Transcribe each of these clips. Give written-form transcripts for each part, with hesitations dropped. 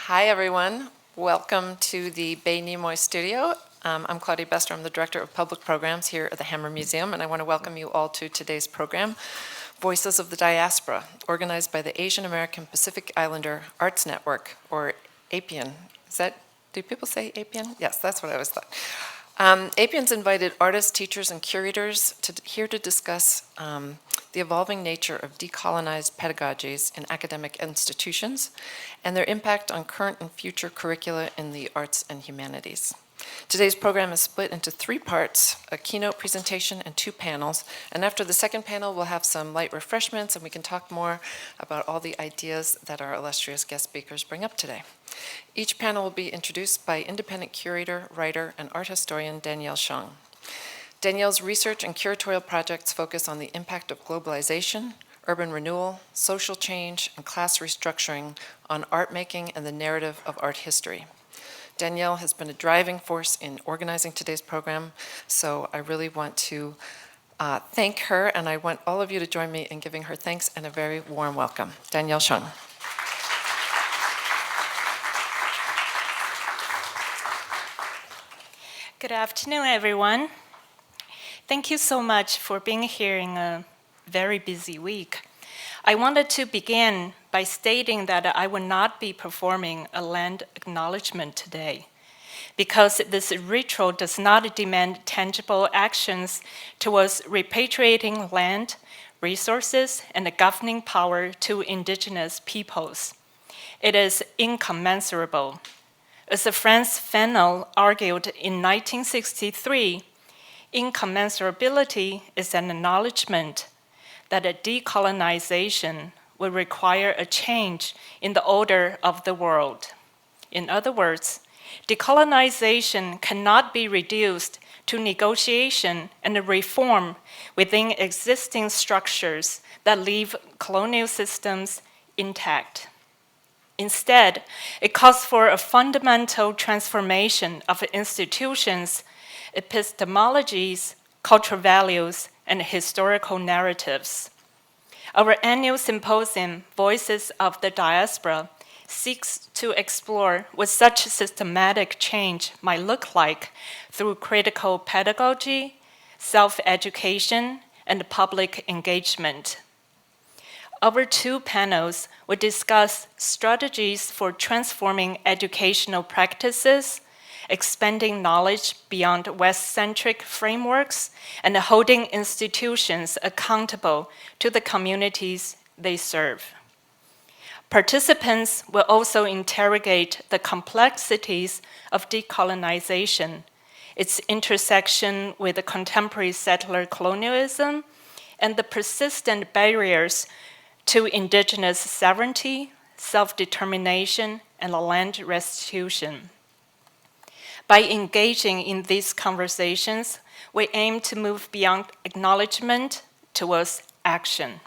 Hi, everyone. Welcome to the Bay Nimoy studio. I'm Claudia Bester. I'm the Director of Public Programs here at the Hammer Museum, and I want to welcome you all to today's program, Voices of the Diaspora, organized by the Asian American Pacific Islander Arts Network, or APIAN. Do people say APIAN? Yes, that's what I always thought. APIAN's invited artists, teachers, and curators here to discuss the evolving nature of decolonized pedagogies in academic institutions and their impact on current and future curricula in the arts and humanities. Today's program is split into 3 parts, a keynote presentation and 2 panels. And after the second panel, we'll have some light refreshments and we can talk more about all the ideas that our illustrious guest speakers bring up today. Each panel will be introduced by independent curator, writer, and art historian Danielle Shang. Danielle's research and curatorial projects focus on the impact of globalization, urban renewal, social change, and class restructuring on art making and the narrative of art history. Danielle has been a driving force in organizing today's program, so I really want to thank her, and I want all of you to join me in giving her thanks and a very warm welcome. Danielle Shang. Good afternoon, everyone. Thank you so much for being here in a very busy week. I wanted to begin by stating that I will not be performing a land acknowledgement today, because this ritual does not demand tangible actions towards repatriating land, resources, and governing power to indigenous peoples. It is incommensurable. As Frantz Fanon argued in 1963, incommensurability is an acknowledgement that a decolonization will require a change in the order of the world. In other words, decolonization cannot be reduced to negotiation and reform within existing structures that leave colonial systems intact. Instead, it calls for a fundamental transformation of institutions, epistemologies, cultural values, and historical narratives. Our annual symposium, Voices of the Diaspora, seeks to explore what such systematic change might look like through critical pedagogy, self-education, and public engagement. Our 2 panels will discuss strategies for transforming educational practices, expanding knowledge beyond West-centric frameworks, and holding institutions accountable to the communities they serve. Participants will also interrogate the complexities of decolonization, its intersection with the contemporary settler colonialism, and the persistent barriers to indigenous sovereignty, self-determination, and land restitution. By engaging in these conversations, we aim to move beyond acknowledgement towards action.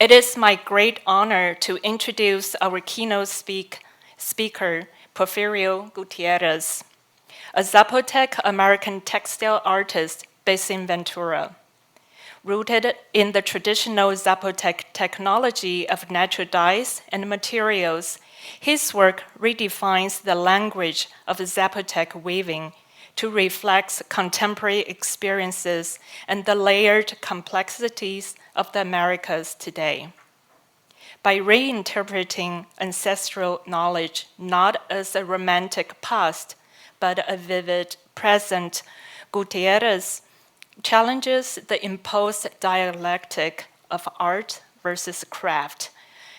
It is my great honor to introduce our keynote speaker, Porfirio Gutiérrez, a Zapotec American textile artist based in Ventura. Rooted in the traditional Zapotec technology of natural dyes and materials, his work redefines the language of Zapotec weaving to reflect contemporary experiences and the layered complexities of the Americas today. By reinterpreting ancestral knowledge not as a romantic past, but a vivid present, Gutiérrez challenges the imposed dialectic of art versus craft,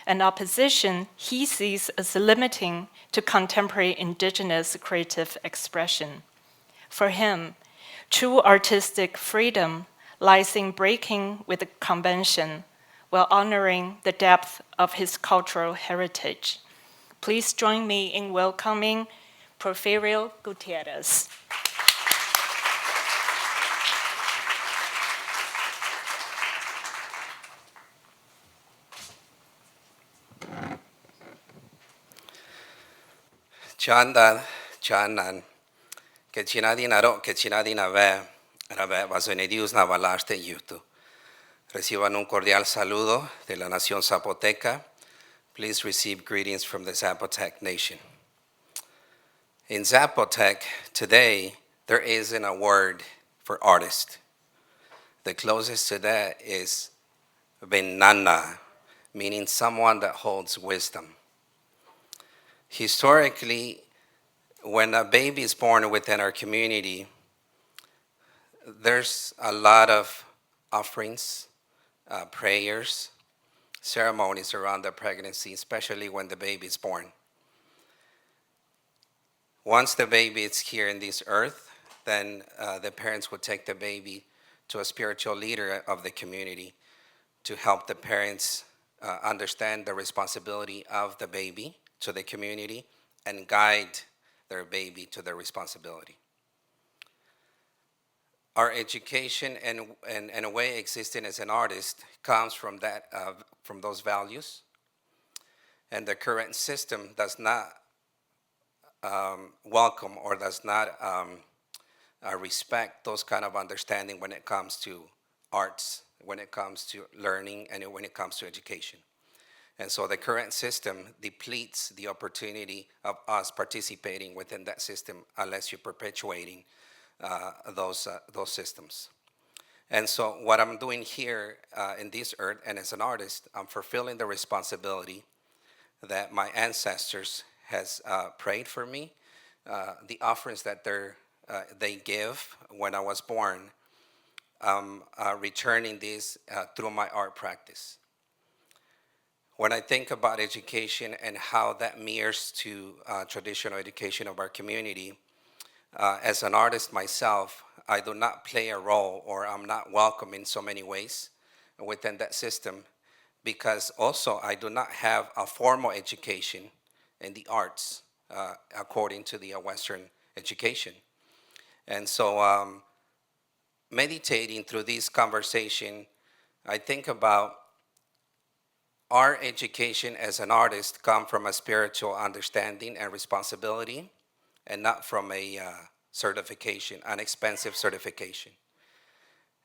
an opposition he sees as limiting to contemporary indigenous creative expression. For him, true artistic freedom lies in breaking with the convention while honoring the depth of his cultural heritage. Please join me in welcoming Porfirio Gutiérrez. Chandan, Chanan, que chinadina ro, que chinadina ve, rabe, vasonedius navalaste yutu. Reciban un cordial saludo de la nación zapoteca, Please receive greetings from the Zapotec Nation. In Zapotec, today, there isn't a word for artist. The closest to that is Benana, meaning someone that holds wisdom. Historically, when a baby is born within our community, there's a lot of offerings, prayers, ceremonies around the pregnancy, especially when the baby is born. Once the baby is here in this earth, then the parents would take the baby to a spiritual leader of the community to help the parents understand the responsibility of the baby to the community and guide their baby to their responsibility. Our education and a way existing as an artist comes from that, from those values, and the current system does not welcome or does not respect those kind of understanding when it comes to arts, when it comes to learning, and when it comes to education. And so the current system depletes the opportunity of us participating within that system unless you're perpetuating those systems. And so what I'm doing here in this earth and as an artist, I'm fulfilling the responsibility that my ancestors has prayed for me, the offerings that they give when I was born, returning this through my art practice. When I think about education and how that mirrors to traditional education of our community, as an artist myself, I do not play a role, or I'm not welcome in so many ways within that system, because also I do not have a formal education in the arts according to the Western education. And so meditating through this conversation, I think about our education as an artist come from a spiritual understanding and responsibility, and not from a certification, an expensive certification.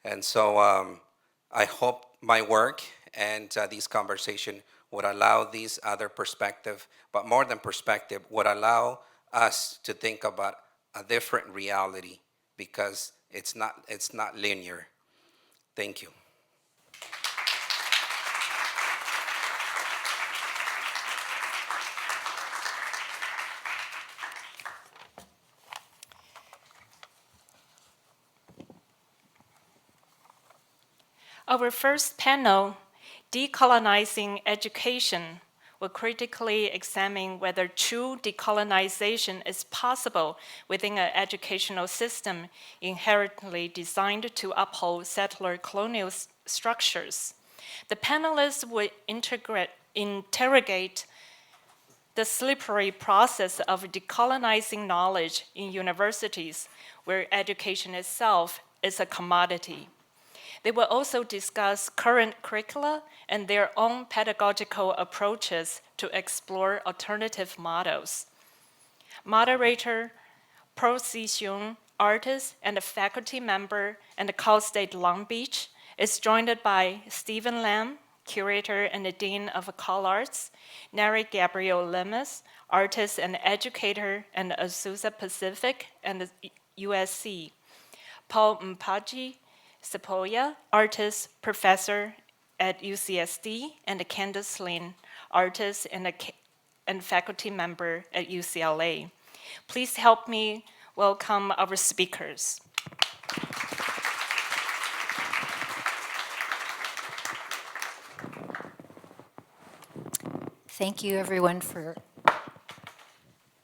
And so I hope my work and this conversation would allow this other perspective, but more than perspective, would allow us to think about a different reality, because it's not linear. Thank you. Our first panel, Decolonizing Education, will critically examine whether true decolonization is possible within an educational system inherently designed to uphold settler colonial structures. The panelists will interrogate the slippery process of decolonizing knowledge in universities, where education itself is a commodity. They will also discuss current curricula and their own pedagogical approaches to explore alternative models. Moderator, Porfirio, artist and a faculty member at Cal State Long Beach, is joined by Stephen Lam, curator and the dean of Cal Arts, Neri Gabriel Lemus, artist and educator at Azusa Pacific and USC, Paul Mpagi, Sepuya, artist, professor at UCSD, and Candace Lin, artist and faculty member at UCLA. Please help me welcome our speakers. Thank you, everyone, for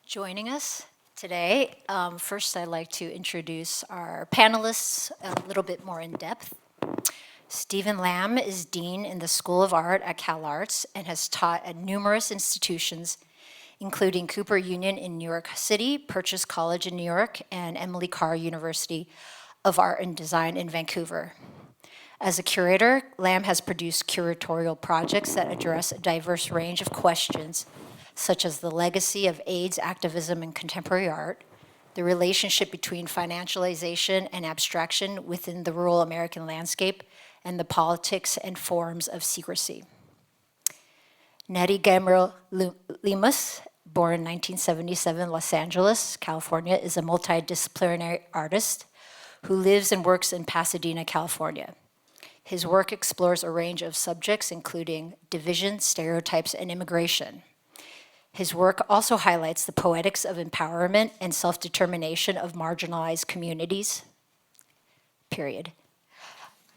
joining us today. First, I'd like to introduce our panelists a little bit more in depth. Stephen Lam is Dean in the School of Art at Cal Arts and has taught at numerous institutions, including Cooper Union in New York City, Purchase College in New York, and Emily Carr University of Art and Design in Vancouver. As a curator, Lam has produced curatorial projects that address a diverse range of questions, such as the legacy of AIDS activism in contemporary art, the relationship between financialization and abstraction within the rural American landscape, and the politics and forms of secrecy. Nettie Gabriel Lemus, born in 1977, Los Angeles, California, is a multidisciplinary artist who lives and works in Pasadena, California. His work explores a range of subjects, including division, stereotypes, and immigration. His work also highlights the poetics of empowerment and self-determination of marginalized communities, period.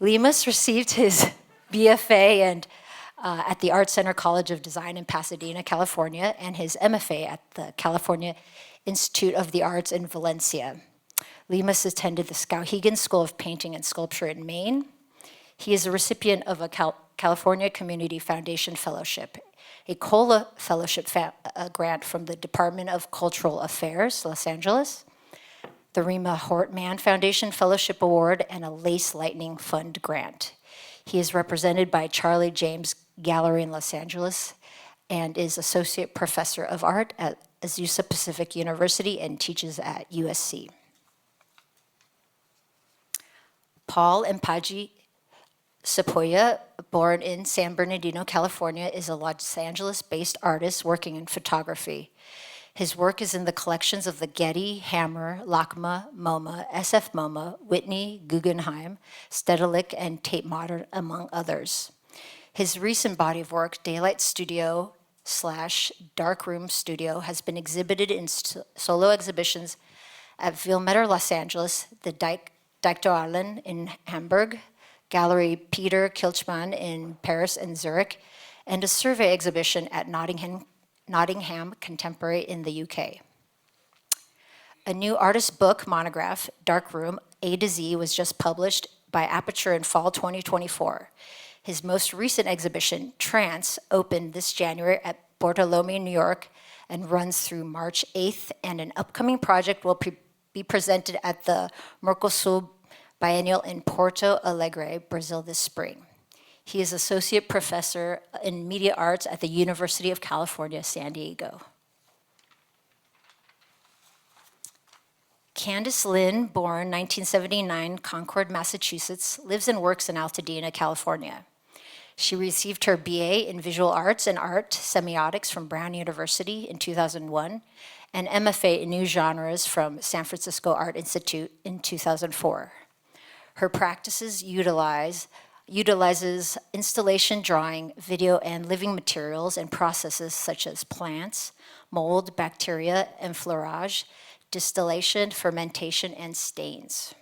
Lemus received his BFA at the Art Center College of Design in Pasadena, California, and his MFA at the California Institute of the Arts in Valencia. Lemus attended the Skowhegan School of Painting and Sculpture in Maine. He is a recipient of a California Community Foundation Fellowship, a COLA Fellowship grant from the Department of Cultural Affairs, Los Angeles, the Rima Hortman Foundation Fellowship Award, and a Lace Lightning Fund grant. He is represented by Charlie James Gallery in Los Angeles and is Associate Professor of Art at Azusa Pacific University and teaches at USC. Paul Mpagi Sepuya, born in San Bernardino, California, is a Los Angeles-based artist working in photography. His work is in the collections of the Getty, Hammer, LACMA, MoMA, SF MoMA, Whitney, Guggenheim, Stedelijk, and Tate Modern, among others. His recent body of work, Daylight Studio / Dark Room Studio, has been exhibited in solo exhibitions at Wilmeter, Los Angeles, the Diktoalen in Hamburg, Gallery Peter Kilchman in Paris and Zurich, and a survey exhibition at Nottingham Contemporary in the UK. A new artist book monograph, Dark Room, A to Z, was just published by Aperture in fall 2024. His most recent exhibition, Trance, opened this January at Bartolome, New York, and runs through March 8th, and an upcoming project will be presented at the Mercosul Biennial in Porto Alegre, Brazil this spring. He is Associate Professor in Media Arts at the University of California, San Diego. Candice Lynn, born 1979, Concord, Massachusetts, lives and works in Altadena, California. She received her BA in Visual Arts and Art Semiotics from Brown University in 2001, and MFA in New Genres from San Francisco Art Institute in 2004. Her practices utilizes installation drawing, video, and living materials and processes such as plants, mold, bacteria, enfleurage, distillation, fermentation, and stains.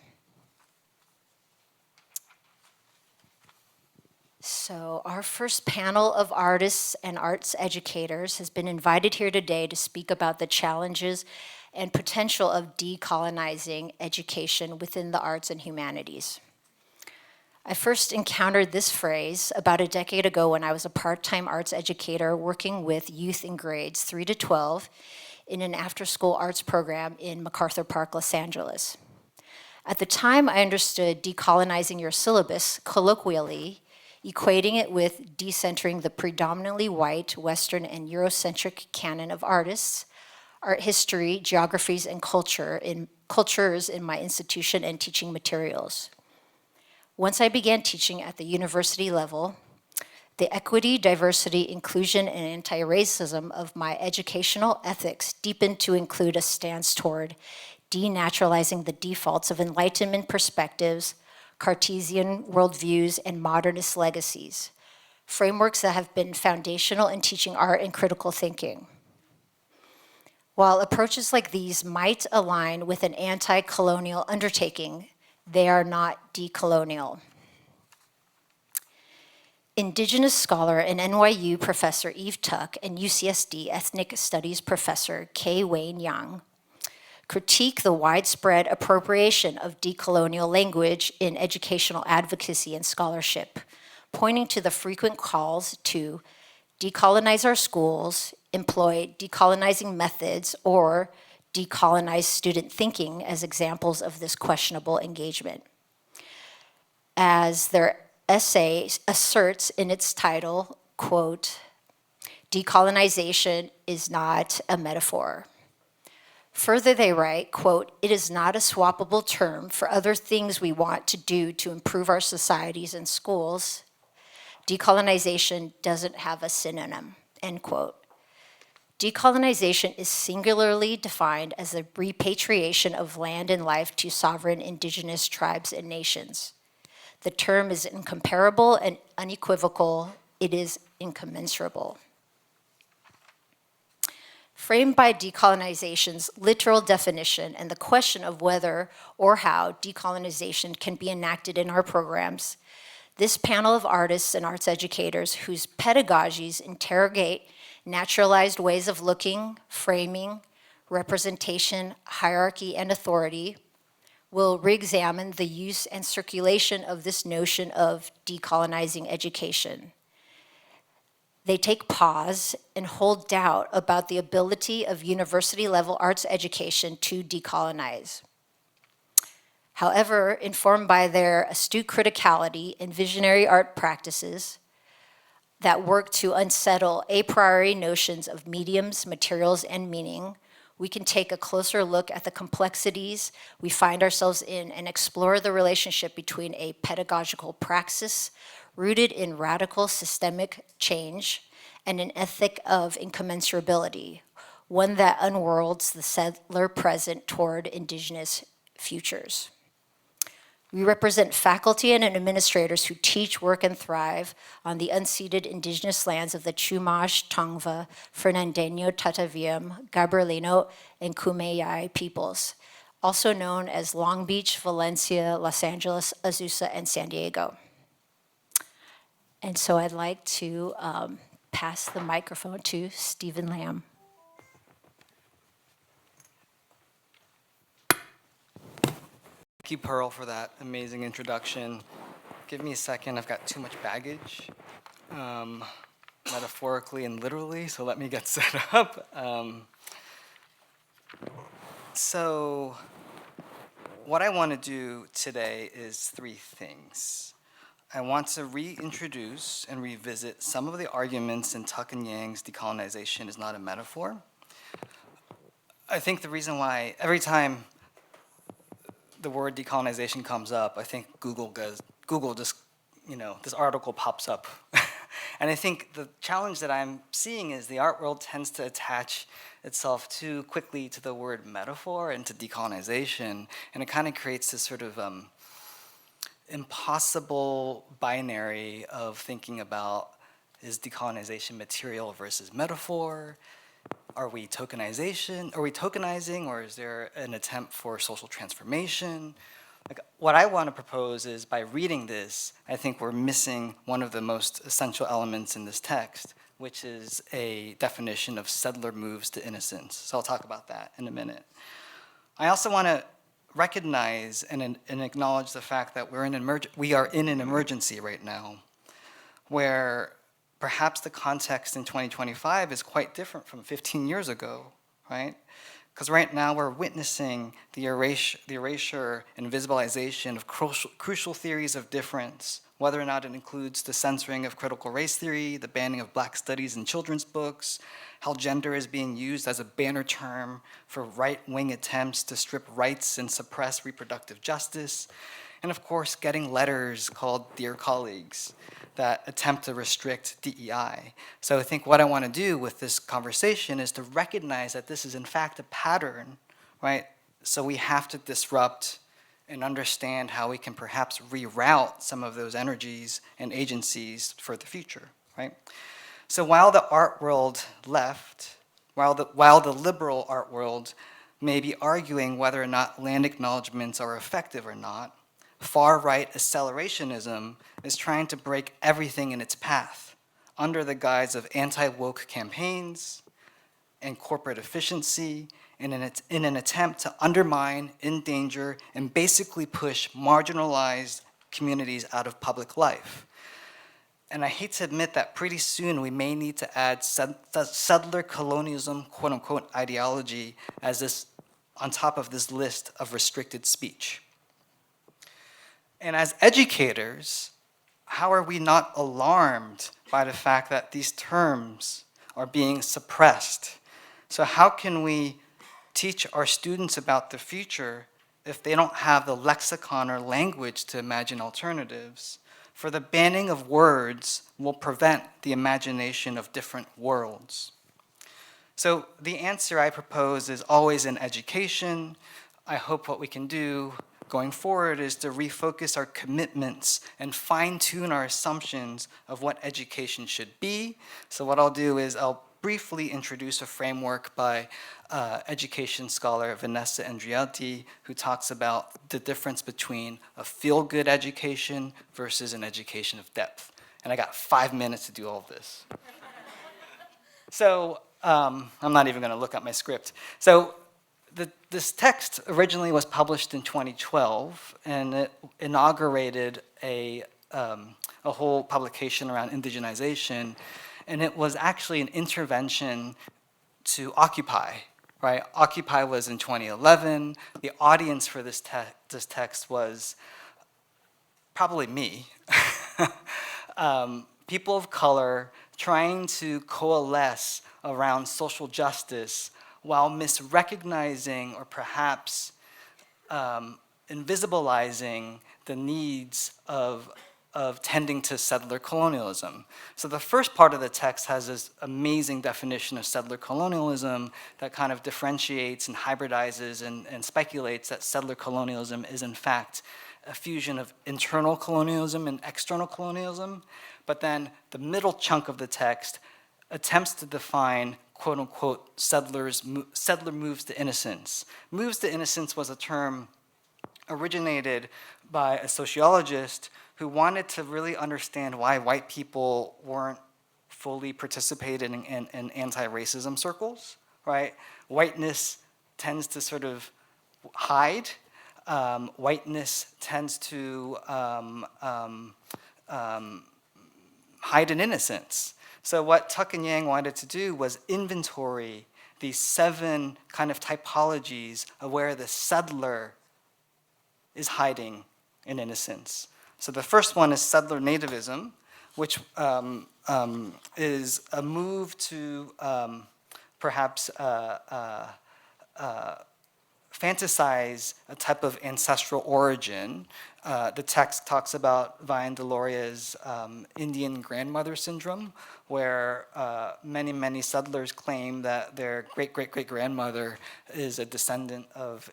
So our first panel of artists and arts educators has been invited here today to speak about the challenges and potential of decolonizing education within the arts and humanities. I first encountered this phrase about a decade ago when I was a part-time arts educator working with youth in grades 3 to 12 in an after-school arts program in MacArthur Park, Los Angeles. At the time, I understood decolonizing your syllabus colloquially, equating it with decentering the predominantly white, Western, and Eurocentric canon of artists, art history, geographies, and cultures in my institution and teaching materials. Once I began teaching at the university level, the equity, diversity, inclusion, and anti-racism of my educational ethics deepened to include a stance toward denaturalizing the defaults of Enlightenment perspectives, Cartesian worldviews, and modernist legacies, frameworks that have been foundational in teaching art and critical thinking. While approaches like these might align with an anti-colonial undertaking, they are not decolonial. Indigenous scholar and NYU professor Eve Tuck and UCSD ethnic studies professor Kay Wayne Yang critique the widespread appropriation of decolonial language in educational advocacy and scholarship, pointing to the frequent calls to decolonize our schools, employ decolonizing methods, or decolonize student thinking as examples of this questionable engagement. As their essay asserts in its title, quote, decolonization is not a metaphor. Further, they write, quote, it is not a swappable term for other things we want to do to improve our societies and schools. Decolonization doesn't have a synonym. end quote. Decolonization is singularly defined as the repatriation of land and life to sovereign indigenous tribes and nations. The term is incomparable and unequivocal. It is incommensurable. Framed by decolonization's literal definition and the question of whether or how decolonization can be enacted in our programs, this panel of artists and arts educators whose pedagogies interrogate naturalized ways of looking, framing, representation, hierarchy, and authority will re-examine the use and circulation of this notion of decolonizing education. They take pause and hold doubt about the ability of university-level arts education to decolonize. However, informed by their astute criticality and visionary art practices that work to unsettle a priori notions of mediums, materials, and meaning, we can take a closer look at the complexities we find ourselves in and explore the relationship between a pedagogical praxis rooted in radical systemic change and an ethic of incommensurability, one that unworlds the settler present toward indigenous futures. We represent faculty and administrators who teach, work, and thrive on the unceded indigenous lands of the Chumash, Tongva, Fernandeño, Tataviam, Gabrielino, and Kumeyaay peoples, also known as Long Beach, Valencia, Los Angeles, Azusa, and San Diego. And so I'd like to pass the microphone to Stephen Lamb. Thank you, Pearl, for that amazing introduction. Give me a second, I've got too much baggage, metaphorically and literally, so let me get set up. So what I want to do today is three things. I want to reintroduce and revisit some of the arguments in Tuck and Yang's Decolonization is Not a Metaphor. I think the reason why every time the word decolonization comes up, I think Google just, this article pops up. And I think the challenge that I'm seeing is the art world tends to attach itself too quickly to the word metaphor and to decolonization, and it kind of creates this sort of impossible binary of thinking about, is decolonization material versus metaphor? Are we tokenizing, or is there an attempt for social transformation? Like, what I want to propose is, by reading this, I think we're missing one of the most essential elements in this text, which is a definition of settler moves to innocence. So I'll talk about that in a minute. I also want to recognize and acknowledge the fact that we are in an emergency right now, where perhaps the context in 2025 is quite different from 15 years ago, right? Because right now we're witnessing the erasure and visibilization of crucial theories of difference, whether or not it includes the censoring of critical race theory, the banning of Black studies in children's books, how gender is being used as a banner term for right-wing attempts to strip rights and suppress reproductive justice, and of course getting letters called Dear Colleagues that attempt to restrict DEI. So I think what I want to do with this conversation is to recognize that this is in fact a pattern, right? So we have to disrupt and understand how we can perhaps reroute some of those energies and agencies for the future, right? So while the art world while the liberal art world may be arguing whether or not land acknowledgements are effective or not, far-right accelerationism is trying to break everything in its path under the guise of anti-woke campaigns and corporate efficiency in an attempt to undermine, endanger, and basically push marginalized communities out of public life. And I hate to admit that pretty soon we may need to add settler colonialism, quote-unquote, ideology as this, on top of this list of restricted speech. And as educators, how are we not alarmed by the fact that these terms are being suppressed? So how can we teach our students about the future if they don't have the lexicon or language to imagine alternatives? for the banning of words will prevent the imagination of different worlds. So the answer I propose is always in education. I hope what we can do going forward is to refocus our commitments and fine-tune our assumptions of what education should be. So what I'll do is I'll briefly introduce a framework by education scholar Vanessa Andreotti, who talks about the difference between a feel-good education versus an education of depth. And I got 5 minutes to do all of this. So I'm not even going to look at my script. So this text originally was published in 2012, and it inaugurated a whole publication around indigenization, and it was actually an intervention to Occupy, right? Occupy was in 2011. The audience for this text was probably me. People of color trying to coalesce around social justice while misrecognizing or perhaps invisibilizing the needs of tending to settler colonialism. So the first part of the text has this amazing definition of settler colonialism that kind of differentiates and hybridizes and speculates that settler colonialism is in fact a fusion of internal colonialism and external colonialism. But then the middle chunk of the text attempts to define quote unquote settler moves to innocence. Moves to innocence was a term originated by a sociologist who wanted to really understand why white people weren't fully participating in anti-racism circles, right? Whiteness tends to sort of hide. Whiteness tends to hide in innocence. So what Tuck and Yang wanted to do was inventory these 7 kind of typologies of where the settler is hiding in innocence. So the first one is settler nativism, which is a move to perhaps fantasize a type of ancestral origin. The text talks about Vian Deloria's Indian grandmother syndrome, where many settlers claim that their great-great-great-grandmother is a descendant of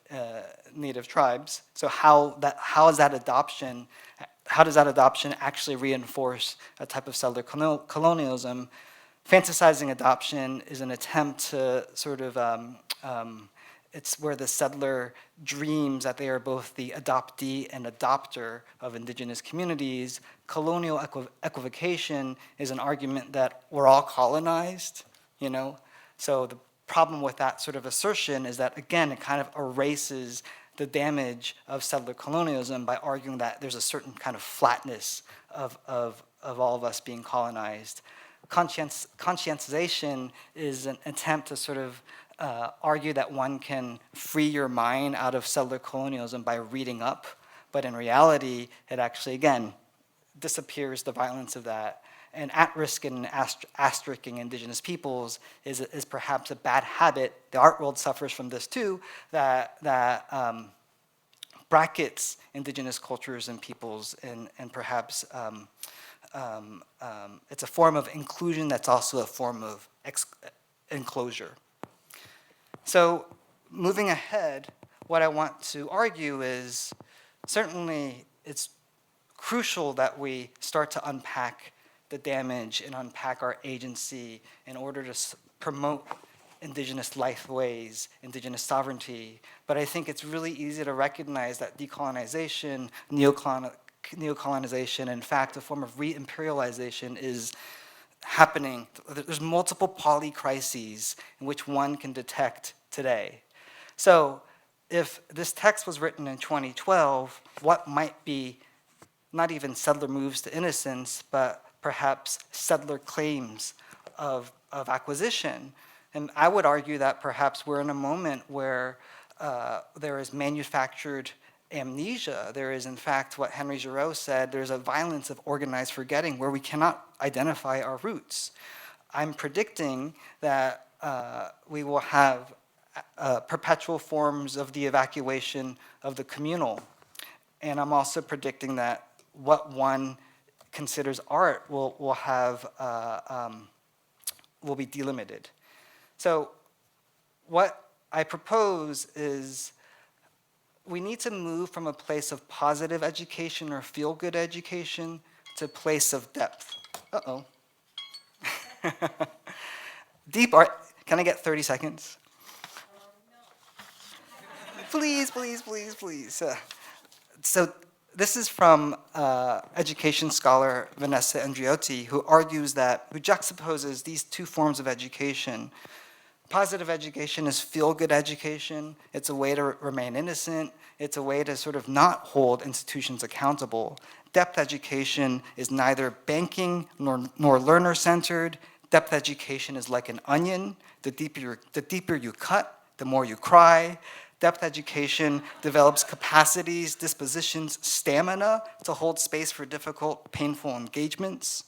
native tribes. So how does that adoption actually reinforce a type of settler colonialism? Fantasizing adoption is an attempt to sort of it's where the settler dreams that they are both the adoptee and adopter of indigenous communities. Colonial equivocation is an argument that we're all colonized, you know? So the problem with that sort of assertion is that, again, it kind of erases the damage of settler colonialism by arguing that there's a certain kind of flatness of all of us being colonized. Conscientization is an attempt to sort of argue that one can free your mind out of settler colonialism by reading up, but in reality, it actually, again, disappears the violence of that. And at-risk and astericking indigenous peoples is perhaps a bad habit. The art world suffers from this too, that brackets indigenous cultures and peoples, and perhaps it's a form of inclusion that's also a form of enclosure. So moving ahead, what I want to argue is certainly it's crucial that we start to unpack the damage and unpack our agency in order to promote indigenous lifeways, indigenous sovereignty. But I think it's really easy to recognize that decolonization, neocolonization, in fact, a form of re-imperialization is happening. There's multiple polycrises in which one can detect today. So if this text was written in 2012, what might be not even settler moves to innocence, but perhaps settler claims of acquisition? And I would argue that perhaps we're in a moment where there is manufactured amnesia. There is, in fact, what Henry Giroux said, there's a violence of organized forgetting where we cannot identify our roots. I'm predicting that we will have perpetual forms of the evacuation of the communal. And I'm also predicting that what one considers art will be delimited. So what I propose is we need to move from a place of positive education or feel-good education to a place of depth. Uh-oh. Deep art, can I get 30 seconds? Please, please, please, please. So this is from education scholar Vanessa Andriotti, who juxtaposes these two forms of education. Positive education is feel-good education. It's a way to remain innocent. It's a way to sort of not hold institutions accountable. Depth education is neither banking nor learner-centered. Depth education is like an onion. The deeper you cut, the more you cry. Depth education develops capacities, dispositions, stamina to hold space for difficult, painful engagements.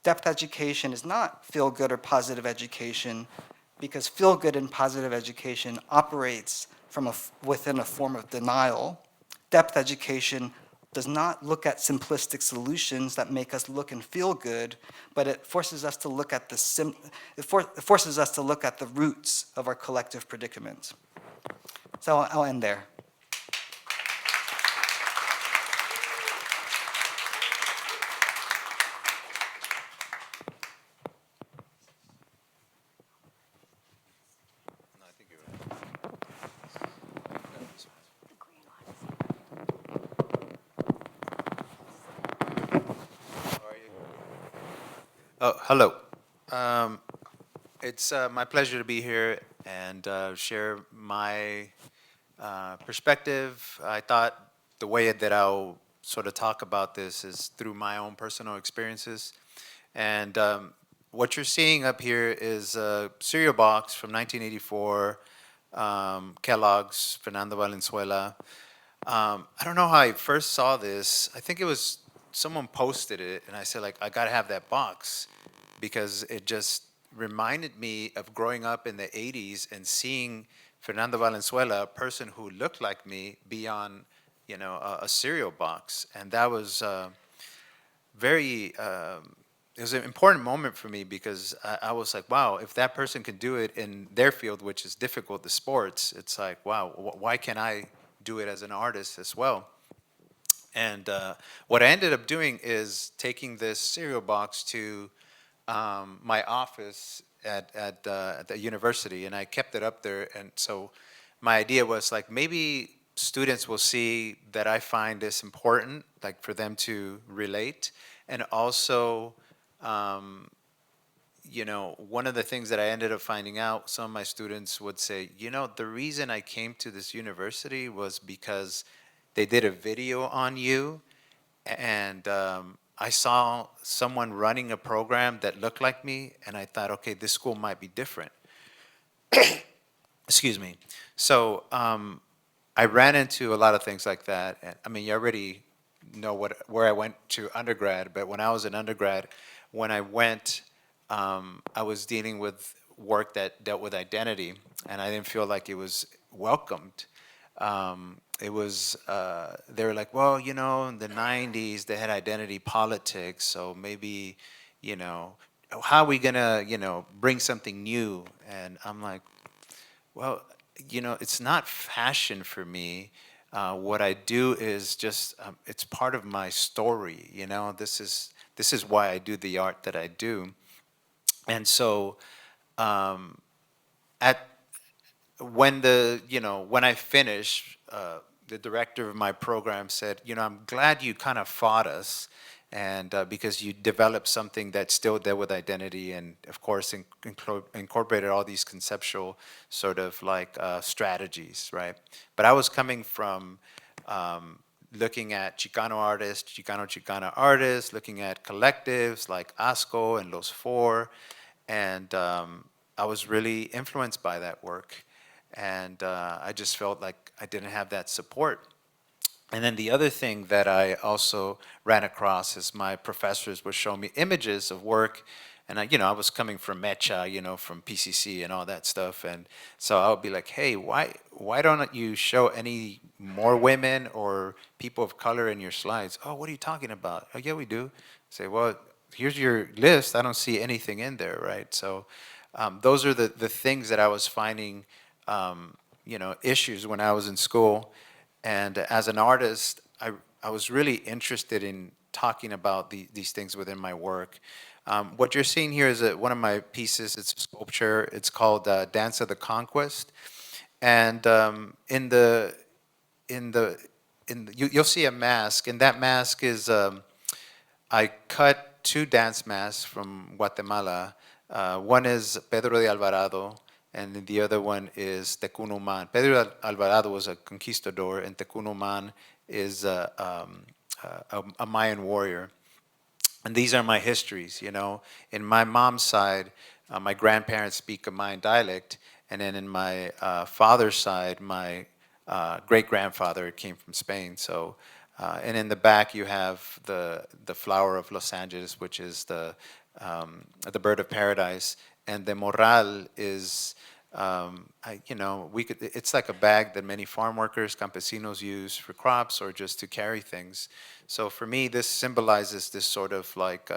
Depth education is not feel-good or positive education, because feel-good and positive education operates within a form of denial. Depth education does not look at simplistic solutions that make us look and feel good, but it forces us to look at forces us to look at the roots of our collective predicament. So I'll end there. Oh, hello. It's my pleasure to be here and share my perspective. I thought the way that I'll sort of talk about this is through my own personal experiences. And what you're seeing up here is a cereal box from 1984, Kellogg's, Fernando Valenzuela. I don't know how I first saw this. I think it was someone posted it, and I said, like, I gotta have that box because it just reminded me of growing up in the 80s and seeing Fernando Valenzuela, a person who looked like me, be on, a cereal box. And that was it was an important moment for me because I was like, wow, if that person can do it in their field, which is difficult, the sports, it's like, wow, why can't I do it as an artist as well? And what I ended up doing is taking this cereal box to my office at the university, and I kept it up there. And so my idea was like, maybe students will see that I find this important, like for them to relate. And also, one of the things that I ended up finding out, some of my students would say, the reason I came to this university was because they did a video on you, and I saw someone running a program that looked like me, and I thought, okay, this school might be different. Excuse me. So I ran into a lot of things like that. And, I mean, you already know where I went to undergrad, but when I was an undergrad, when I went, I was dealing with work that dealt with identity, and I didn't feel like it was welcomed. It was, they were like, well, in the 90s, they had identity politics, so maybe, how are we gonna, bring something new? And I'm like, well, it's not fashion for me. What I do is just, it's part of my story, this is why I do the art that I do. And so, when I finished, the director of my program said, I'm glad you kind of fought us, and because you developed something that still dealt with identity, and of course incorporated all these conceptual sort of like strategies, right? But I was coming from looking at Chicano artists, looking at collectives like ASCO and Los Four, and I was really influenced by that work. And I just felt like I didn't have that support. And then the other thing that I also ran across is my professors would show me images of work And I was coming from Mecha, from PCC and all that stuff. And so I would be like, hey, why don't you show any more women or people of color in your slides? Oh, what are you talking about? Oh, yeah, we do. Say, well, here's your list. I don't see anything in there, right? So those are the things that I was finding, issues when I was in school. And as an artist, I was really interested in talking about these things within my work. What you're seeing here is one of my pieces. It's a sculpture. It's called Dance of the Conquest. And you'll see a mask, and that mask is I cut two dance masks from Guatemala. One is Pedro de Alvarado, and the other one is Tecunuman. Pedro Alvarado was a conquistador, and Tecunuman is a Mayan warrior. And these are my histories, In my mom's side, my grandparents speak a Mayan dialect, and then in my father's side, my great-grandfather came from Spain. So, and in the back you have the flower of Los Angeles, which is the bird of paradise, and the morral is, it's like a bag that many farm workers, campesinos use for crops or just to carry things. So for me, this symbolizes this sort of like,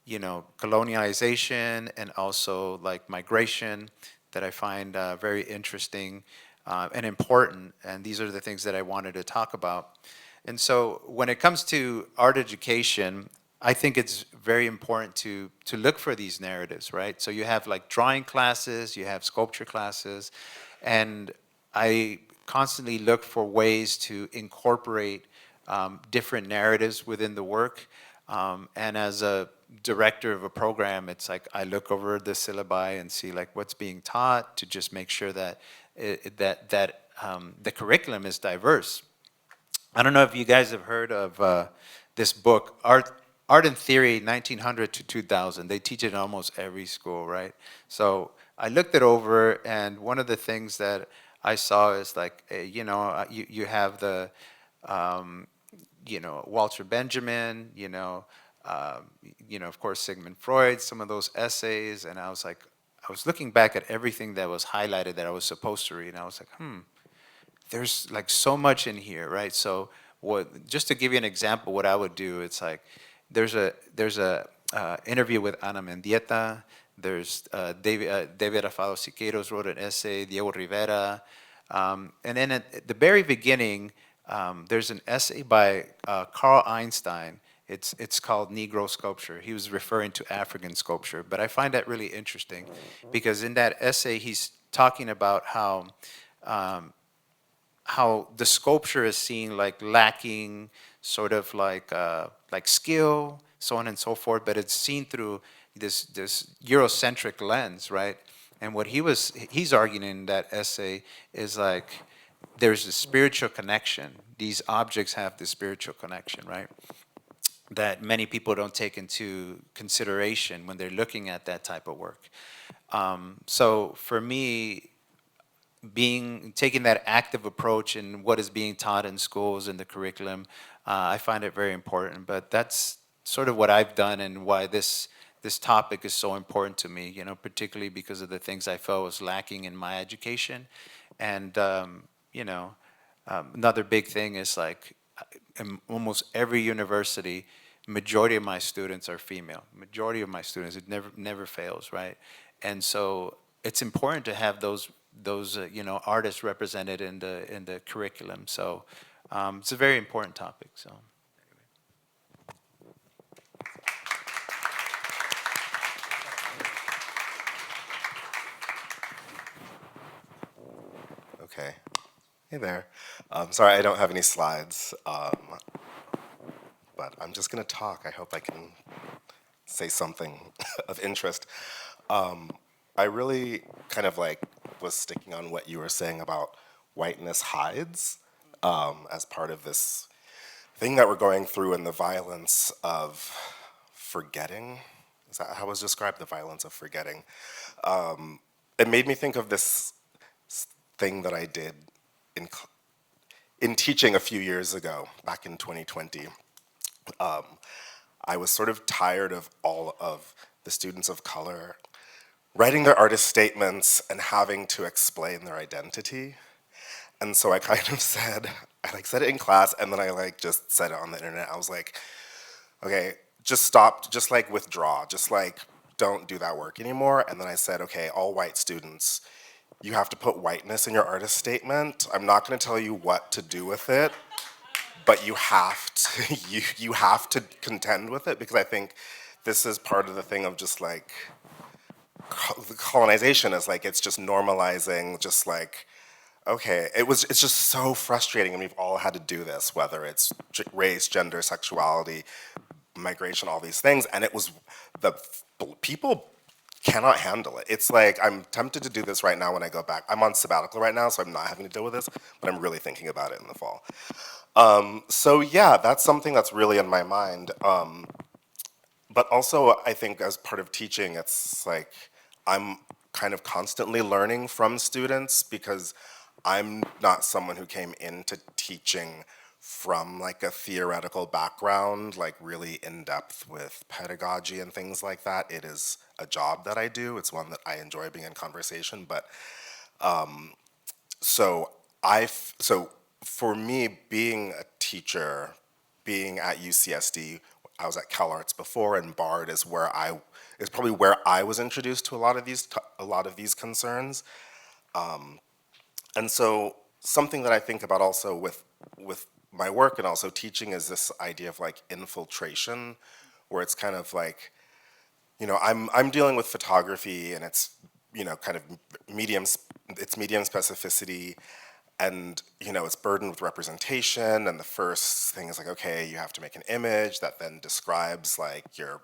colonialization and also like migration that I find very interesting and important. And these are the things that I wanted to talk about. And so when it comes to art education, I think it's very important to look for these narratives, right? So you have like drawing classes, you have sculpture classes, and I constantly look for ways to incorporate different narratives within the work. And as a director of a program, it's like I look over the syllabi and see like what's being taught to just make sure that the curriculum is diverse. I don't know if you guys have heard of this book, Art and Theory, 1900 to 2000. They teach it in almost every school, right? So I looked it over, and one of the things that I saw is like, you have the, Walter Benjamin, of course, Sigmund Freud, some of those essays, and I was like, I was looking back at everything that was highlighted that I was supposed to read, and I was like, there's like so much in here, right? So just to give you an example, what I would do, it's like, there's a interview with Ana Mendieta. There's David Afado Siqueiros wrote an essay, Diego Rivera. And then at the very beginning, there's an essay by Carl Einstein. It's called Negro Sculpture. He was referring to African sculpture. But I find that really interesting because in that essay, he's talking about how the sculpture is seen like lacking sort of like skill, so on and so forth, but it's seen through this Eurocentric lens, right? And what he's arguing in that essay is like there's a spiritual connection. These objects have this spiritual connection, right? That many people don't take into consideration when they're looking at that type of work. So for me, taking that active approach in what is being taught in schools and the curriculum, I find it very important. But that's sort of what I've done and why this topic is so important to me, particularly because of the things I felt was lacking in my education. And, another big thing is like in almost every university, majority of my students are female. Majority of my students, it never fails, right? And so it's important to have those artists represented in the curriculum. So it's a very important topic. So. Okay. Hey there. Sorry, I don't have any slides, but I'm just going to talk. I hope I can say something of interest. I really kind of was sticking on what you were saying about whiteness hides as part of this thing that we're going through and the violence of forgetting. Is that how it was described, the violence of forgetting? It made me think of this thing that I did in teaching a few years ago, back in 2020. I was sort of tired of all of the students of color writing their artist statements and having to explain their identity. And so I kind of said, I like said it in class, and then I like just said it on the internet. I was like, okay, just stop, just like withdraw, just like don't do that work anymore. And then I said, okay, all white students, you have to put whiteness in your artist statement. I'm not gonna tell you what to do with it, but you have to, you have to contend with it, because I think this is part of the thing of just like, the colonization is like, it's just normalizing, just like, okay, it's just so frustrating, and we've all had to do this, whether it's race, gender, sexuality, migration, all these things, and it was, people cannot handle it. It's like, I'm tempted to do this right now when I go back. I'm on sabbatical right now, so I'm not having to deal with this, but I'm really thinking about it in the fall. So yeah, that's something that's really in my mind. But also, I think as part of teaching, it's like, I'm kind of constantly learning from students, because I'm not someone who came into teaching from like a theoretical background, like really in depth with pedagogy and things like that. It is a job that I do. It's one that I enjoy being in conversation. But so for me, being a teacher, being at UCSD, I was at CalArts before, and Bard is probably where I was introduced to a lot of these concerns. And so something that I think about also with my work and also teaching is this idea of like infiltration, where it's kind of like, I'm dealing with photography, and it's, kind of medium specificity, and it's burdened with representation, and the first thing is like, okay, you have to make an image that then describes like your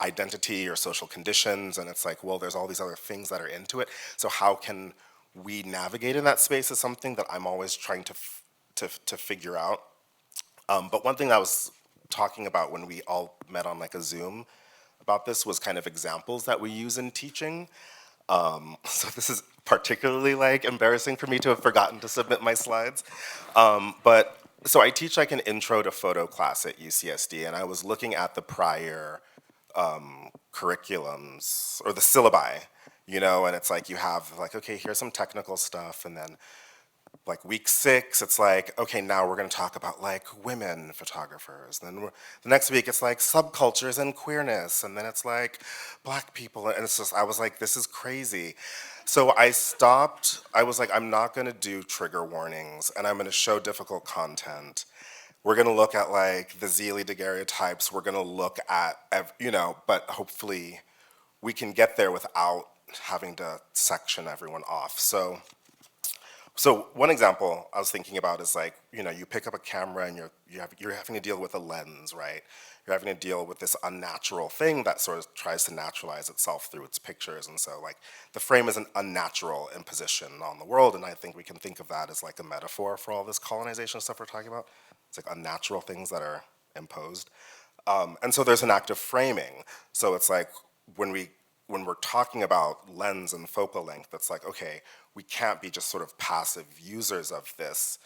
identity, your social conditions, and it's like, well, there's all these other things that are into it. So how can we navigate in that space is something that I'm always trying to figure out. But one thing I was talking about when we all met on like a Zoom about this was kind of examples that we use in teaching. So this is particularly like embarrassing for me to have forgotten to submit my slides. But so I teach like an intro to photo class at UCSD, and I was looking at the prior curriculums or the syllabi, and it's like you have like, okay, here's some technical stuff, and then like week 6, it's like, okay, now we're gonna talk about like women photographers. And then the next week it's like subcultures and queerness, and then it's like black people, and it's just, I was like, this is crazy. So I stopped, I was like, I'm not gonna do trigger warnings, and I'm gonna show difficult content. We're gonna look at like the Zealy daguerreotypes, we're gonna look at, but hopefully we can get there without having to section everyone off. So one example I was thinking about is like, you pick up a camera and you're having to deal with a lens, right? You're having to deal with this unnatural thing that sort of tries to naturalize itself through its pictures. And so like the frame is an unnatural imposition on the world, and I think we can think of that as like a metaphor for all this colonization stuff we're talking about. It's like unnatural things that are imposed. And so there's an act of framing. So it's like when we're talking about lens and focal length, it's like, okay, we can't be just sort of passive users of this.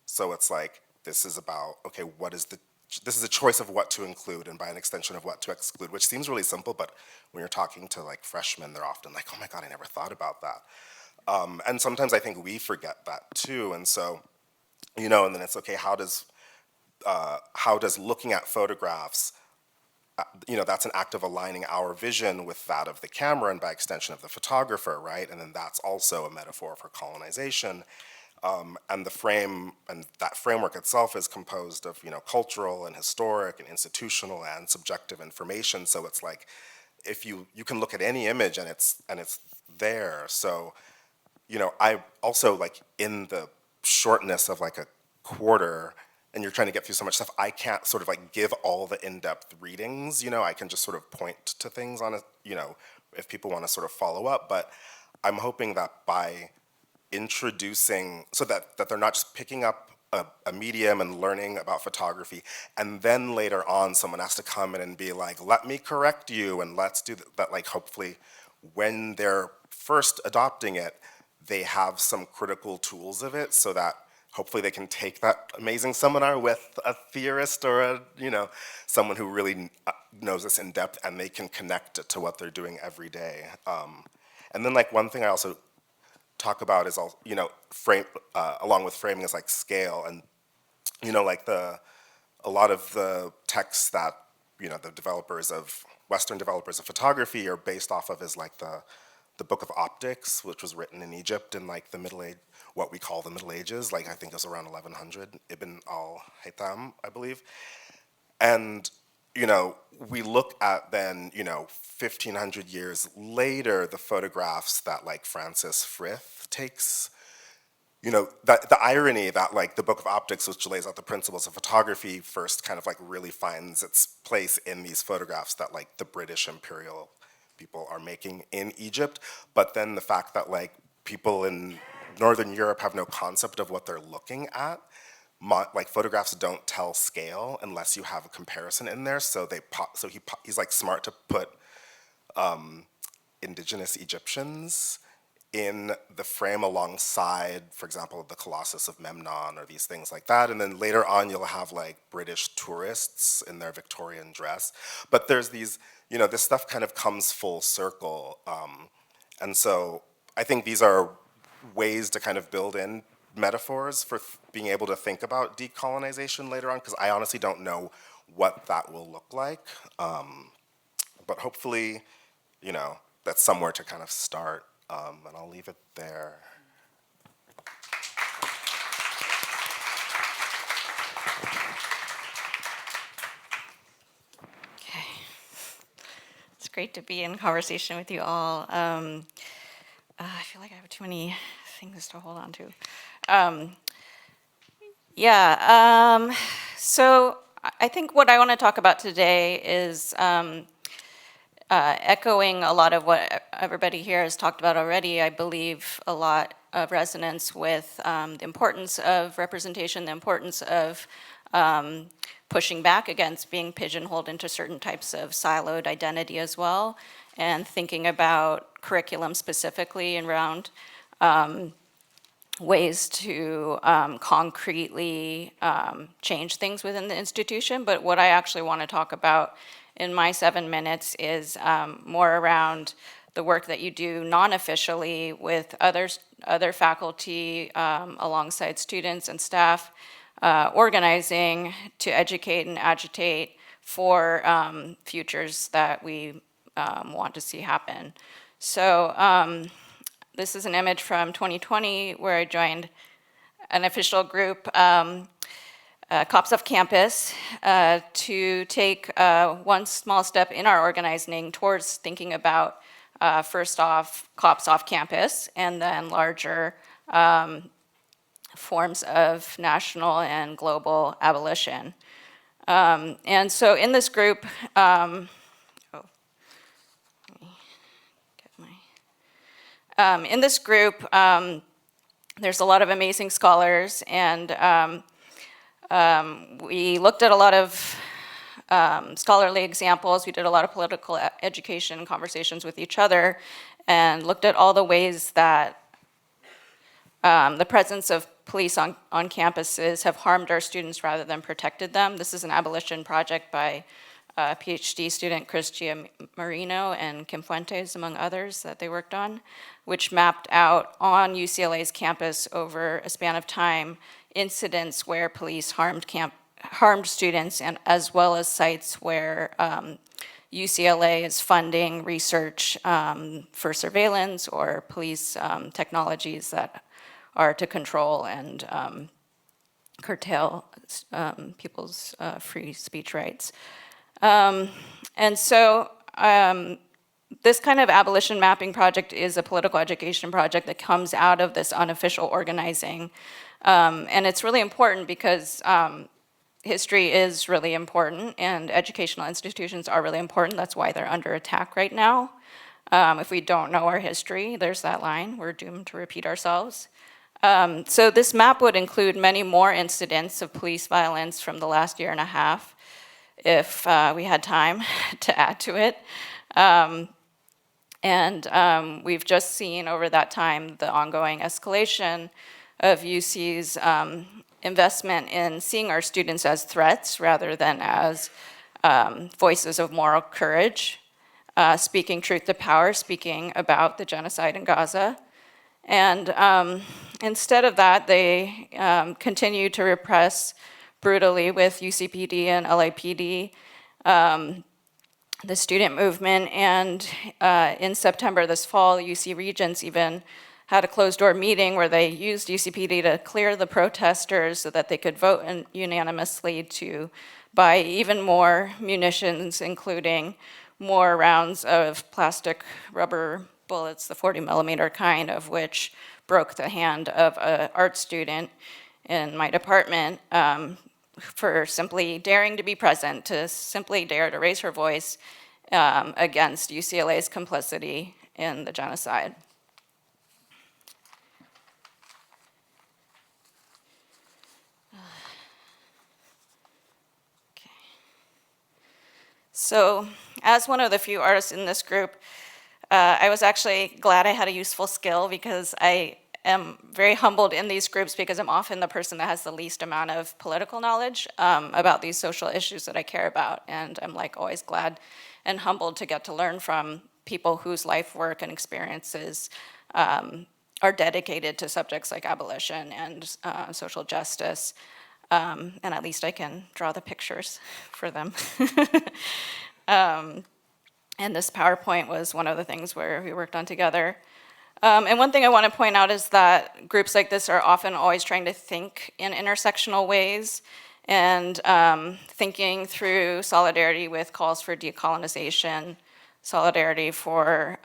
So it's like, this is about, okay, this is a choice of what to include, and by an extension of what to exclude, which seems really simple, but when you're talking to like freshmen, they're often like, oh my God, I never thought about that. And sometimes I think we forget that too. And so, and then it's okay, how does looking at photographs, that's an act of aligning our vision with that of the camera, and by extension of the photographer, right? And then that's also a metaphor for colonization. And the frame, and that framework itself is composed of, cultural and historic and institutional and subjective information. So it's like, if you can look at any image and it's there. So, I also like in the shortness of like a quarter, and you're trying to get through so much stuff, I can't sort of like give all the in-depth readings, I can just sort of point to things on it, if people want to sort of follow up. But I'm hoping that by introducing, so that they're not just picking up a medium and learning about photography, and then later on someone has to come in and be like, let me correct you, and let's do that. Like hopefully when they're first adopting it, they have some critical tools of it, so that hopefully they can take that amazing seminar with a theorist or a, someone who really knows this in depth, and they can connect it to what they're doing every day. And then like one thing I also talk about is all, frame, along with framing is like scale, and like a lot of the texts that the Western developers of photography are based off of is like the Book of Optics, which was written in Egypt in like the Middle Age, what we call the Middle Ages, like I think it was around 1100, Ibn al-Haytham, I believe. And we look at then 1500 years later the photographs that like Francis Frith takes. That the irony that like the Book of Optics, which lays out the principles of photography, first kind of like really finds its place in these photographs that like the British imperial people are making in Egypt, but then the fact that like people in Northern Europe have no concept of what they're looking at. Like photographs don't tell scale unless you have a comparison in there. So he's like smart to put indigenous Egyptians in the frame alongside, for example, the Colossus of Memnon or these things like that. And then later on, you'll have like British tourists in their Victorian dress. But there's these, this stuff kind of comes full circle. And so I think these are ways to kind of build in metaphors for being able to think about decolonization later on, because I honestly don't know what that will look like. But hopefully, that's somewhere to kind of start. And I'll leave it there. Okay. It's great to be in conversation with you all. I feel like I have too many things to hold on to. So I think what I want to talk about today is echoing a lot of what everybody here has talked about already. I believe a lot of resonance with the importance of representation, the importance of pushing back against being pigeonholed into certain types of siloed identity as well, and thinking about curriculum specifically around ways to concretely change things within the institution. But what I actually want to talk about in my 7 minutes is more around the work that you do non-officially with other faculty alongside students and staff, organizing to educate and agitate for futures that we want to see happen. So this is an image from 2020 where I joined an official group, Cops Off Campus, to take one small step in our organizing towards thinking about, first off, cops off campus, and then larger forms of national and global abolition. And so in this group, there's a lot of amazing scholars, and we looked at a lot of scholarly examples. We did a lot of political education conversations with each other, and looked at all the ways that the presence of police on campuses have harmed our students rather than protected them. This is an abolition project by PhD student Chris Giamarino and Kim Fuentes, among others, that they worked on, which mapped out on UCLA's campus over a span of time incidents where police harmed students, and as well as sites where UCLA is funding research for surveillance or police technologies that are to control and curtail people's free speech rights. And so this kind of abolition mapping project is a political education project that comes out of this unofficial organizing. And it's really important because history is really important and educational institutions are really important. That's why they're under attack right now. If we don't know our history, there's that line, we're doomed to repeat ourselves. So this map would include many more incidents of police violence from the last year and a half, if we had time to add to it. And we've just seen over that time the ongoing escalation of UC's investment in seeing our students as threats rather than as voices of moral courage, speaking truth to power, speaking about the genocide in Gaza. And instead of that, they continue to repress brutally with UCPD and LAPD, the student movement. And in September this fall, UC Regents even had a closed-door meeting where they used UCPD to clear the protesters so that they could vote unanimously to buy even more munitions, including more rounds of plastic rubber bullets, the 40 millimeter kind, of which broke the hand of an art student in my department for simply daring to be present, to simply dare to raise her voice against UCLA's complicity in the genocide. So, as one of the few artists in this group, I was actually glad I had a useful skill, because I am very humbled in these groups because I'm often the person that has the least amount of political knowledge about these social issues that I care about. And I'm like always glad and humbled to get to learn from people whose life work and experiences are dedicated to subjects like abolition and social justice. And at least I can draw the pictures for them. And this PowerPoint was one of the things where we worked on together. And one thing I want to point out is that groups like this are often always trying to think in intersectional ways and thinking through solidarity with calls for decolonization, solidarity for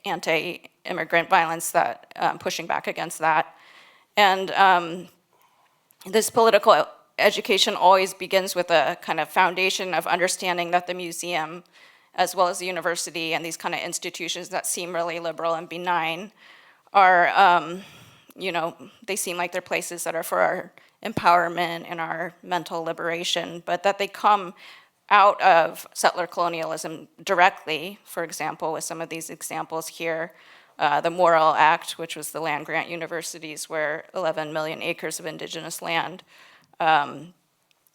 anti-immigrant violence, that pushing back against that. And this political education always begins with a kind of foundation of understanding that the museum, as well as the university and these kind of institutions that seem really liberal and benign, are, they seem like they're places that are for our empowerment and our mental liberation, but that they come out of settler colonialism directly. For example, with some of these examples here, the Morrill Act, which was the land grant universities where 11 million acres of indigenous land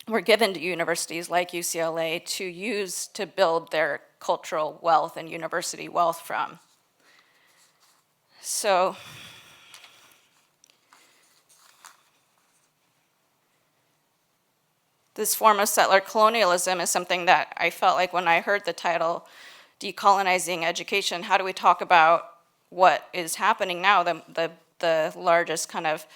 were given to universities like UCLA to use to build their cultural wealth and university wealth from. So, this form of settler colonialism is something that I felt like when I heard the title, Decolonizing Education, how do we talk about what is happening now? The largest kind of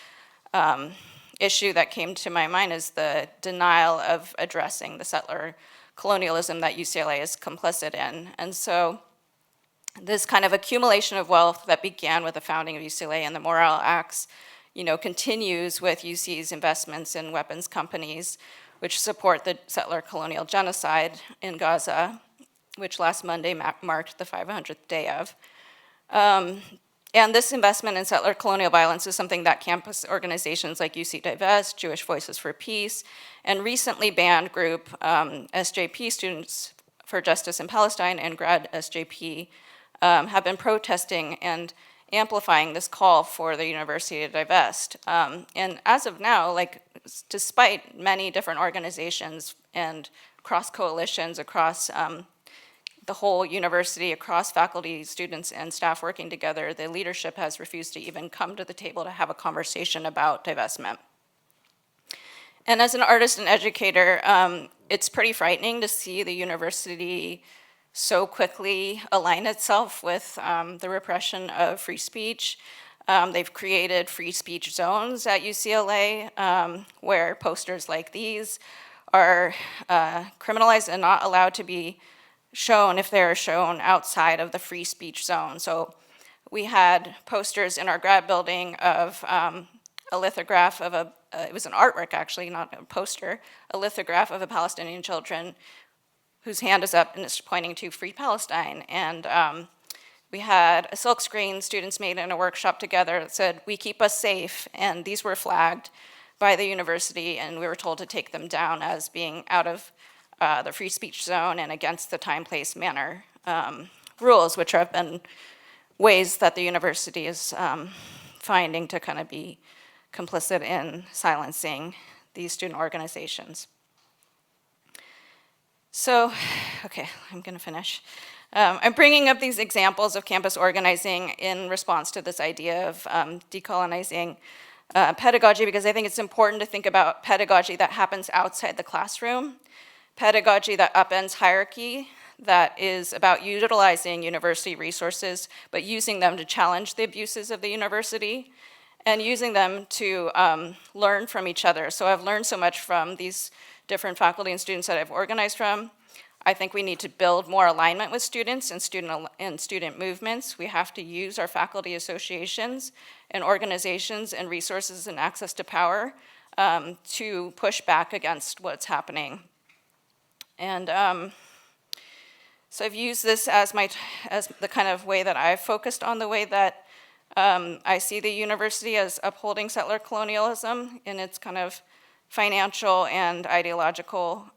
issue that came to my mind is the denial of addressing the settler colonialism that UCLA is complicit in. And so this kind of accumulation of wealth that began with the founding of UCLA and the Morrill Acts, continues with UC's investments in weapons companies, which support the settler colonial genocide in Gaza, which last Monday marked the 500th day of. And this investment in settler colonial violence is something that campus organizations like UC Divest, Jewish Voices for Peace, and recently banned group SJP, Students for Justice in Palestine, and Grad SJP have been protesting and amplifying this call for the university to divest. And as of now, despite many different organizations and cross coalitions across the whole university, across faculty, students, and staff working together, the leadership has refused to even come to the table to have a conversation about divestment. And as an artist and educator, it's pretty frightening to see the university so quickly align itself with the repression of free speech. They've created free speech zones at UCLA where posters like these are criminalized and not allowed to be shown if they're shown outside of the free speech zone. So we had posters in our grad building of a lithograph of it was an artwork actually, not a poster, a lithograph of a Palestinian children whose hand is up and is pointing to Free Palestine. And we had a silkscreen students made in a workshop together that said, "We keep us safe," and these were flagged by the university, and we were told to take them down as being out of the free speech zone and against the time, place, manner rules, which have been ways that the university has finding to kind of be complicit in silencing these student organizations. So, okay, I'm going to finish. I'm bringing up these examples of campus organizing in response to this idea of decolonizing pedagogy, because I think it's important to think about pedagogy that happens outside the classroom, pedagogy that upends hierarchy, that is about utilizing university resources, but using them to challenge the abuses of the university, and using them to learn from each other. So I've learned so much from these different faculty and students that I've organized from. I think we need to build more alignment with students and student movements. We have to use our faculty associations and organizations and resources and access to power to push back against what's happening. And so I've used this as the kind of way that I've focused on the way that I see the university as upholding settler colonialism in its kind of financial and ideological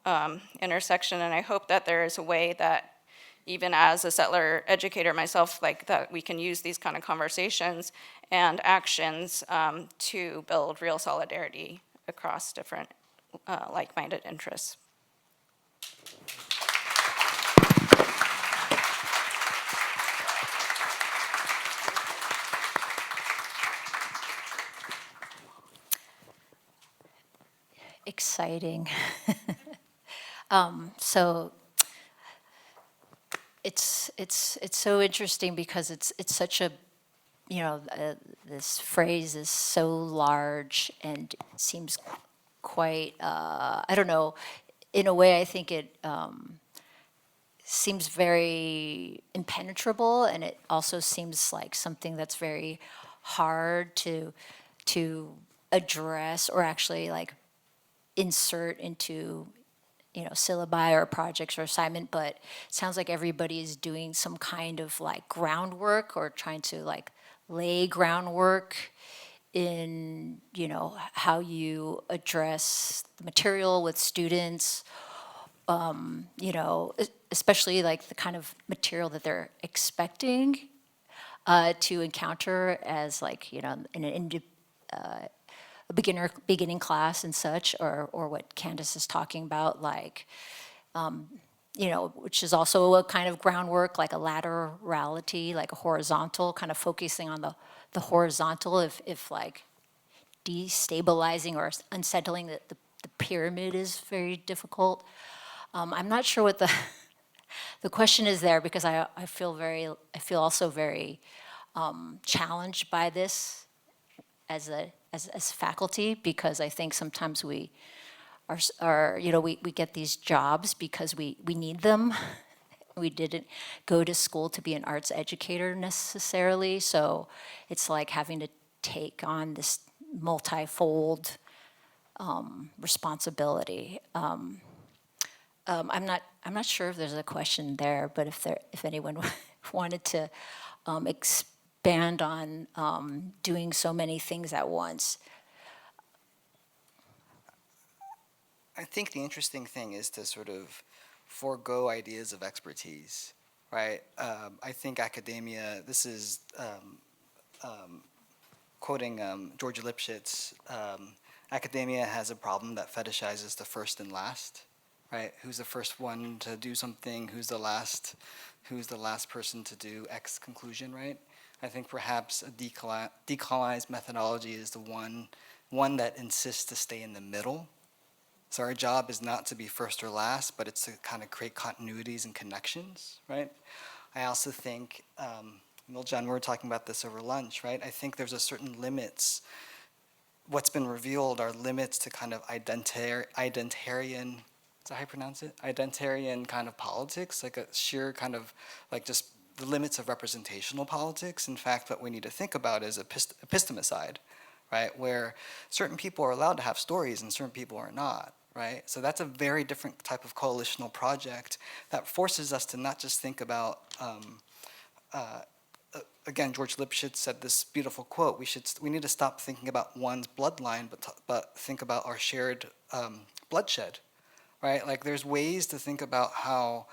intersection, and I hope that there is a way that, even as a settler educator myself, like that we can use these kind of conversations and actions to build real solidarity across different like-minded interests. Exciting. So it's so interesting because it's such a, you know, this phrase is so large and seems quite, I don't know, in a way I think it seems very impenetrable, and it also seems like something that's very hard to address or actually like insert into, you know, syllabi or projects or assignment, but it sounds like everybody is doing some kind of like groundwork or trying to like lay groundwork in, you know, how you address the material with students, you know, especially like the kind of material that they're expecting to encounter as like, you know, in a beginning class and such, or what Candace is talking about, like, you know, which is also a kind of groundwork, like a laterality, like a horizontal, kind of focusing on the horizontal, if like destabilizing or unsettling the pyramid is very difficult. I'm not sure what the question is there, because I feel also very challenged by this as faculty, because I think sometimes we are you know, we get these jobs because we need them. We didn't go to school to be an arts educator necessarily, so it's like having to take on this multifold responsibility. I'm not sure if there's a question there, but if anyone wanted to expand on doing so many things at once. I think the interesting thing is to sort of forego ideas of expertise, right? I think academia, this is quoting George Lipschitz, academia has a problem that fetishizes the first and last, right? Who's the first one to do something? Who's the last person to do X conclusion, right? I think perhaps a decolonized methodology is the one that insists to stay in the middle. So our job is not to be first or last, but it's to kind of create continuities and connections, right? I also think, Miljan, we were talking about this over lunch, right? I think there's a certain limits. What's been revealed are limits to kind of identarian, is that how you pronounce it? Identarian kind of politics, like a sheer kind of, like just the limits of representational politics. In fact, what we need to think about is epistemicide, right? Where certain people are allowed to have stories and certain people are not, right? So that's a very different type of coalitional project that forces us to not just think about, again, George Lipschitz said this beautiful quote, we need to stop thinking about one's bloodline, but think about our shared bloodshed, right? Like there's ways to think about how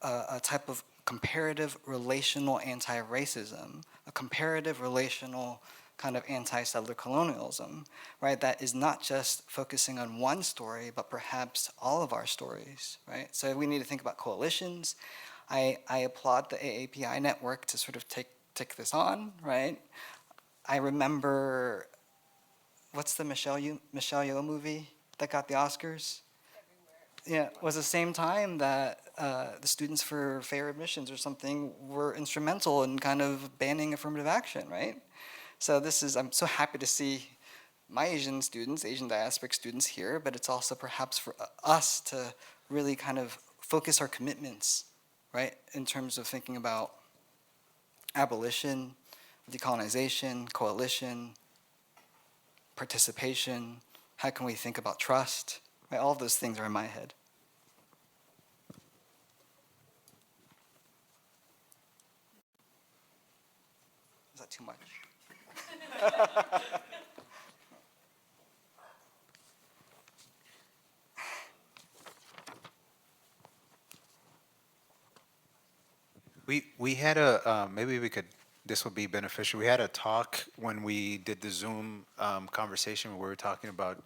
a type of comparative relational anti-racism, a comparative relational kind of anti-settler colonialism, right? That is not just focusing on one story, but perhaps all of our stories, right? So we need to think about coalitions. I applaud the AAPI network to sort of take this on, right? I remember, what's the Michelle Yeoh movie that got the Oscars? Yeah, it was the same time that the Students for Fair Admissions or something were instrumental in kind of banning affirmative action, right? So I'm so happy to see my Asian students, Asian diasporic students here, but it's also perhaps for us to really kind of focus our commitments, right, in terms of thinking about abolition, decolonization, coalition, participation. How can we think about trust? Right, all of those things are in my head. Is that too much? We had a, maybe we could, this would be beneficial. We had a talk when we did the Zoom conversation where we were talking about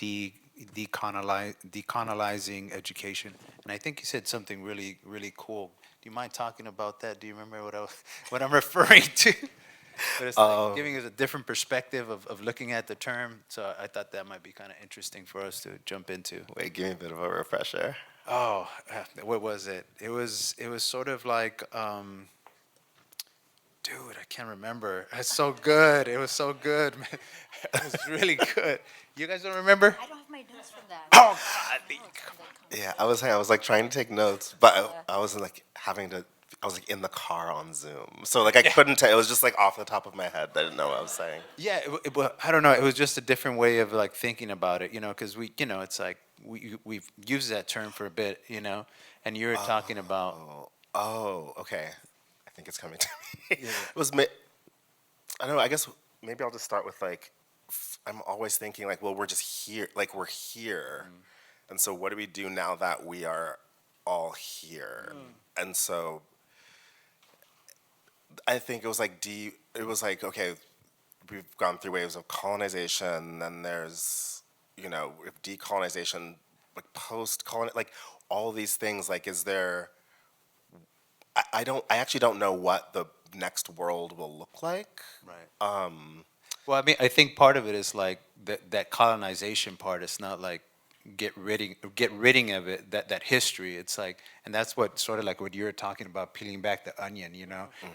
decolonizing education. And I think you said something really, really cool. Do you mind talking about that? Do you remember what I'm referring to? But it's like giving us a different perspective of looking at the term. So I thought that might be kind of interesting for us to jump into. Wait, give me a bit of a refresher. Oh, what was it? It was sort of like, dude, I can't remember. It's so good. It was so good, man. It was really good. You guys don't remember? I don't have my notes from that. Oh God! Yeah, I was like trying to take notes, but I was like I was like in the car on Zoom, so like I couldn't tell. It was just like off the top of my head. I didn't know what I was saying. Yeah, I don't know. It was just a different way of like thinking about it, because it's like we've used that term for a bit, and you were talking about. Oh, okay. I think it's coming to me. It was. I don't know. I guess maybe I'll just start with like. I'm always thinking like, well, we're just here. Like we're here, and so what do we do now that we are all here? And so I think it was like it was like, okay, we've gone through waves of colonization, and there's, if decolonization, like post-colon, like all these things, like is there, I actually don't know what the next world will look like. Right. Well, I mean, I think part of it is like that colonization part. It's not like get ridding of it, that history. It's like, and that's what sort of like what you're talking about, peeling back the onion.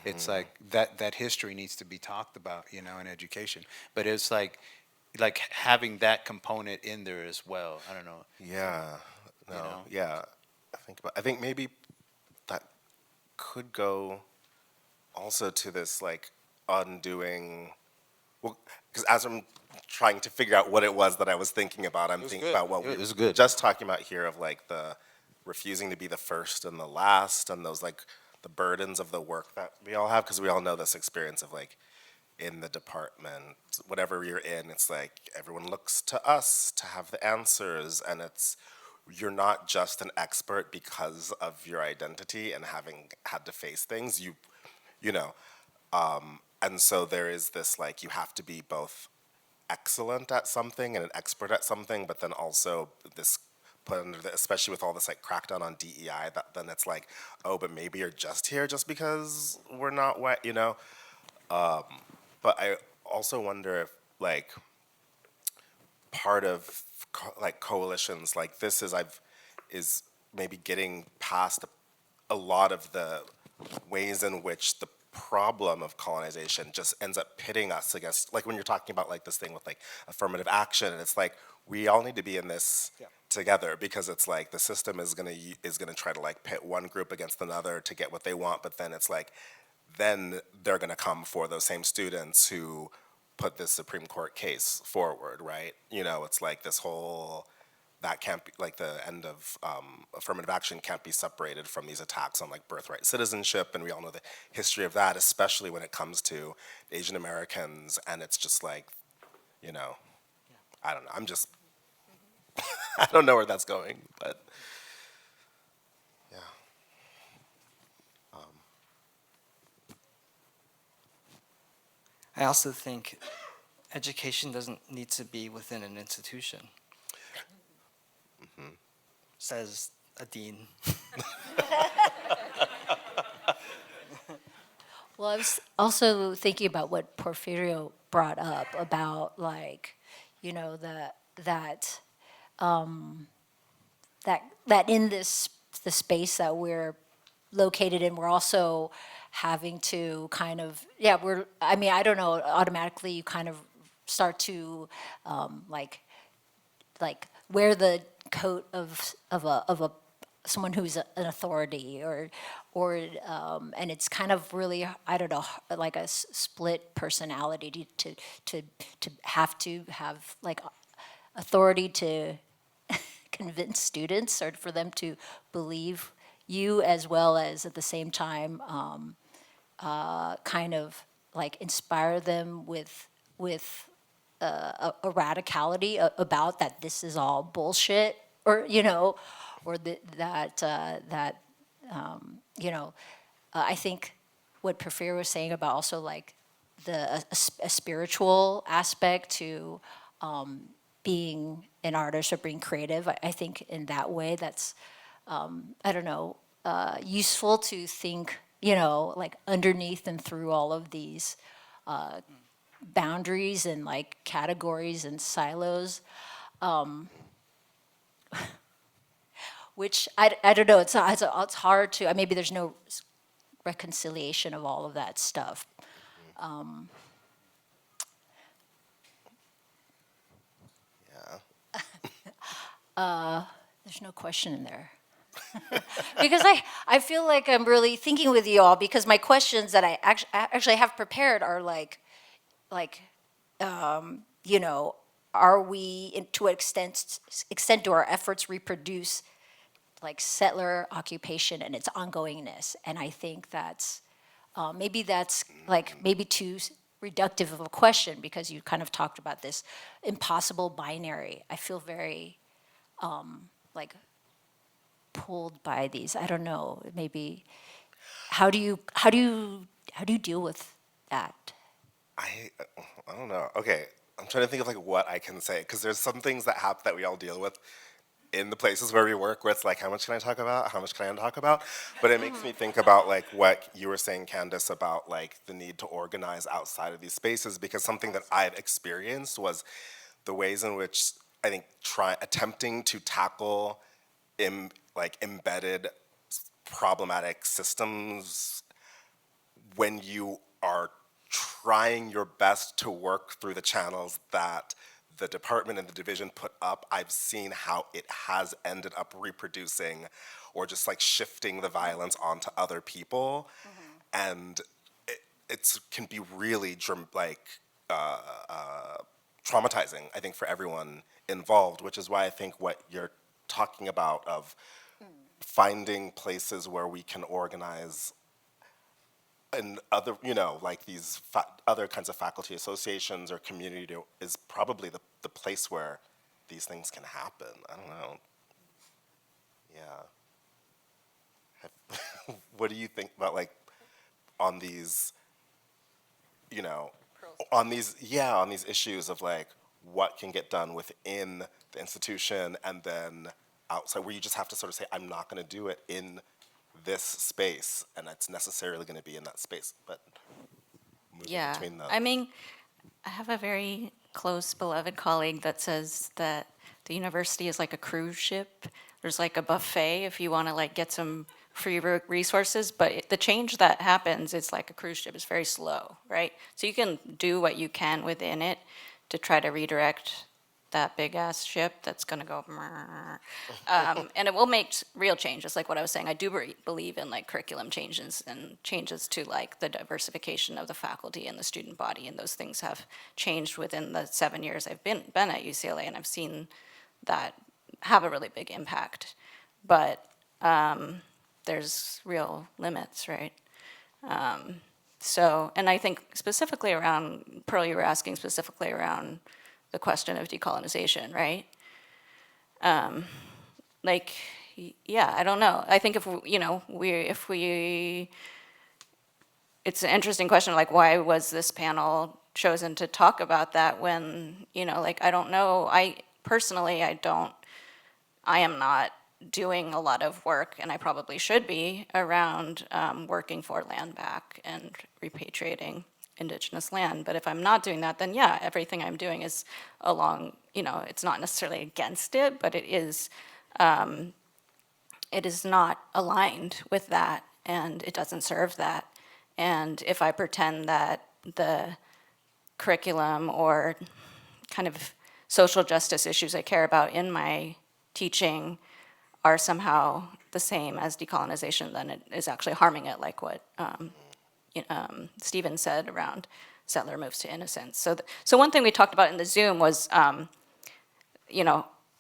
It's like that history needs to be talked about, in education. But it's like having that component in there as well. I don't know. Yeah. No. Yeah. I think maybe that could go also to this like undoing. Well, because as I'm trying to figure out what it was that I was thinking about, I'm thinking about what we were just talking about here of like the refusing to be the first and the last, and those like the burdens of the work that we all have, because we all know this experience of like in the department, whatever you're in, it's like everyone looks to us to have the answers, and you're not just an expert because of your identity and having had to face things, and so there is this like you have to be both excellent at something and an expert at something, but then also this put under especially with all this like crackdown on DEI, that then it's like, oh, but maybe you're just here just because we're not white, But I also wonder if like part of like coalitions like this is maybe getting past a lot of the ways in which the problem of colonization just ends up pitting us against, like when you're talking about like this thing with like affirmative action, and it's like we all need to be in this together, because it's like the system is gonna try to like pit one group against another to get what they want, but then it's like then they're gonna come for those same students who put this Supreme Court case forward, right? It's like this whole that can't be like the end of affirmative action can't be separated from these attacks on like birthright citizenship, and we all know the history of that, especially when it comes to Asian Americans, and it's just like, I don't know. I'm just I don't know where that's going, but yeah. I also think education doesn't need to be within an institution. Says a dean. Well, I was also thinking about what Porfirio brought up about, like, you know, that in this the space that we're located in, we're also having to kind of, yeah, I mean, I don't know, automatically you kind of start to like wear the coat of a someone who's an authority, or and it's kind of really, I don't know, like a split personality to have like authority to convince students, or for them to believe you, as well as at the same time kind of like inspire them with a radicality about that this is all bullshit, or or I think what Porfirio was saying about also like a spiritual aspect to being an artist or being creative. I think in that way that's I don't know, useful to think, like underneath and through all of these boundaries and like categories and silos, which I don't know. It's hard to. Maybe there's no reconciliation of all of that stuff. There's no question in there. Because I feel like I'm really thinking with you all, because my questions that I actually have prepared are like are we, to what extent do our efforts reproduce like settler occupation and its ongoingness? And I think that's maybe too reductive of a question, because you kind of talked about this impossible binary. I feel very like pulled by these. I don't know. Maybe how do you deal with that? I don't know. Okay, I'm trying to think of like what I can say, because there's some things that happen that we all deal with in the places where we work, where it's like, how much can I talk about? How much can I talk about? But it makes me think about like what you were saying, Candace, about like the need to organize outside of these spaces, because something that I've experienced was the ways in which I think attempting to tackle embedded problematic systems, when you are trying your best to work through the channels that the department and the division put up, I've seen how it has ended up reproducing or just like shifting the violence onto other people. And it can be really traumatizing, I think, for everyone involved, which is why I think what you're talking about of finding places where we can organize and other, like these other kinds of faculty associations or community is probably the place where these things can happen. I don't know. Yeah. What do you think about like on these, on these issues of like what can get done within the institution and then outside, where you just have to sort of say, I'm not going to do it in this space, and it's necessarily going to be in that space, but moving between them. I mean, I have a very close, beloved colleague that says that the university is like a cruise ship. There's like a buffet if you want to like get some free resources, but the change that happens, it's like a cruise ship. It's very slow, right? So you can do what you can within it to try to redirect that big ass ship that's going to go and it will make real changes. Like what I was saying, I do believe in like curriculum changes and changes to like the diversification of the faculty and the student body, and those things have changed within the 7 years I've been at UCLA, and I've seen that have a really big impact. But there's real limits, right? So, and I think specifically around, Pearl, you were asking specifically around the question of decolonization, right? I don't know. I think it's an interesting question, like why was this panel chosen to talk about that when, like, I don't know, I am not doing a lot of work, and I probably should be, around working for land back and repatriating indigenous land. But if I'm not doing that, then yeah, everything I'm doing is along, it's not necessarily against it, but it is not aligned with that, and it doesn't serve that. And if I pretend that the curriculum or kind of social justice issues I care about in my teaching are somehow the same as decolonization, then it is actually harming it, like what Stephen said around settler moves to innocence. So one thing we talked about in the Zoom was,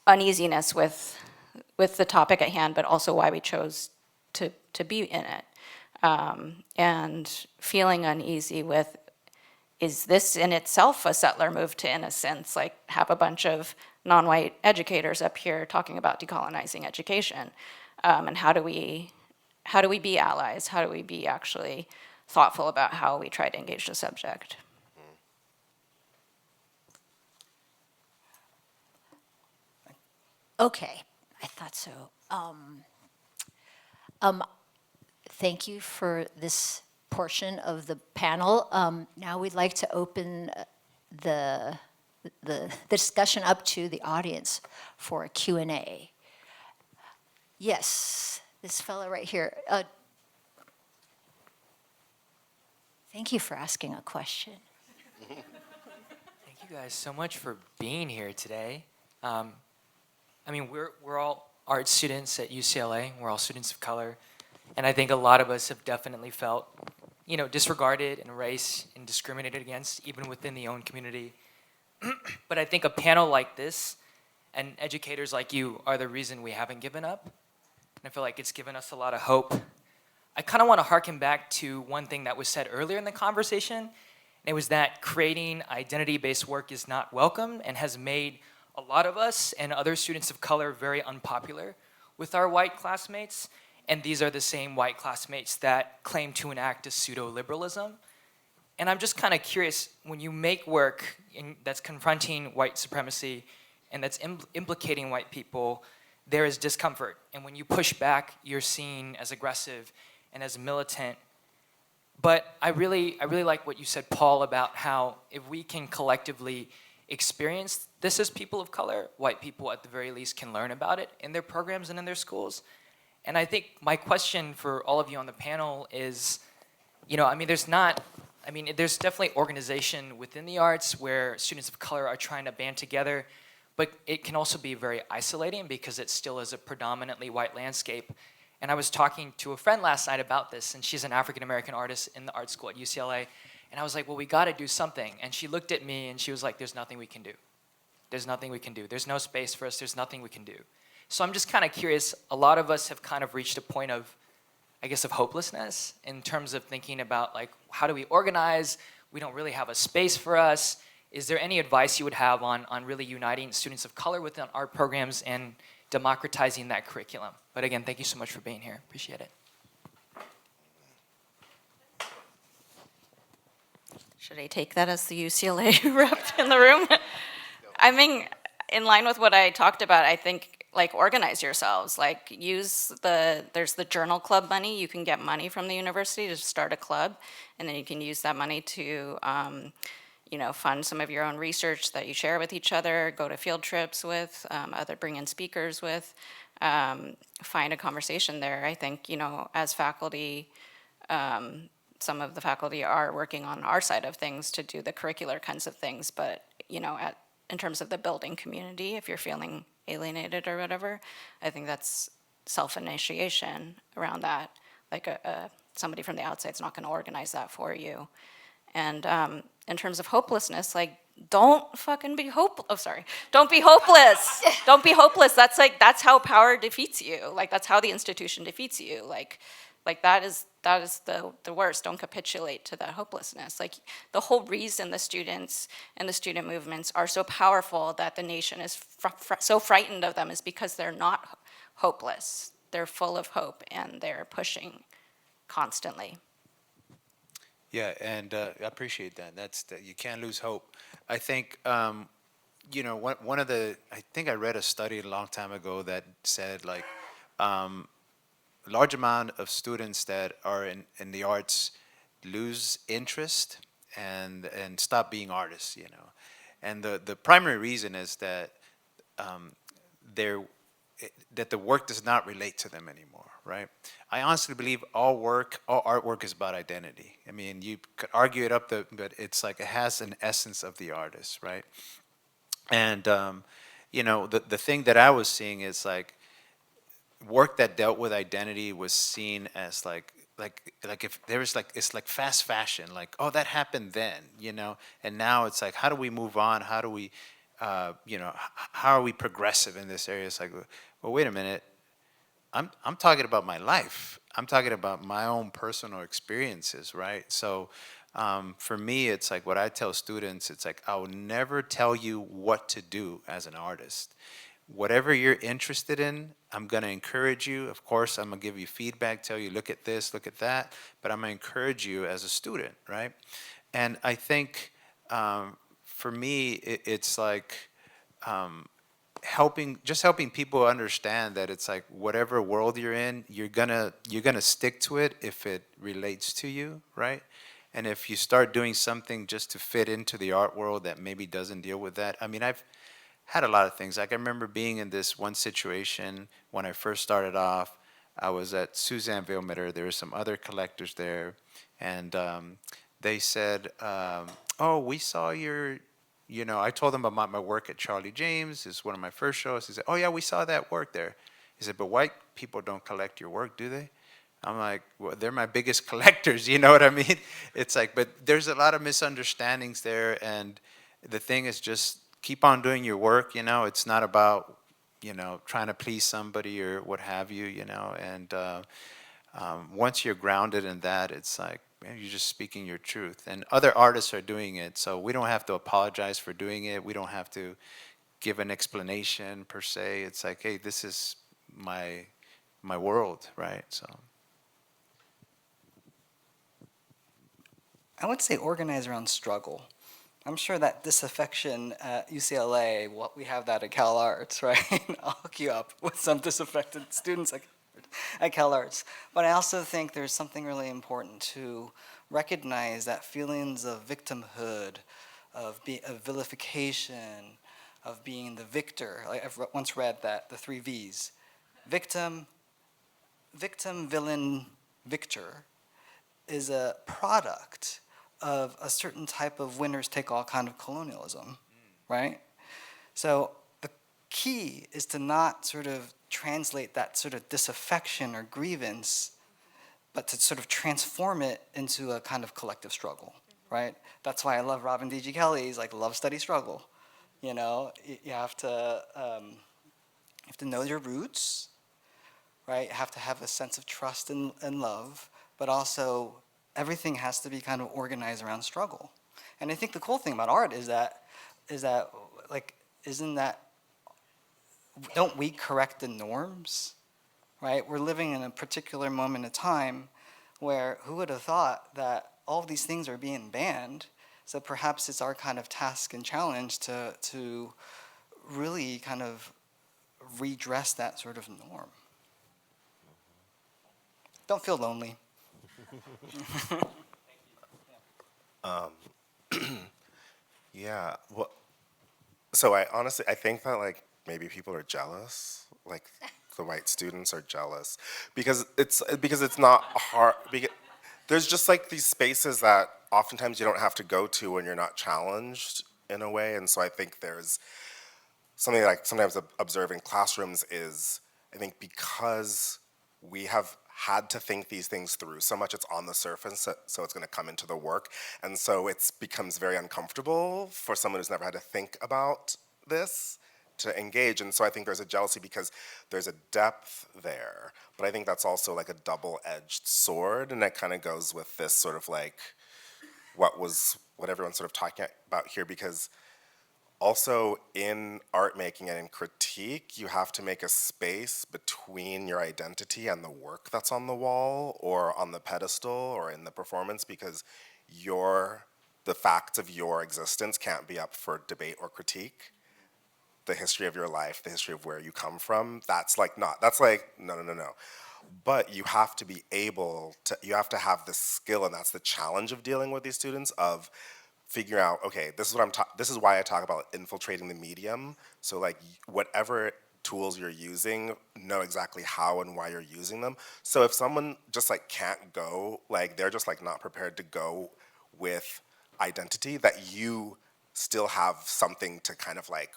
uneasiness with the topic at hand, but also why we chose to be in it. And feeling uneasy with, is this in itself a settler move to innocence? Like, have a bunch of non-white educators up here talking about decolonizing education. And how do we be allies? How do we be actually thoughtful about how we try to engage the subject? Okay, I thought so. Thank you for this portion of the panel. Now we'd like to open the discussion up to the audience for a Q&A. Yes, this fellow right here. Thank you for asking a question. Thank you guys so much for being here today. We're all art students at UCLA. We're all students of color. And I think a lot of us have definitely felt, disregarded and erased and discriminated against, even within the own community. But I think a panel like this and educators like you are the reason we haven't given up. And I feel like it's given us a lot of hope. I kind of want to harken back to one thing that was said earlier in the conversation. And it was that creating identity-based work is not welcome and has made a lot of us and other students of color very unpopular with our white classmates. And these are the same white classmates that claim to enact a pseudo-liberalism. And I'm just kind of curious, when you make work that's confronting white supremacy and that's implicating white people, there is discomfort. And when you push back, you're seen as aggressive and as militant. But I really like what you said, Paul, about how if we can collectively experience this as people of color, white people at the very least can learn about it in their programs and in their schools. And I think my question for all of you on the panel is, there's definitely organization within the arts where students of color are trying to band together, but it can also be very isolating because it still is a predominantly white landscape. And I was talking to a friend last night about this, and she's an African-American artist in the art school at UCLA. And I was like, well, we got to do something. And she looked at me and she was like, there's nothing we can do. There's nothing we can do. There's no space for us. There's nothing we can do. So I'm just kind of curious, a lot of us have kind of reached a point of, of hopelessness in terms of thinking about, like, how do we organize? We don't really have a space for us. Is there any advice you would have on really uniting students of color within art programs and democratizing that curriculum? But again, thank you so much for being here. Appreciate it. Should I take that as the UCLA rep in the room? I mean, in line with what I talked about, I think, like, organize yourselves. Like, there's the journal club money. You can get money from the university to start a club, and then you can use that money to, fund some of your own research that you share with each other, go to field trips with, bring in speakers with, find a conversation there. I think, as faculty, some of the faculty are working on our side of things to do the curricular kinds of things, but, in terms of the building community, if you're feeling alienated or whatever, I think that's self-initiation around that. Like, somebody from the outside's not going to organize that for you. And in terms of hopelessness, like, don't be hopeless. Don't be hopeless. Don't be hopeless. That's how power defeats you. Like, that's how the institution defeats you. Like that is the worst. Don't capitulate to that hopelessness. Like, the whole reason the students and the student movements are so powerful that the nation is so frightened of them is because they're not hopeless. They're full of hope and they're pushing constantly. Yeah, and I appreciate that. That's that you can't lose hope. I think one of the I think I read a study a long time ago that said like a large amount of students that are in the arts lose interest and stop being artists, and the primary reason is that they're that the work does not relate to them anymore, right? I honestly believe all artwork is about identity. I mean, you could argue it up, but it's like it has an essence of the artist, right? And the thing that I was seeing is like work that dealt with identity was seen as like if there was like it's like fast fashion, like oh that happened then, and now it's like how do we move on? How do we, how are we progressive in this area? It's like, well, wait a minute. I'm talking about my life. I'm talking about my own personal experiences, right? So for me, it's like what I tell students, it's like I will never tell you what to do as an artist. Whatever you're interested in, I'm going to encourage you. Of course, I'm going to give you feedback, tell you, look at this, look at that, but I'm going to encourage you as a student, right? And I think for me, it's like helping people understand that it's like whatever world you're in, you're gonna stick to it if it relates to you, right? And if you start doing something just to fit into the art world that maybe doesn't deal with that, I mean, I've had a lot of things. Like I remember being in this one situation when I first started off. I was at Suzanne Vilmeter. There were some other collectors there, and they said, "Oh, we saw your." I told them about my work at Charlie James. It's one of my first shows. He said, "Oh yeah, we saw that work there." He said, "But white people don't collect your work, do they?" I'm like, "Well, they're my biggest collectors." You know what I mean? It's like, but there's a lot of misunderstandings there, and the thing is just keep on doing your work. It's not about trying to please somebody or what have you. And once you're grounded in that, it's like man, you're just speaking your truth. And other artists are doing it, so we don't have to apologize for doing it. We don't have to give an explanation per se. It's like, hey, this is my world, right? So I would say organize around struggle. I'm sure that disaffection at UCLA, what we have that at Cal Arts, right? I'll hook you up with some disaffected students at Cal Arts. But I also think there's something really important to recognize that feelings of victimhood, of vilification, of being the victor. Like I've once read that the 3 V's: victim, villain, victor, is a product of a certain type of winners-take-all kind of colonialism, right? So the key is to not sort of translate that sort of disaffection or grievance, but to sort of transform it into a kind of collective struggle, right? That's why I love Robin D.G. Kelly's like love, study, struggle. You have to know your roots, right? You have to have a sense of trust and love, but also everything has to be kind of organized around struggle. And I think the cool thing about art is that like, don't we correct the norms, right? We're living in a particular moment of time where who would have thought that all of these things are being banned? So perhaps it's our kind of task and challenge to really kind of redress that sort of norm. Don't feel lonely. Yeah. Well, so I think that like maybe people are jealous, like the white students are jealous because it's not hard. Because there's just like these spaces that oftentimes you don't have to go to when you're not challenged in a way, and so I think there's something like sometimes observe in classrooms is I think because we have had to think these things through so much it's on the surface so it's going to come into the work and so it becomes very uncomfortable for someone who's never had to think about this to engage, and so I think there's a jealousy because there's a depth there, but I think that's also like a double-edged sword, and that kind of goes with this sort of like what everyone's sort of talking about here, because also in art making and in critique, you have to make a space between your identity and the work that's on the wall or on the pedestal or in the performance, because the facts of your existence can't be up for debate or critique. The history of your life, the history of where you come from, that's like no. But you have to be able to, you have to have the skill, and that's the challenge of dealing with these students, of figuring out, okay, this is why I talk about infiltrating the medium. So like whatever tools you're using, know exactly how and why you're using them. So if someone just like can't go, like they're just like not prepared to go with identity, that you still have something to kind of like,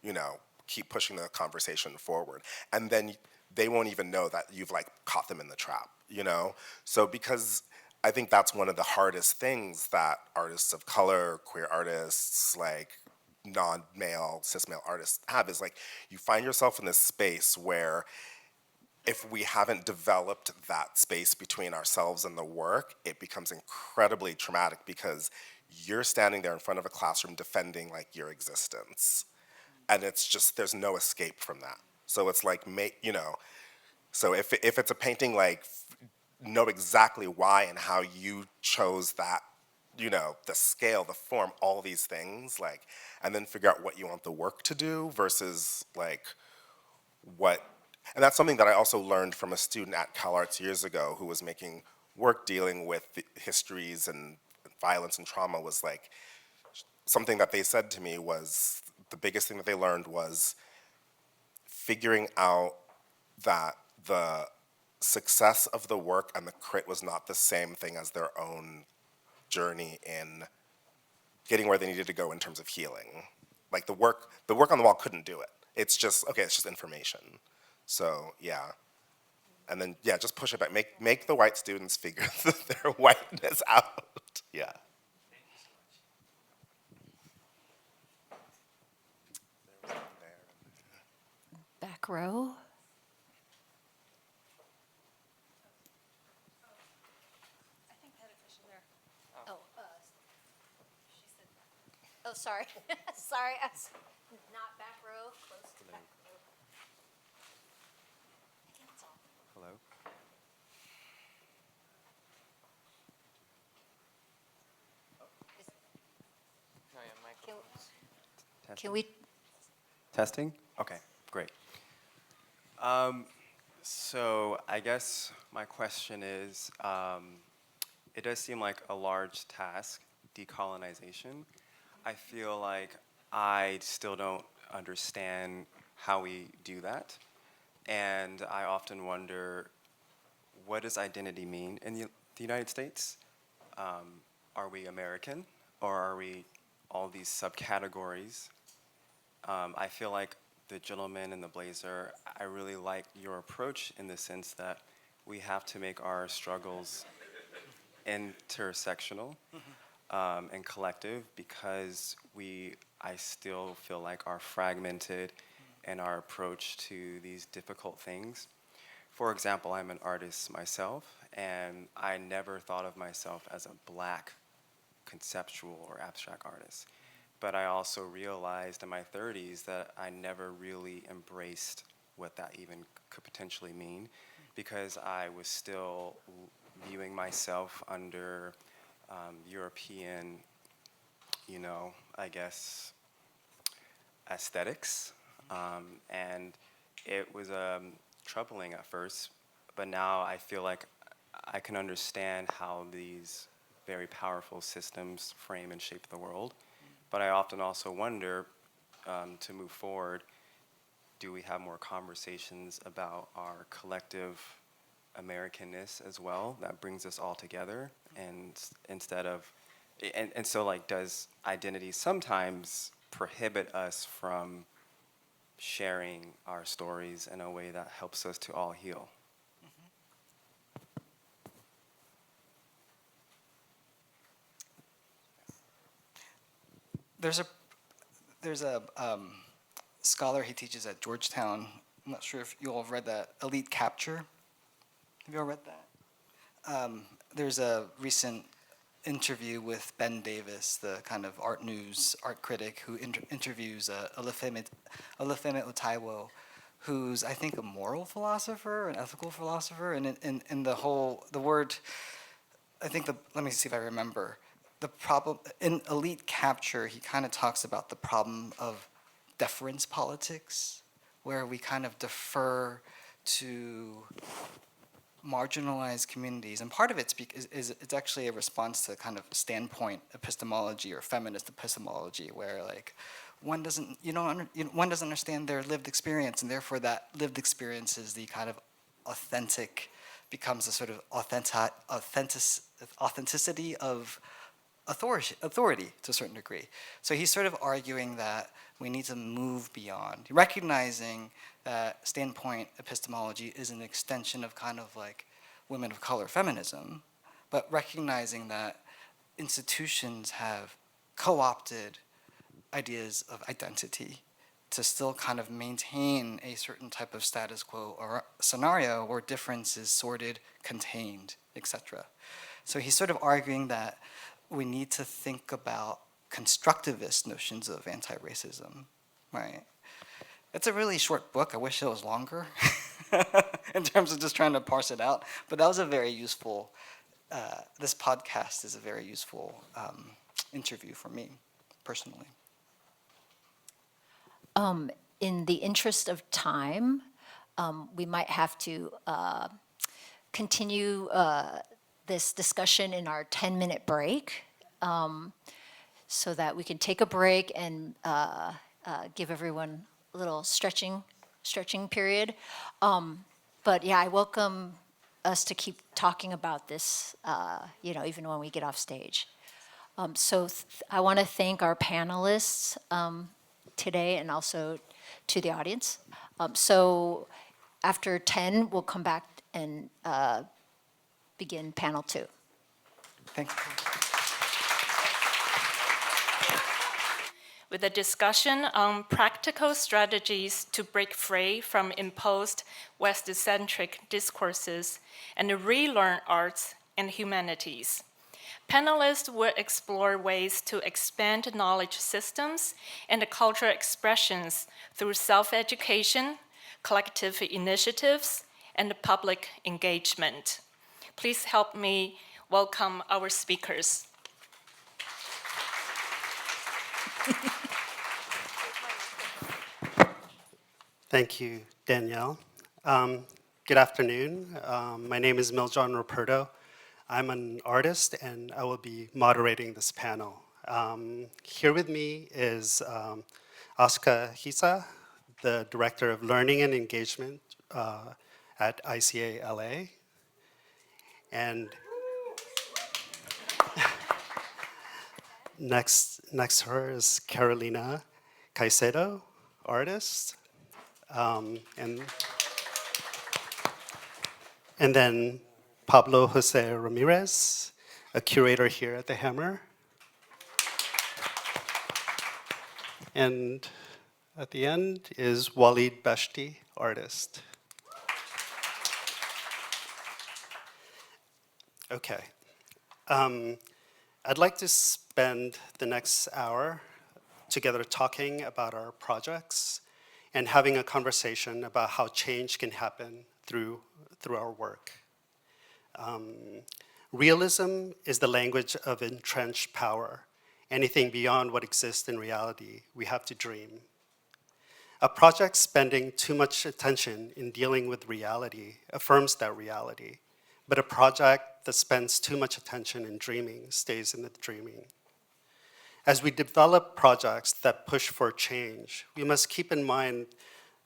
you know, keep pushing the conversation forward. And then they won't even know that you've like caught them in the trap, you know? So because I think that's one of the hardest things that artists of color, queer artists, like non-male, cis-male artists have, is like you find yourself in this space where if we haven't developed that space between ourselves and the work, it becomes incredibly traumatic because you're standing there in front of a classroom defending like your existence. And it's just, there's no escape from that. So it's like, you know, so if it's a painting, like know exactly why and how you chose that, you know, the scale, the form, all these things, like, and then figure out what you want the work to do versus like what, and that's something that I also learned from a student at CalArts years ago who was making work dealing with the histories and violence and trauma. Was like, something that they said to me was, the biggest thing that they learned was figuring out that the success of the work and the crit was not the same thing as their own journey in getting where they needed to go in terms of healing. Like the work on the wall couldn't do it. It's just, okay, it's just information. So yeah. And then, yeah, just push it back. Make the white students figure their whiteness out. Yeah. Back row. Oh, sorry. Sorry, I was not back row, close to back row. Hello. Can we, Testing? Okay, great. So I guess my question is, it does seem like a large task, decolonization. I feel like I still don't understand how we do that. And I often wonder, what does identity mean in the United States? Are we American, or are we all these subcategories? I feel like the gentleman in the blazer, I really like your approach in the sense that we have to make our struggles intersectional and collective, because I still feel like are fragmented in our approach to these difficult things. For example, I'm an artist myself, and I never thought of myself as a Black conceptual or abstract artist. But I also realized in my 30s that I never really embraced what that even could potentially mean, because I was still viewing myself under European, you know, I guess, aesthetics. And it was troubling at first, but now I feel like I can understand how these very powerful systems frame and shape the world. But I often also wonder, to move forward, do we have more conversations about our collective Americanness as well that brings us all together? And instead of, and so like, does identity sometimes prohibit us from sharing our stories in a way that helps us to all heal? There's a scholar, he teaches at Georgetown. I'm not sure if you all have read that, Elite Capture. Have you all read that? There's a recent interview with Ben Davis, the kind of art news art critic, who interviews Olufemi Otaiwo, who's, I think, a moral philosopher, an ethical philosopher, and in the word let me see if I remember. The problem, in elite capture, he kind of talks about the problem of deference politics, where we kind of defer to marginalized communities. And part of it's it's actually a response to kind of standpoint epistemology or feminist epistemology, where like one doesn't understand their lived experience, and therefore that lived experience is the kind of authentic, becomes a sort of authenticity of authority to a certain degree. So he's sort of arguing that we need to move beyond, recognizing that standpoint epistemology is an extension of kind of like women of color feminism, but recognizing that institutions have co-opted ideas of identity to still kind of maintain a certain type of status quo or scenario where difference is sorted, contained, etc. So he's sort of arguing that we need to think about constructivist notions of anti-racism, right? It's a really short book. I wish it was longer in terms of just trying to parse it out. But that was a very useful, this podcast is a very useful interview for me, personally. In the interest of time, we might have to continue this discussion in our 10-minute break so that we can take a break and give everyone a little stretching period. But yeah, I welcome us to keep talking about this, even when we get off stage. I want to thank our panelists today and also to the audience. So after 10, we'll come back and begin panel 2. Thank you. With a discussion on practical strategies to break free from imposed West-centric discourses and relearn arts and humanities. Panelists will explore ways to expand knowledge systems and cultural expressions through self-education, collective initiatives, and public engagement. Please help me welcome our speakers. Thank you, Danielle. Good afternoon. My name is Miljon Ruperto. I'm an artist, and I will be moderating this panel. Here with me is Oscar Hisa, the Director of Learning and Engagement at ICA LA. And next to her is Carolina Caicedo, artist. And then Pablo Jose Ramirez, a curator here at the Hammer. And at the end is Walid Beshti, artist. Okay. I'd like to spend the next hour together talking about our projects and having a conversation about how change can happen through our work. Realism is the language of entrenched power. Anything beyond what exists in reality, we have to dream. A project spending too much attention in dealing with reality affirms that reality, but a project that spends too much attention in dreaming stays in the dreaming. As we develop projects that push for change, we must keep in mind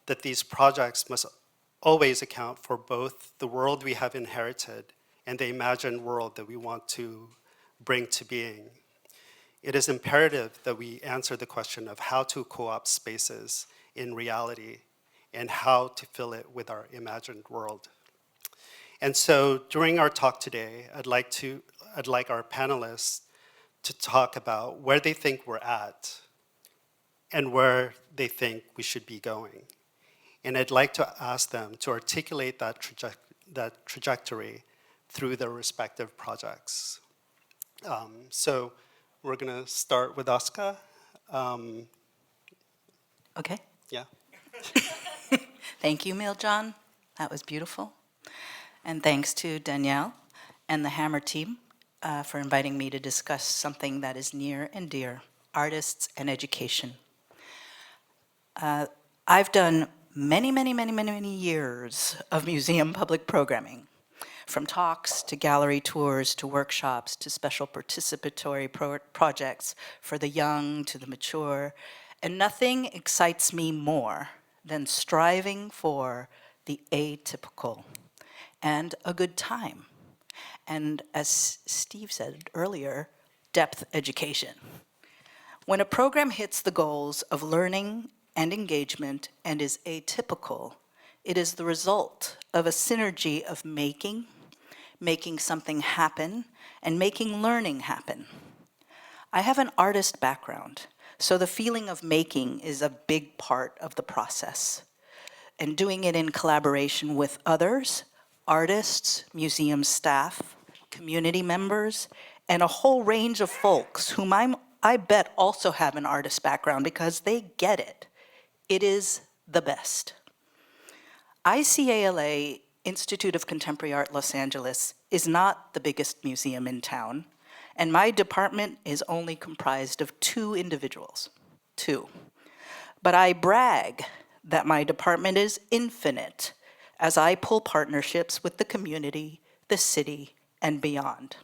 that these projects must always account for both the world we have inherited and the imagined world that we want to bring to being. It is imperative that we answer the question of how to co-opt spaces in reality and how to fill it with our imagined world. And so during our talk today, I'd like our panelists to talk about where they think we're at and where they think we should be going. And I'd like to ask them to articulate that trajectory through their respective projects. So we're gonna start with Oscar. Okay. Yeah. Thank you, Miljon. That was beautiful. And thanks to Danielle and the Hammer team for inviting me to discuss something that is near and dear, artists and education. I've done many years of museum public programming, from talks to gallery tours to workshops to special participatory projects for the young to the mature, and nothing excites me more than striving for the atypical and a good time. And as Steve said earlier, depth education. When a program hits the goals of learning and engagement and is atypical, it is the result of a synergy of making something happen, and making learning happen. I have an artist background, so the feeling of making is a big part of the process. And doing it in collaboration with others, artists, museum staff, community members, and a whole range of folks whom I bet also have an artist background because they get it. It is the best. ICALA, Institute of Contemporary Art Los Angeles, is not the biggest museum in town, and my department is only comprised of 2 individuals. 2. But I brag that my department is infinite as I pull partnerships with the community, the city, and beyond.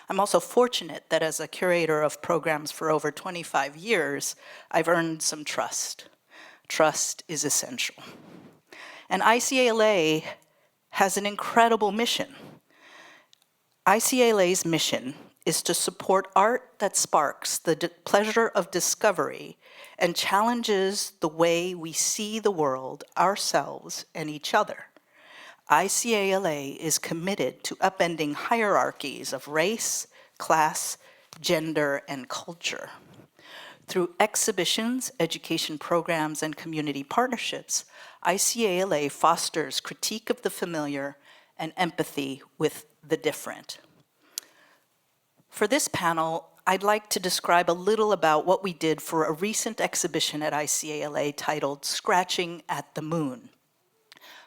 I'm also fortunate that as a curator of programs for over 25 years, I've earned some trust. Trust is essential. And ICALA has an incredible mission. ICALA's mission is to support art that sparks the pleasure of discovery and challenges the way we see the world, ourselves, and each other. ICALA is committed to upending hierarchies of race, class, gender, and culture. Through exhibitions, education programs, and community partnerships, ICALA fosters critique of the familiar and empathy with the different. For this panel, I'd like to describe a little about what we did for a recent exhibition at ICALA titled Scratching at the Moon,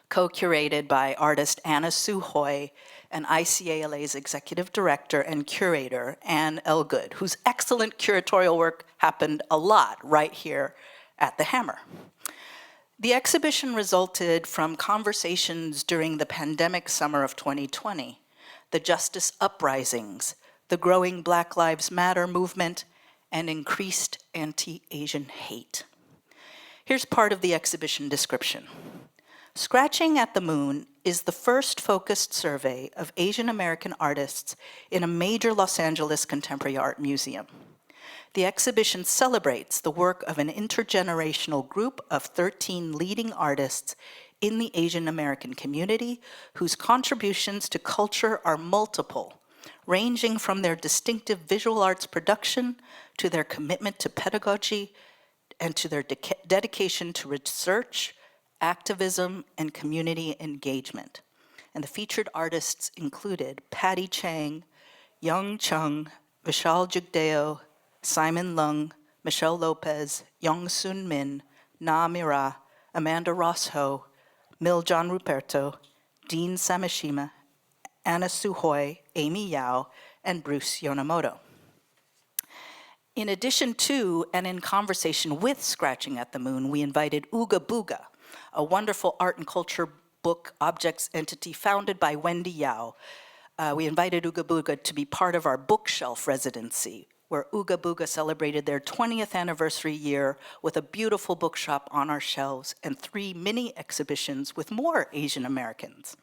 co-curated by artist Anna Sue Hoy and ICALA's executive director and curator, Anne Elgood, whose excellent curatorial work happened a lot right here at the Hammer. The exhibition resulted from conversations during the pandemic summer of 2020, the justice uprisings, the growing Black Lives Matter movement, and increased anti-Asian hate. Here's part of the exhibition description. Scratching at the Moon is the first focused survey of Asian American artists in a major Los Angeles contemporary art museum. The exhibition celebrates the work of an intergenerational group of 13 leading artists in the Asian American community whose contributions to culture are multiple, ranging from their distinctive visual arts production to their commitment to pedagogy and to their dedication to research, activism, and community engagement. And the featured artists included Patty Chang, Young Chung, Vishal Jugdeo, Simon Lung, Michelle Lopez, Young Soon Min, Na Mira, Amanda Rossho, Mil John Ruperto, Dean Samashima, Anna Sue Hoy, Amy Yao, and Bruce Yonemoto. In addition to and in conversation with Scratching at the Moon, we invited Ooga Booga, a wonderful art and culture book objects entity founded by Wendy Yao. We invited Ooga Booga to be part of our bookshelf residency, where Ooga Booga celebrated their 20th anniversary year with a beautiful bookshop on our shelves and 3 mini exhibitions with more Asian Americans.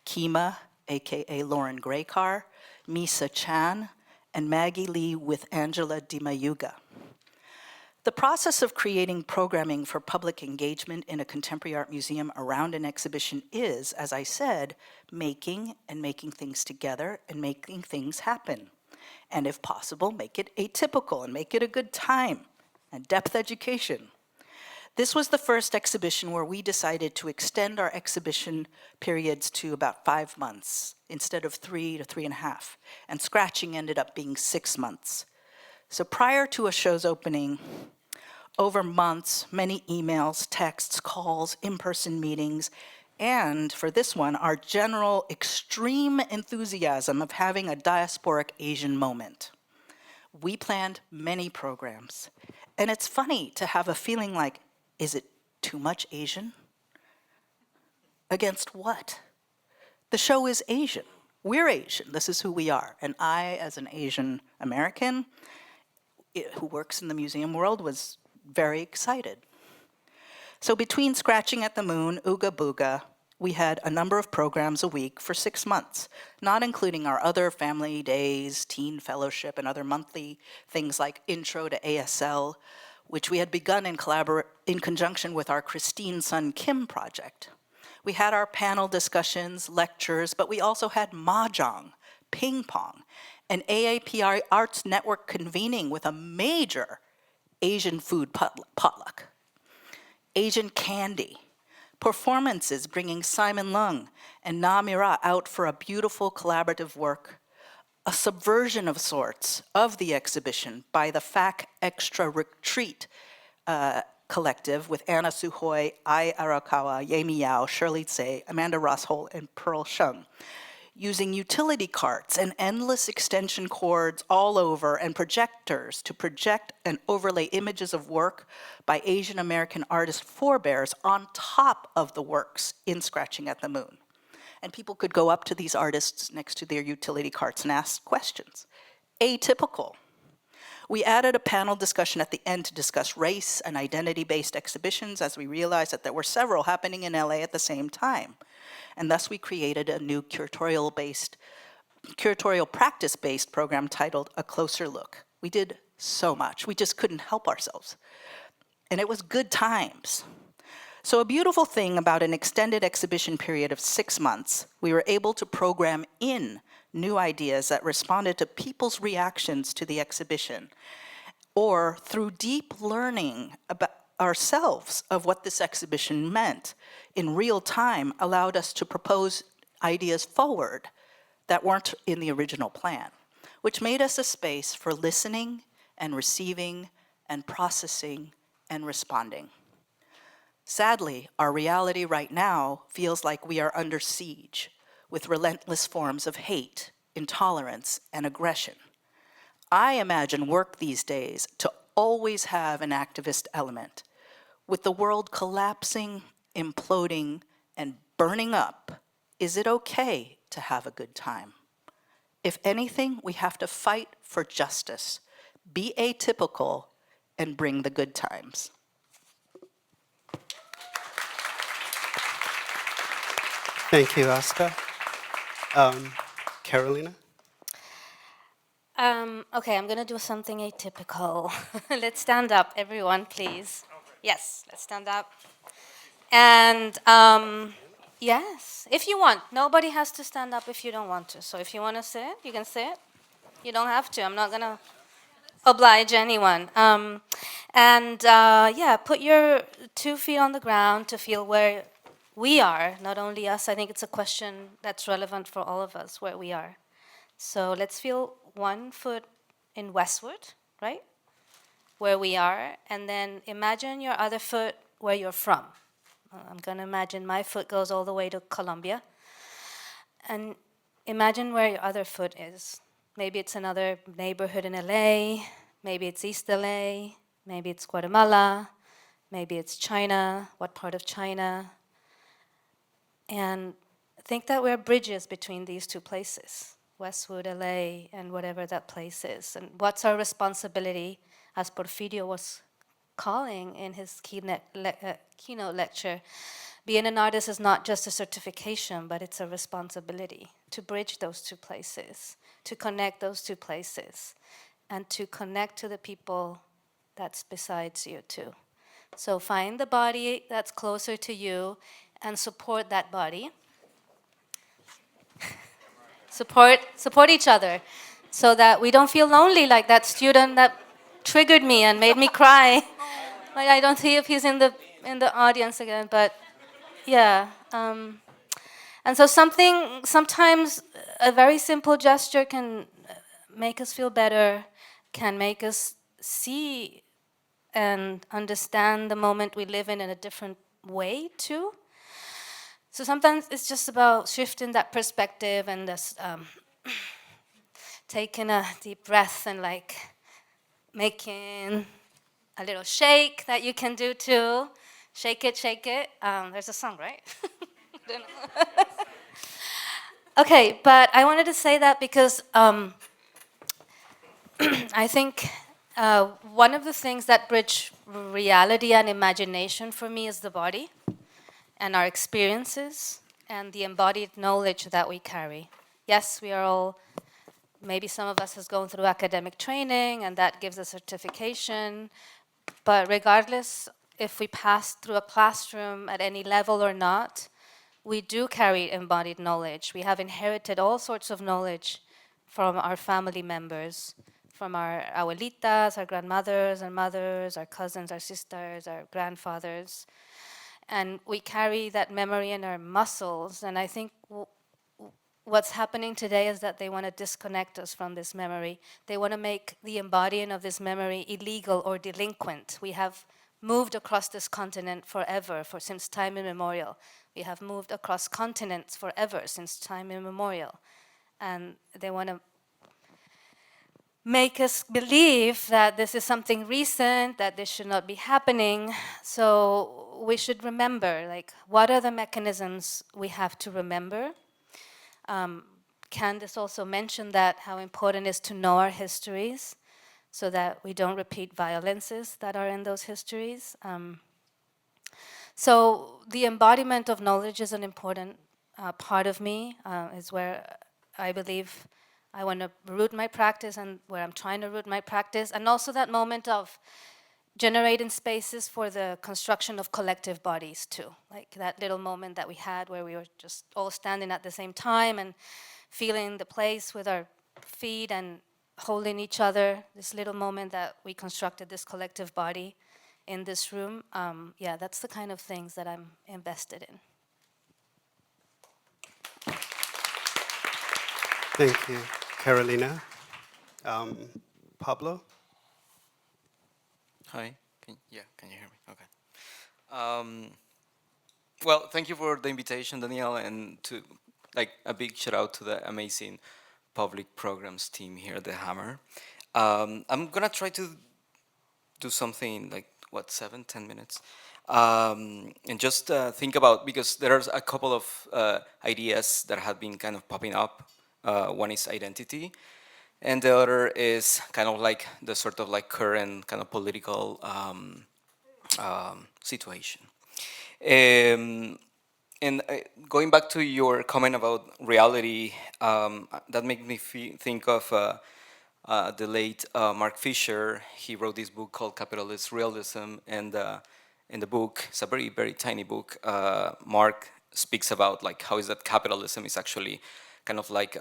Kima, AKA Lauren Graycar, Misa Chan, and Maggie Lee with Angela Dimayuga. The process of creating programming for public engagement in a contemporary art museum around an exhibition is, as I said, making things together and making things happen. And if possible, make it atypical and make it a good time and depth education. This was the first exhibition where we decided to extend our exhibition periods to about 5 months instead of 3 to 3.5, and Scratching ended up being 6 months. So prior to a show's opening, over months, many emails, texts, calls, in-person meetings, and for this one, our general extreme enthusiasm of having a diasporic Asian moment. We planned many programs, and it's funny to have a feeling like, is it too much Asian? Against what? The show is Asian. We're Asian. This is who we are. And I, as an Asian American who works in the museum world, was very excited. So between Scratching at the Moon, Ooga Booga, we had a number of programs a week for 6 months, not including our other family days, teen fellowship, and other monthly things like Intro to ASL, which we had begun in conjunction with our Christine Sun Kim project. We had our panel discussions, lectures, but we also had mahjong, ping pong, an AAPI Arts Network convening with a major Asian food potluck, Asian candy, performances bringing Simon Lung and Na Mira out for a beautiful collaborative work, a subversion of sorts of the exhibition by the FAC Extra Retreat collective with Anna Suhoi, Ai Arakawa, Yemi Yao, Shirley Tsai, Amanda Rosshole, and Pearl Shang, using utility carts and endless extension cords all over and projectors to project and overlay images of work by Asian American artist forebears on top of the works in Scratching at the Moon. And people could go up to these artists next to their utility carts and ask questions. Atypical. We added a panel discussion at the end to discuss race and identity-based exhibitions, as we realized that there were several happening in LA at the same time. And thus we created a new curatorial practice-based program titled A Closer Look. We did so much, we just couldn't help ourselves. And it was good times. So a beautiful thing about an extended exhibition period of 6 months, we were able to program in new ideas that responded to people's reactions to the exhibition, or through deep learning about ourselves of what this exhibition meant in real time, allowed us to propose ideas forward that weren't in the original plan, which made us a space for listening and receiving and processing and responding. Sadly, our reality right now feels like we are under siege with relentless forms of hate, intolerance, and aggression. I imagine work these days to always have an activist element. With the world collapsing, imploding, and burning up, is it okay to have a good time? If anything, we have to fight for justice, be atypical, and bring the good times. Thank you, Asta. Carolina? Okay, I'm gonna do something atypical. Let's stand up, everyone, please. Yes, let's stand up. And yes, if you want. Nobody has to stand up if you don't want to. So if you want to sit, you can sit. You don't have to. I'm not gonna oblige anyone. Yeah, put your 2 feet on the ground to feel where we are, not only us. I think it's a question that's relevant for all of us, where we are. So let's feel 1 foot in westward, right? Where we are, and then imagine your other foot where you're from. I'm gonna imagine my foot goes all the way to Colombia. And imagine where your other foot is. Maybe it's another neighborhood in LA, maybe it's East LA, maybe it's Guatemala, maybe it's China, what part of China? And think that we're bridges between these 2 places, Westwood, LA, and whatever that place is. And what's our responsibility, as Porfirio was calling in his keynote lecture? Being an artist is not just a certification, but it's a responsibility to bridge those 2 places, to connect those 2 places, and to connect to the people that's besides you too. So find the body that's closer to you and support that body. Support each other so that we don't feel lonely like that student that triggered me and made me cry. I don't see if he's in the audience again, but yeah. And so sometimes a very simple gesture can make us feel better, can make us see and understand the moment we live in a different way too. So sometimes it's just about shifting that perspective and just taking a deep breath and like making a little shake that you can do too. Shake it, shake it. There's a song, right? Okay, but I wanted to say that because I think one of the things that bridge reality and imagination for me is the body and our experiences and the embodied knowledge that we carry. Yes, we are all, maybe some of us has gone through academic training and that gives a certification, but regardless if we pass through a classroom at any level or not, we do carry embodied knowledge. We have inherited all sorts of knowledge from our family members, from our abuelitas, our grandmothers, our mothers, our cousins, our sisters, our grandfathers. And we carry that memory in our muscles. And I think what's happening today is that they want to disconnect us from this memory. They want to make the embodying of this memory illegal or delinquent. We have moved across this continent forever, since time immemorial. We have moved across continents forever, since time immemorial. And they want to make us believe that this is something recent, that this should not be happening. So we should remember, like, what are the mechanisms we have to remember? Candace also mentioned that how important it is to know our histories so that we don't repeat violences that are in those histories. So the embodiment of knowledge is an important part of me, is where I believe I want to root my practice and where I'm trying to root my practice, and also that moment of generating spaces for the construction of collective bodies too. Like that little moment that we had where we were just all standing at the same time and feeling the place with our feet and holding each other, this little moment that we constructed this collective body in this room. Yeah, that's the kind of things that I'm invested in. Thank you, Carolina. Pablo? Hi. Can you hear me? Okay. Well, thank you for the invitation, Danielle, and to a big shout out to the amazing public programs team here at the Hammer. I'm gonna try to do something like 7-10 minutes, and just think about, because there's a couple of ideas that have been kind of popping up. One is identity, and the other is kind of like the sort of like current kind of political situation. And going back to your comment about reality, that made me think of the late Mark Fisher. He wrote this book called Capitalist Realism, and in the book, it's a very, very tiny book, Mark speaks about like how is that capitalism is actually kind of like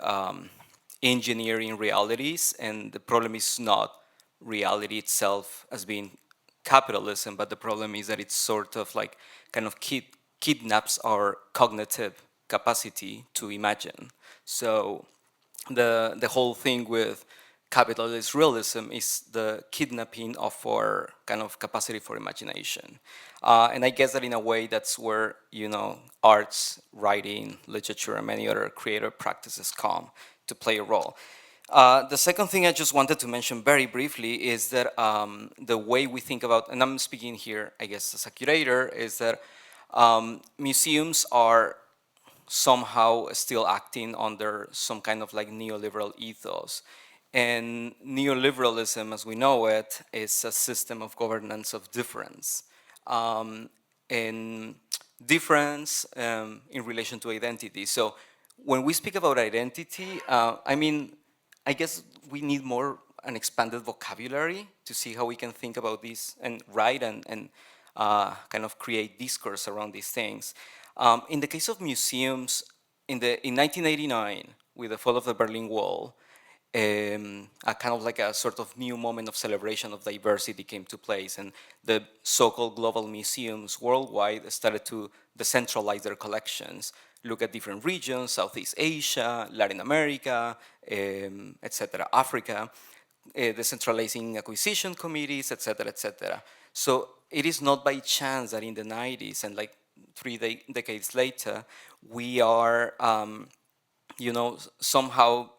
engineering realities, and the problem is not reality itself as being capitalism, but the problem is that it's sort of like kind of kidnaps our cognitive capacity to imagine. So the whole thing with capitalist realism is the kidnapping of our kind of capacity for imagination. And I guess that in a way that's where, arts, writing, literature, and many other creative practices come to play a role. The second thing I just wanted to mention very briefly is that the way we think about, and I'm speaking here, I guess, as a curator, is that museums are somehow still acting under some kind of like neoliberal ethos. And neoliberalism, as we know it, is a system of governance of difference. And difference in relation to identity. So when we speak about identity, I guess we need more an expanded vocabulary to see how we can think about this and write and kind of create discourse around these things. In the case of museums, in 1989, with the fall of the Berlin Wall, a kind of like a sort of new moment of celebration of diversity came to place, and the so-called global museums worldwide started to decentralize their collections, look at different regions, Southeast Asia, Latin America, etc., Africa, decentralizing acquisition committees, etc., etc. So it is not by chance that in the 90s and like decades later, we are, somehow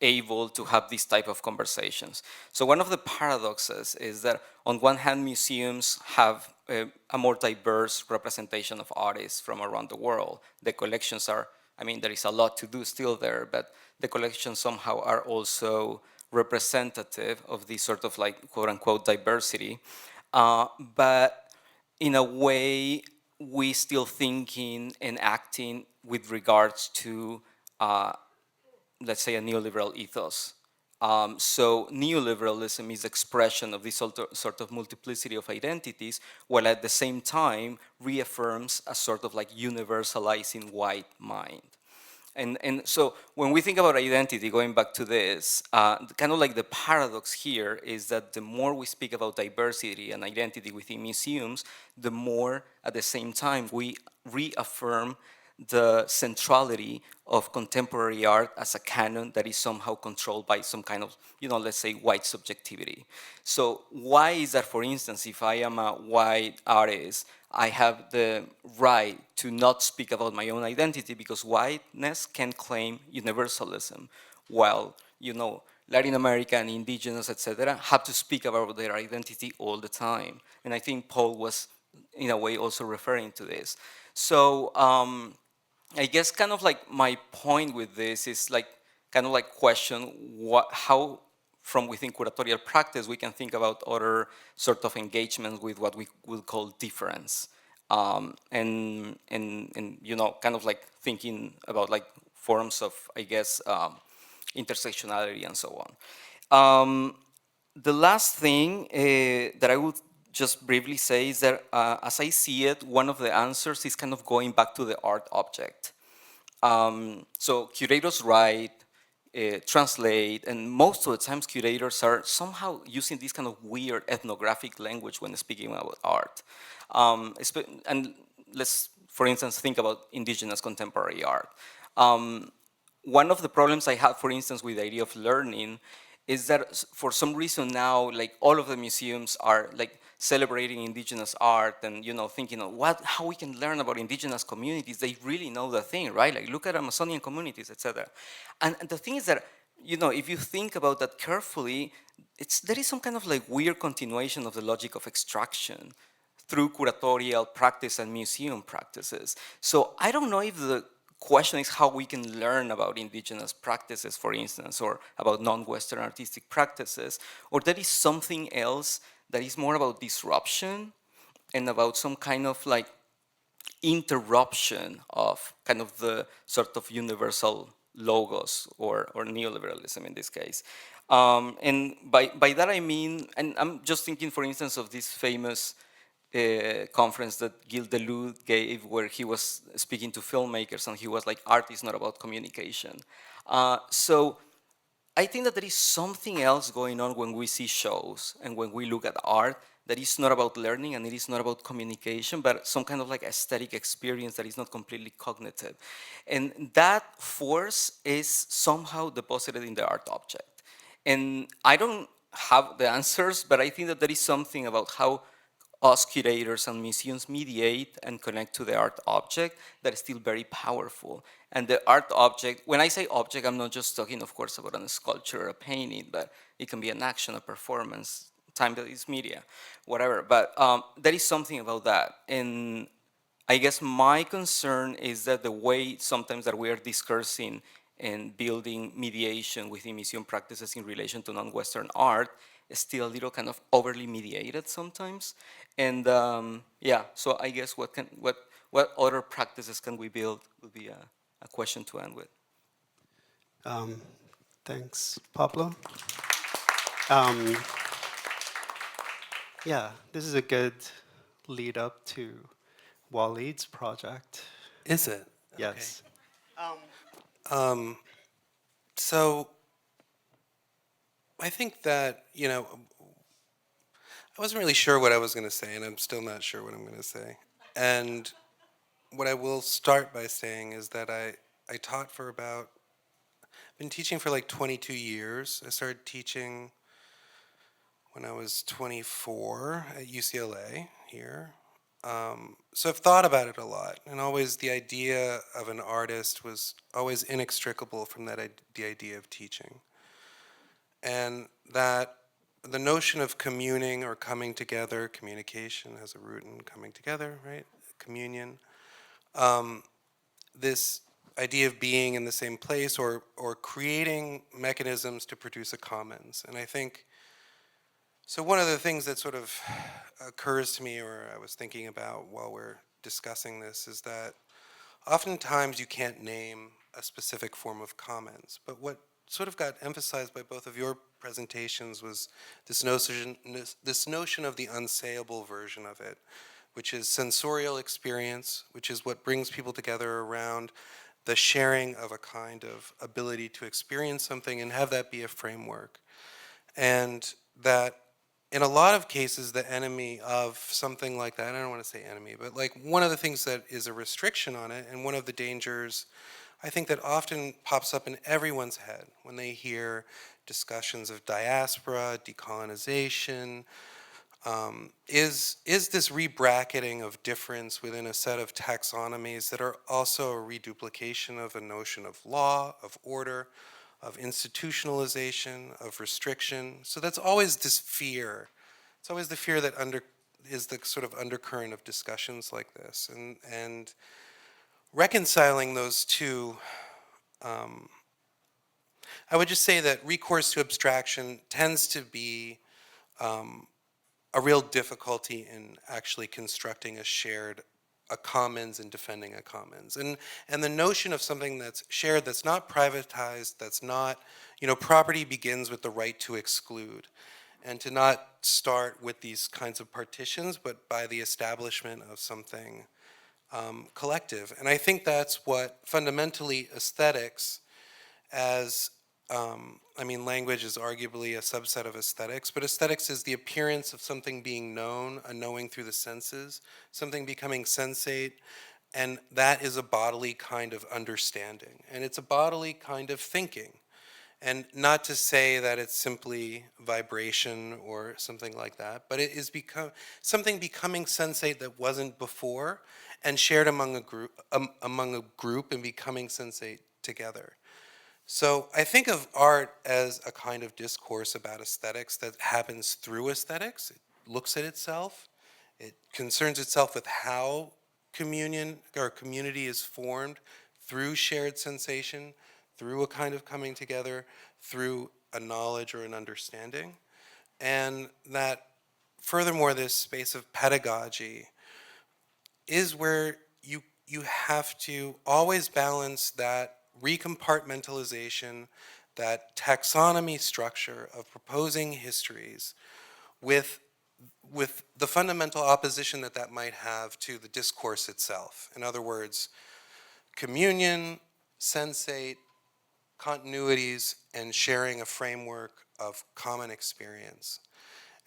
able to have these type of conversations. So one of the paradoxes is that on one hand, museums have a more diverse representation of artists from around the world. The collections are, there is a lot to do still there, but the collections somehow are also representative of this sort of like quote unquote diversity. But in a way, we still thinking and acting with regards to let's say, a neoliberal ethos. So neoliberalism is expression of this sort of multiplicity of identities, while at the same time reaffirms a sort of like universalizing white mind. And so when we think about identity, going back to this, kind of like the paradox here is that the more we speak about diversity and identity within museums, the more at the same time we reaffirm the centrality of contemporary art as a canon that is somehow controlled by some kind of, let's say, white subjectivity. So why is that, for instance, if I am a white artist, I have the right to not speak about my own identity because whiteness can claim universalism, while, Latin America and indigenous, etc., have to speak about their identity all the time. And I think Paul was, in a way, also referring to this. So I guess kind of like my point with this is like kind of like question how from within curatorial practice we can think about other sort of engagements with what we would call difference, and kind of like thinking about like forms of, I guess, intersectionality and so on. The last thing that I would just briefly say is that as I see it, one of the answers is kind of going back to the art object. So curators write, translate, and most of the times curators are somehow using this kind of weird ethnographic language when speaking about art. And let's, for instance, think about indigenous contemporary art. One of the problems I have, for instance, with the idea of learning is that for some reason now, like all of the museums are like celebrating indigenous art and thinking of how we can learn about indigenous communities. They really know the thing, right? Like look at Amazonian communities, etc. And the thing is that if you think about that carefully, there is some kind of like weird continuation of the logic of extraction through curatorial practice and museum practices. So I don't know if the question is how we can learn about indigenous practices, for instance, or about non-Western artistic practices, or there is something else that is more about disruption and about some kind of like interruption of kind of the sort of universal logos or neoliberalism in this case. And by that I mean, and I'm just thinking, for instance, of this famous conference that Gilles Deleuze gave where he was speaking to filmmakers and he was like, art is not about communication. So I think that there is something else going on when we see shows and when we look at art that is not about learning and it is not about communication, but some kind of like aesthetic experience that is not completely cognitive. And that force is somehow deposited in the art object. And I don't have the answers, but I think that there is something about how us curators and museums mediate and connect to the art object that is still very powerful. And the art object, when I say object, I'm not just talking, of course, about a sculpture or a painting, but it can be an action, a performance, time-based media, whatever. But there is something about that. And I guess my concern is that the way sometimes that we are discussing and building mediation within museum practices in relation to non-Western art is still a little kind of overly mediated sometimes. And yeah, so I guess what other practices can we build would be a question to end with. Thanks, Pablo. Yeah, this is a good lead up to Waleed's project. Is it? Yes. Okay. So I think that, I wasn't really sure what I was going to say, and I'm still not sure what I'm going to say. And what I will start by saying is that I taught for I've been teaching for like 22 years. I started teaching when I was 24 at UCLA here. So I've thought about it a lot, and always the idea of an artist was always inextricable from the idea of teaching. And that the notion of communing or coming together, communication has a root in coming together, right? Communion. This idea of being in the same place or creating mechanisms to produce a commons. And I think, so one of the things that sort of occurs to me or I was thinking about while we're discussing this is that oftentimes you can't name a specific form of commons, but what sort of got emphasized by both of your presentations was this notion of the unsayable version of it, which is sensorial experience, which is what brings people together around the sharing of a kind of ability to experience something and have that be a framework. And that in a lot of cases, the enemy of something like that, I don't want to say enemy, but like one of the things that is a restriction on it, and one of the dangers I think that often pops up in everyone's head when they hear discussions of diaspora, decolonization, is this rebracketing of difference within a set of taxonomies that are also a reduplication of a notion of law, of order, of institutionalization, of restriction. So that's always this fear. It's always the fear that is the sort of undercurrent of discussions like this. And reconciling those two, I would just say that recourse to abstraction tends to be a real difficulty in actually constructing a commons and defending a commons. And the notion of something that's shared, that's not privatized, that's not, property begins with the right to exclude. And to not start with these kinds of partitions, but by the establishment of something collective. And I think that's what fundamentally aesthetics as, language is arguably a subset of aesthetics, but aesthetics is the appearance of something being known, a knowing through the senses, something becoming sensate, and that is a bodily kind of understanding. And it's a bodily kind of thinking. And not to say that it's simply vibration or something like that, but it is something becoming sensate that wasn't before and shared among a group and becoming sensate together. So I think of art as a kind of discourse about aesthetics that happens through aesthetics. It looks at itself. It concerns itself with how communion or community is formed through shared sensation, through a kind of coming together, through a knowledge or an understanding. And that furthermore, this space of pedagogy is where you have to always balance that recompartmentalization, that taxonomy structure of proposing histories with the fundamental opposition that might have to the discourse itself. In other words, communion, sensate, continuities, and sharing a framework of common experience.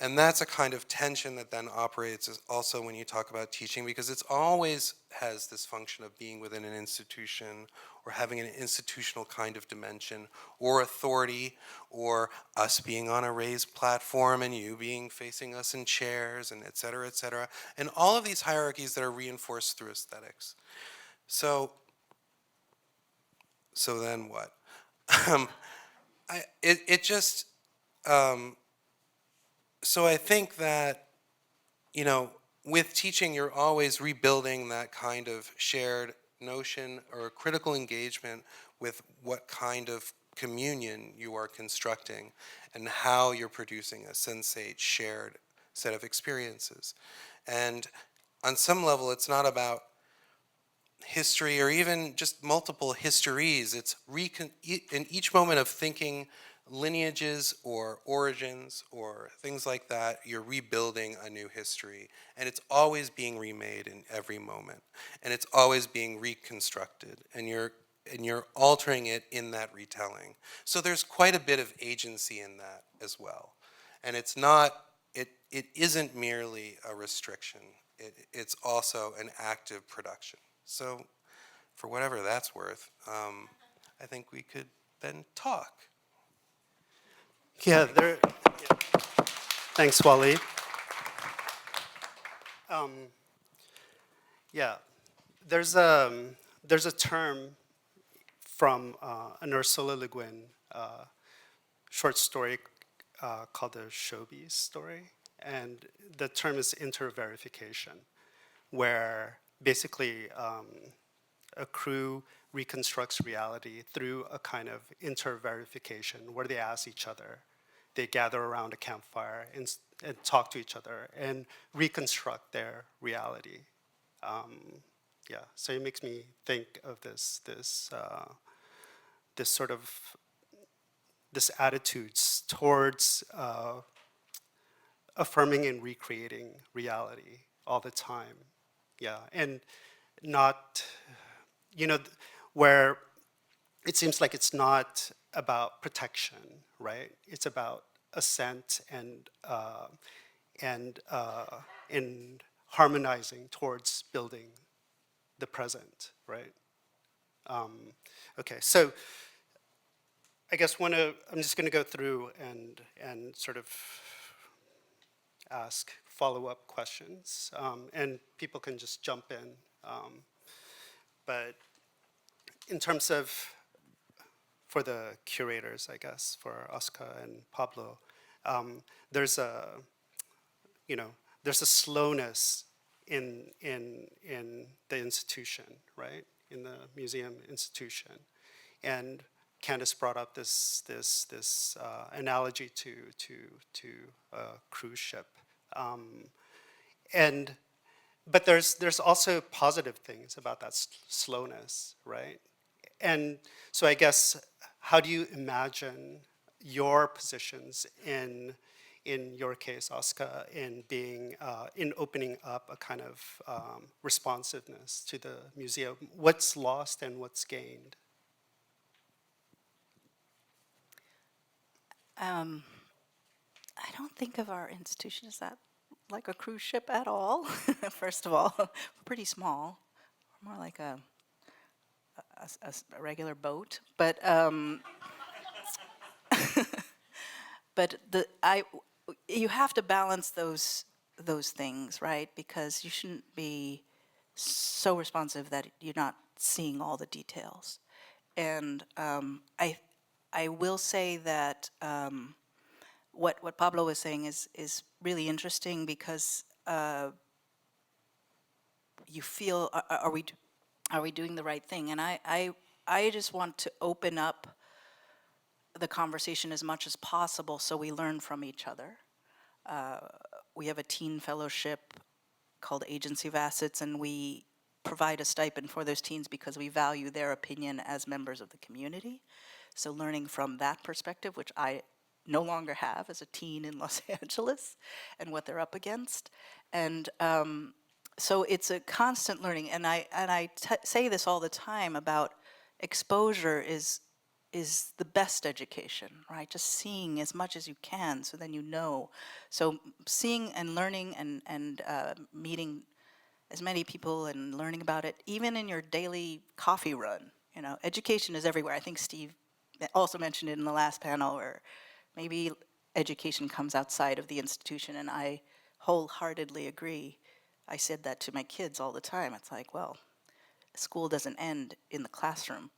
And that's a kind of tension that then operates also when you talk about teaching, because it's always has this function of being within an institution or having an institutional kind of dimension or authority, or us being on a raised platform and you being facing us in chairs, and et cetera, and all of these hierarchies that are reinforced through aesthetics. So then what? So I think that, with teaching, you're always rebuilding that kind of shared notion or critical engagement with what kind of communion you are constructing and how you're producing a sensate shared set of experiences. And on some level, it's not about history or even just multiple histories. It's in each moment of thinking lineages or origins or things like that, you're rebuilding a new history, and it's always being remade in every moment, and it's always being reconstructed, and you're altering it in that retelling. So there's quite a bit of agency in that as well, and it isn't merely a restriction. It's also an active production. So for whatever that's worth, I think we could then talk. Yeah, thanks, Wally. Yeah, there's a term from an Ursula Le Guin short story called the Shobi story, and the term is inter-verification, where basically a crew reconstructs reality through a kind of inter-verification where they ask each other, they gather around a campfire and talk to each other and reconstruct their reality. Yeah, so it makes me think of this sort of this attitudes towards affirming and recreating reality all the time. Yeah, and not, where it seems like it's not about protection, right? It's about assent and harmonizing towards building the present, right? Okay, so I guess I'm just going to go through and sort of ask follow-up questions, and people can just jump in. But in terms of, for the curators, I guess, for Oscar and Pablo, there's a slowness in the institution, right? In the museum institution, and Candace brought up this analogy to a cruise ship, but there's also positive things about that slowness, right? And so I guess, how do you imagine your positions in your case, Oscar, in being in opening up a kind of responsiveness to the museum? What's lost and what's gained? I don't think of our institution as that like a cruise ship at all. First of all, we're pretty small. We're more like a regular boat. But you have to balance those things, right? Because you shouldn't be so responsive that you're not seeing all the details. And I will say that what Pablo was saying is really interesting, because you feel, are we doing the right thing? And I just want to open up the conversation as much as possible so we learn from each other. We have a teen fellowship called Agency of Assets, and we provide a stipend for those teens because we value their opinion as members of the community. So learning from that perspective, which I no longer have as a teen in Los Angeles, and what they're up against. And so it's a constant learning. And I say this all the time about exposure is the best education, right? Just seeing as much as you can, so then you know. So seeing and learning and meeting as many people and learning about it, even in your daily coffee run. Education is everywhere. I think Steve also mentioned it in the last panel, or maybe education comes outside of the institution, and I wholeheartedly agree. I said that to my kids all the time. It's like, well, school doesn't end in the classroom.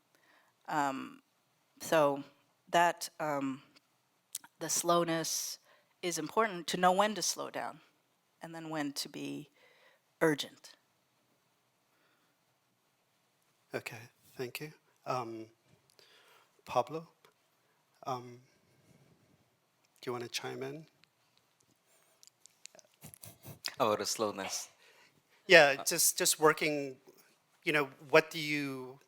So that the slowness is important, to know when to slow down and then when to be urgent. Okay, thank you. Pablo, do you want to chime in? About the slowness. Yeah, just working, what do you,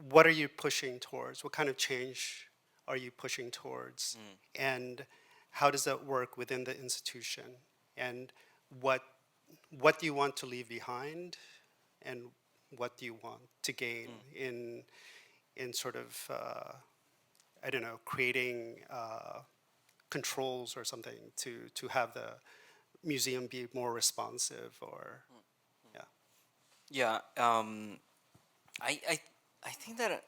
what are you pushing towards? What kind of change are you pushing towards? And how does that work within the institution? And what do you want to leave behind? And what do you want to gain in sort of, I don't know, creating controls or something to have the museum be more responsive, or Yeah, I think that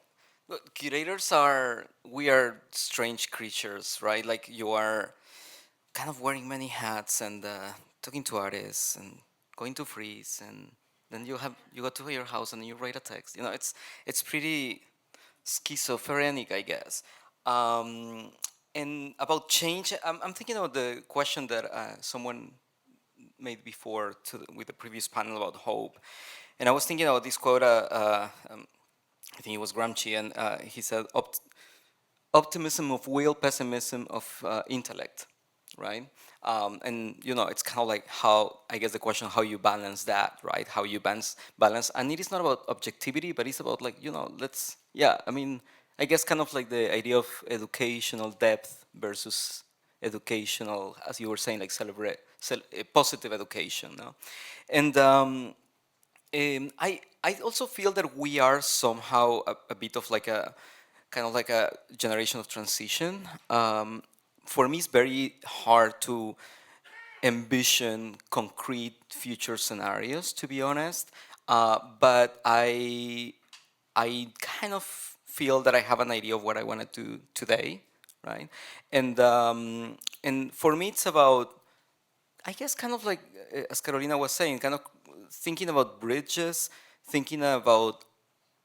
look, curators we are strange creatures, right? Like, you are kind of wearing many hats and talking to artists and going to freeze, and then you go to your house and you write a text. It's pretty schizophrenic, I guess. And about change, I'm thinking about the question that someone made before with the previous panel about hope. And I was thinking about this quote, I think it was Gramsci, and he said, optimism of will, pessimism of intellect, right? And it's kind of like how, I guess the question, how you balance that, right? How you balance, and it is not about objectivity, but it's about like, I guess kind of like the idea of educational depth versus educational, as you were saying, like positive education, no? And I also feel that we are somehow a bit of like a kind of like a generation of transition. For me, it's very hard to envision concrete future scenarios, to be honest. But I kind of feel that I have an idea of what I want to do today, right? And for me, it's about, I guess, kind of like, as Carolina was saying, kind of thinking about bridges, thinking about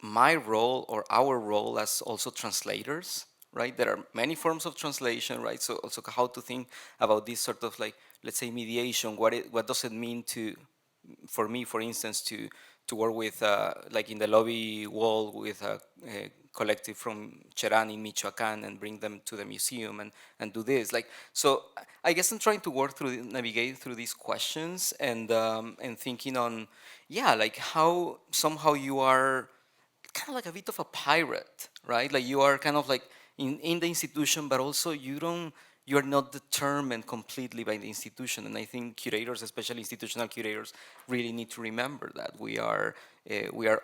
my role or our role as also translators, right? There are many forms of translation, right? So also how to think about this sort of like, let's say, mediation. What does it mean for me, for instance, to work with, like in the lobby wall with a collective from Cherán in Michoacán and bring them to the museum and do this. Like, so I guess I'm trying to navigate through these questions and thinking on, like how somehow you are kind of like a bit of a pirate, right? Like you are kind of like in the institution, but also you are not determined completely by the institution. And I think curators, especially institutional curators, really need to remember that we are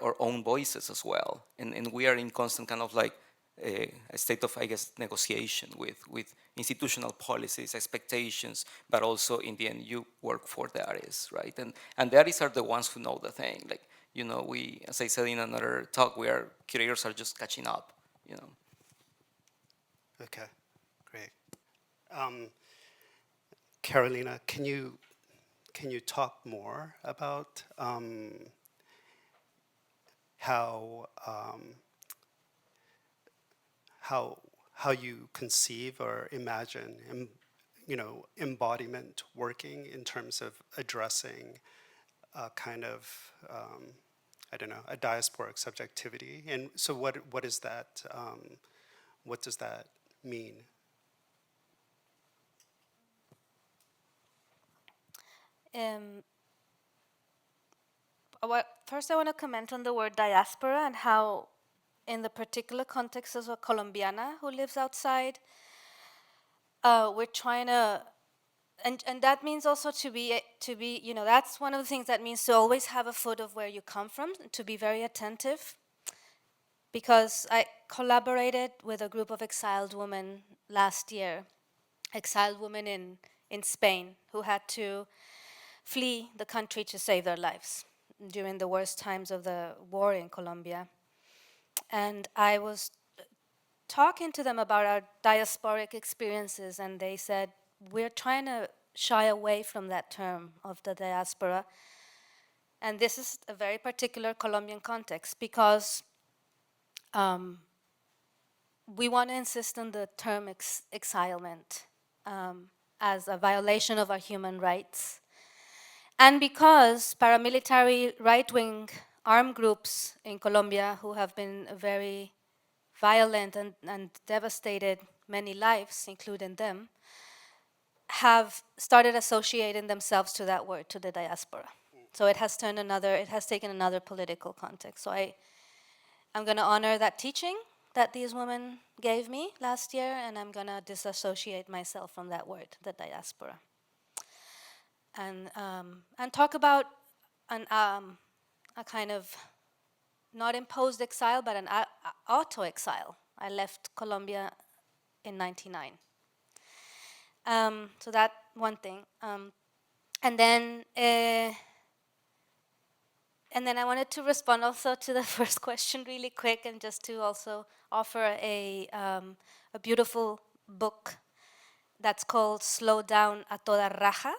our own voices as well, and we are in constant kind of like a state of, I guess, negotiation with institutional policies, expectations, but also in the end you work for the artists, right? And the artists are the ones who know the thing. Like, we, as I said in another talk, curators are just catching up, Okay, great. Carolina, can you talk more about how you conceive or imagine embodiment working in terms of addressing a kind of I don't know, a diasporic subjectivity, and so what is that? What does that mean? First, I want to comment on the word diaspora and how, in the particular context as a Colombiana who lives outside, we're trying to, and that means also to be, that's one of the things that means to always have a foot of where you come from, to be very attentive. Because I collaborated with a group of exiled women last year, exiled women in Spain who had to flee the country to save their lives during the worst times of the war in Colombia. And I was talking to them about our diasporic experiences, and they said, we're trying to shy away from that term of the diaspora. And this is a very particular Colombian context because we want to insist on the term exilement as a violation of our human rights. And because paramilitary right-wing armed groups in Colombia, who have been very violent and devastated many lives, including them, have started associating themselves to that word, to the diaspora. So it has taken another political context. So I'm going to honor that teaching that these women gave me last year, and I'm going to disassociate myself from that word, the diaspora. And talk about a kind of not imposed exile, but an auto-exile. I left Colombia in '99. So that one thing. And then I wanted to respond also to the first question really quick, and just to also offer a beautiful book that's called Slow Down a Toda Raja,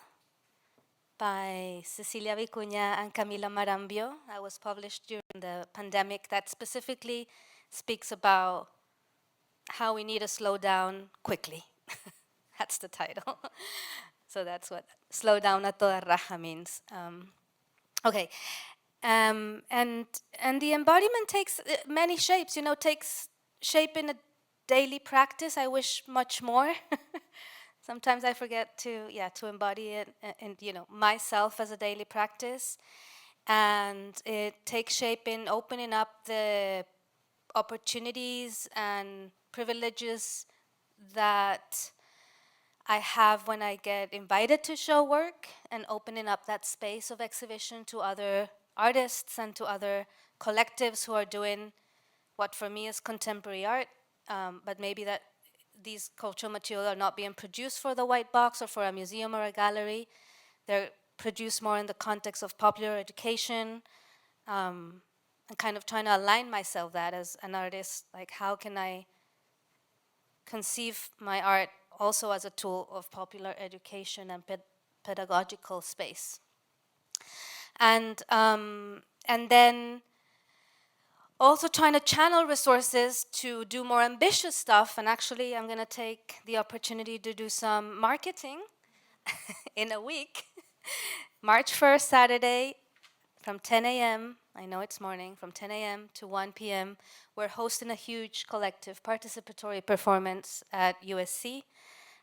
by Cecilia Vicuña and Camila Marambio. That was published during the pandemic, that specifically speaks about how we need to slow down quickly. That's the title. So that's what slow down a toda raja means. Okay. And the embodiment takes many shapes, takes shape in a daily practice. I wish much more. Sometimes I forget to embody it in, myself as a daily practice. And it takes shape in opening up the opportunities and privileges that I have when I get invited to show work, and opening up that space of exhibition to other artists and to other collectives who are doing what for me is contemporary art, but maybe that these cultural materials are not being produced for the white box or for a museum or a gallery. They're produced more in the context of popular education, and kind of trying to align myself that as an artist, like how can I conceive my art also as a tool of popular education and pedagogical space. And then also trying to channel resources to do more ambitious stuff. And actually, I'm going to take the opportunity to do some marketing in a week. March 1st, Saturday, from 10 a.m., I know it's morning, from 10 a.m. to 1 p.m., we're hosting a huge collective participatory performance at USC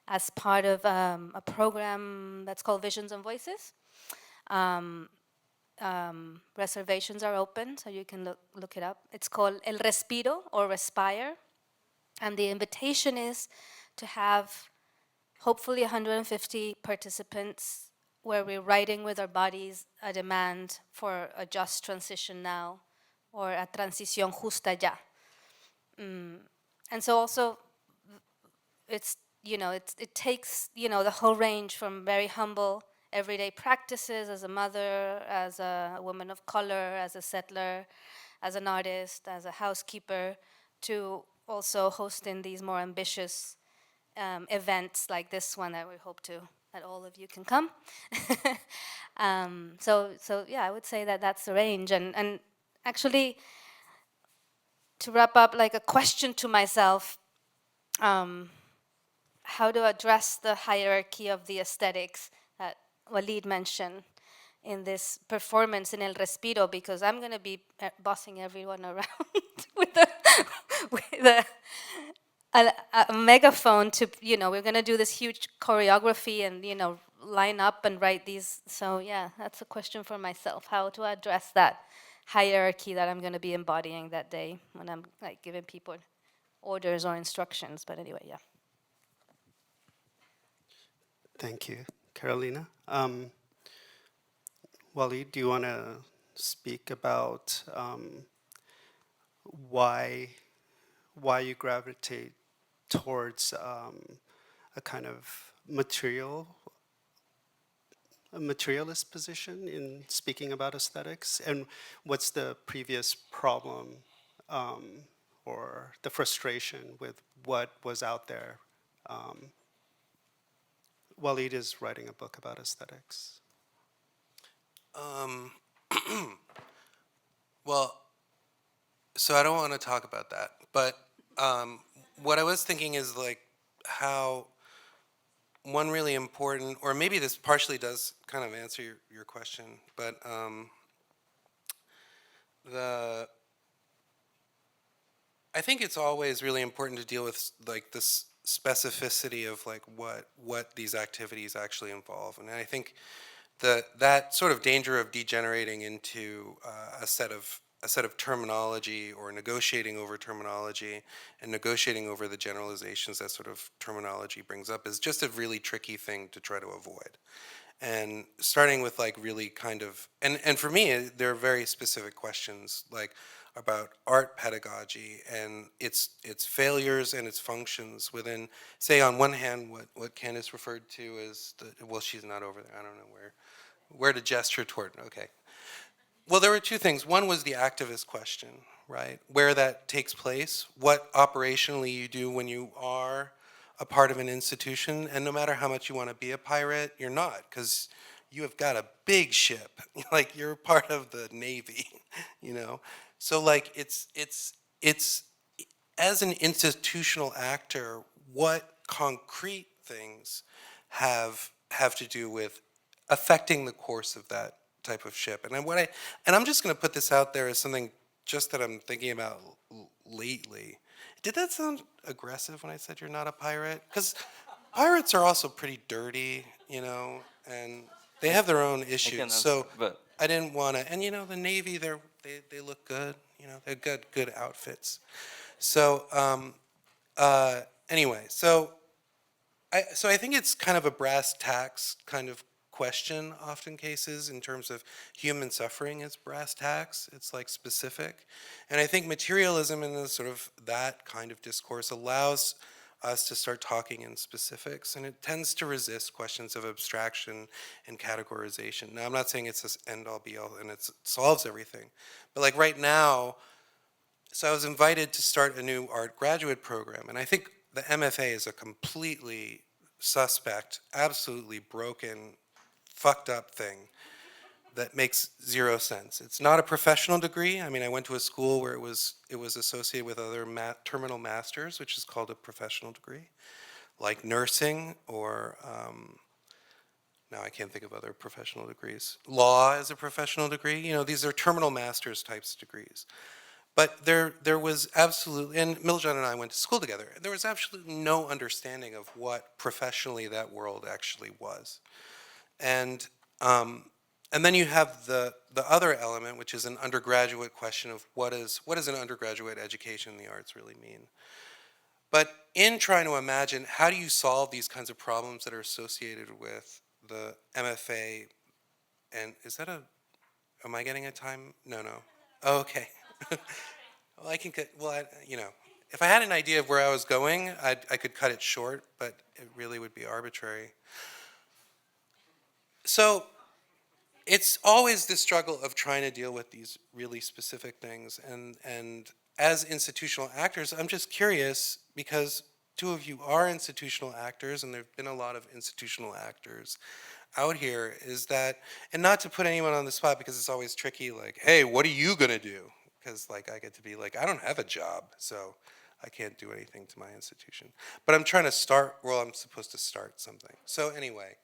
as part of a program that's called Visions and Voices. Reservations are open, so you can look it up. It's called El Respiro, or Respire. And the invitation is to have hopefully 150 participants, where we're writing with our bodies a demand for a just transition now, or a transición justa ya. And so also, it's, it takes, the whole range from very humble everyday practices as a mother, as a woman of color, as a settler, as an artist, as a housekeeper, to also hosting these more ambitious events like this one that we hope that all of you can come. So yeah, I would say that that's the range. And actually, to wrap up, like a question to myself, how to address the hierarchy of the aesthetics that Walid mentioned in this performance in El Respiro, because I'm going to be bossing everyone around with a megaphone to, we're going to do this huge choreography and, line up and write these. So yeah, that's a question for myself, how to address that hierarchy that I'm going to be embodying that day when I'm like giving people orders or instructions. But anyway, yeah. Thank you, Carolina. Walid, do you want to speak about why you gravitate towards a kind of materialist position in speaking about aesthetics, and what's the previous problem or the frustration with what was out there? Walid is writing a book about aesthetics. Well, so I don't want to talk about that, but what I was thinking is like how one really important, or maybe this partially does kind of answer your question, but I think it's always really important to deal with like this specificity of like what these activities actually involve, and I think that sort of danger of degenerating into a set of terminology, or negotiating over terminology and negotiating over the generalizations that sort of terminology brings up, is just a really tricky thing to try to avoid. And starting with like really kind of, and for me, there are very specific questions like about art pedagogy and its failures and its functions within, say, on one hand, what Candace referred to as well, she's not over there, I don't know where to gesture toward, okay. Well, there were two things. One was the activist question, right? Where that takes place, what operationally you do when you are a part of an institution, and no matter how much you want to be a pirate, you're not, because you have got a big ship. Like, you're part of the Navy, you know? So like, it's, as an institutional actor, what concrete things have to do with affecting the course of that type of ship? And I'm just going to put this out there as something just that I'm thinking about lately. Did that sound aggressive when I said you're not a pirate? Because pirates are also pretty dirty, you know, and they have their own issues. So I didn't want to. And you know, the Navy, they look good. You know, they've got good outfits. So anyway, so I think it's kind of a brass tacks kind of question, often cases, in terms of human suffering is brass tacks. It's like specific. And I think materialism in the sort of that kind of discourse allows us to start talking in specifics, and it tends to resist questions of abstraction and categorization. Now, I'm not saying it's this end-all be-all and it solves everything, but like right now, so I was invited to start a new art graduate program, and I think the MFA is a completely suspect, absolutely broken, fucked up thing that makes zero sense. It's not a professional degree. I mean, I went to a school where it was associated with other terminal masters, which is called a professional degree, like nursing or, now I can't think of other professional degrees. Law is a professional degree. You know, these are terminal masters types degrees. But there was absolutely, and Miljan and I went to school together, there was absolutely no understanding of what professionally that world actually was. And then you have the other element, which is an undergraduate question of what does an undergraduate education in the arts really mean? But in trying to imagine how do you solve these kinds of problems that are associated with the MFA, and am I getting a time? No. Oh, okay. Well, I can you know, if I had an idea of where I was going, I could cut it short, but it really would be arbitrary. So it's always the struggle of trying to deal with these really specific things. And as institutional actors, I'm just curious, because two of you are institutional actors, and there have been a lot of institutional actors out here, is that, and not to put anyone on the spot because it's always tricky, like, hey, what are you gonna do? Because like I get to be like, I don't have a job, so I can't do anything to my institution. But I'm trying to start, well, I'm supposed to start something. So anyway,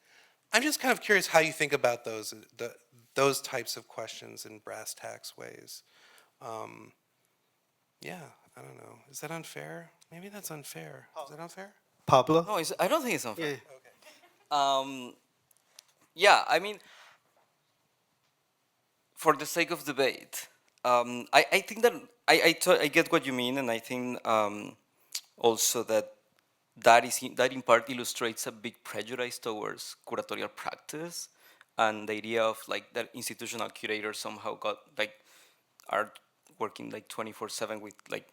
I'm just kind of curious how you think about those types of questions in brass tacks ways. Yeah, I don't know. Is that unfair? Maybe that's unfair. Is that unfair? Pablo? No, I don't think it's unfair. Yeah. Okay. Yeah, I mean, for the sake of debate, I think that I get what you mean, and I think also that that in part illustrates a big prejudice towards curatorial practice, and the idea of like that institutional curators somehow are working like 24/7 with like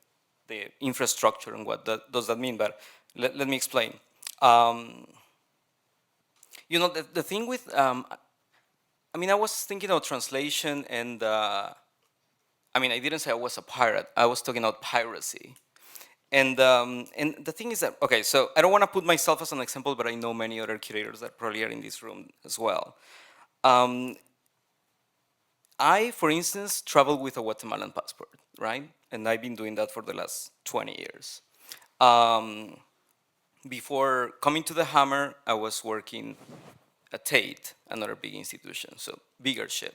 the infrastructure and what does that mean. But let me explain. You know, the thing with I mean, I was thinking of translation, and I mean, I didn't say I was a pirate. I was talking about piracy. And the thing is that, okay, so I don't want to put myself as an example, but I know many other curators that probably are in this room as well. I, for instance, travel with a Guatemalan passport, right? And I've been doing that for the last 20 years. Before coming to the Hammer, I was working at Tate, another big institution, so bigger ship.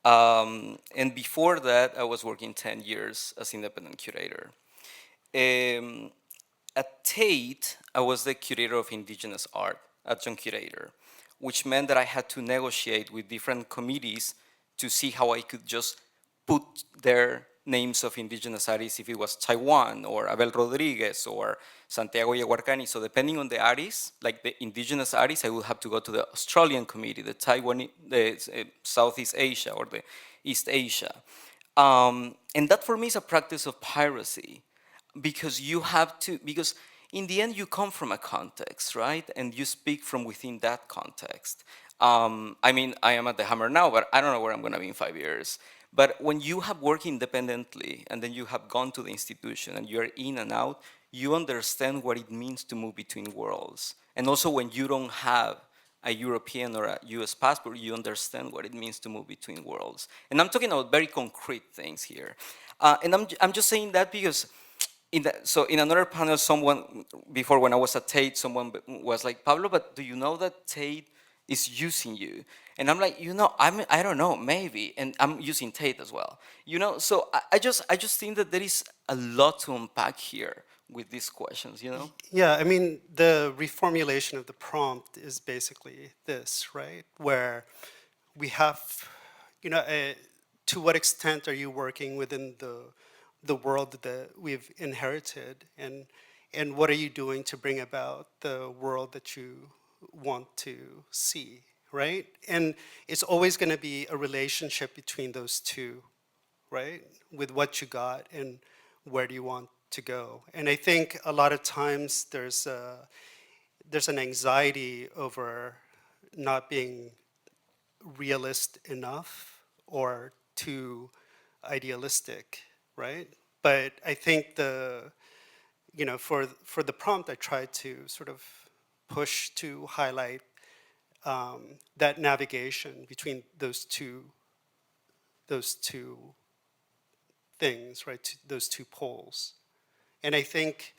And before that, I was working 10 years as independent curator. At Tate, I was the curator of indigenous art, adjunct curator, which meant that I had to negotiate with different committees to see how I could just put their names of indigenous artists, if it was Taiwan or Abel Rodriguez or Santiago Yaguarcani. So depending on the artists, like the indigenous artists, I would have to go to the Australian committee, the Taiwan, the Southeast Asia or the East Asia. And that for me is a practice of piracy, because you have to, because in the end you come from a context, right? And you speak from within that context. I mean, I am at the Hammer now, but I don't know where I'm gonna be in 5 years. But when you have worked independently and then you have gone to the institution and you're in and out, you understand what it means to move between worlds. And also when you don't have a European or a US passport, you understand what it means to move between worlds. And I'm talking about very concrete things here. And I'm just saying that because so in another panel, someone, before when I was at Tate, someone was like, Pablo, but do you know that Tate is using you? And I'm like, I don't know, maybe. And I'm using Tate as well. So I just think that there is a lot to unpack here with these questions, Yeah, I mean, the reformulation of the prompt is basically this, right? Where we have, to what extent are you working within the world that we've inherited, and what are you doing to bring about the world that you want to see, right? And it's always going to be a relationship between those two, right? With what you got and where do you want to go. And I think a lot of times there's an anxiety over not being realist enough or too idealistic, right? But I think for the prompt, I tried to sort of push to highlight that navigation between those two things, right? Those two poles. And I think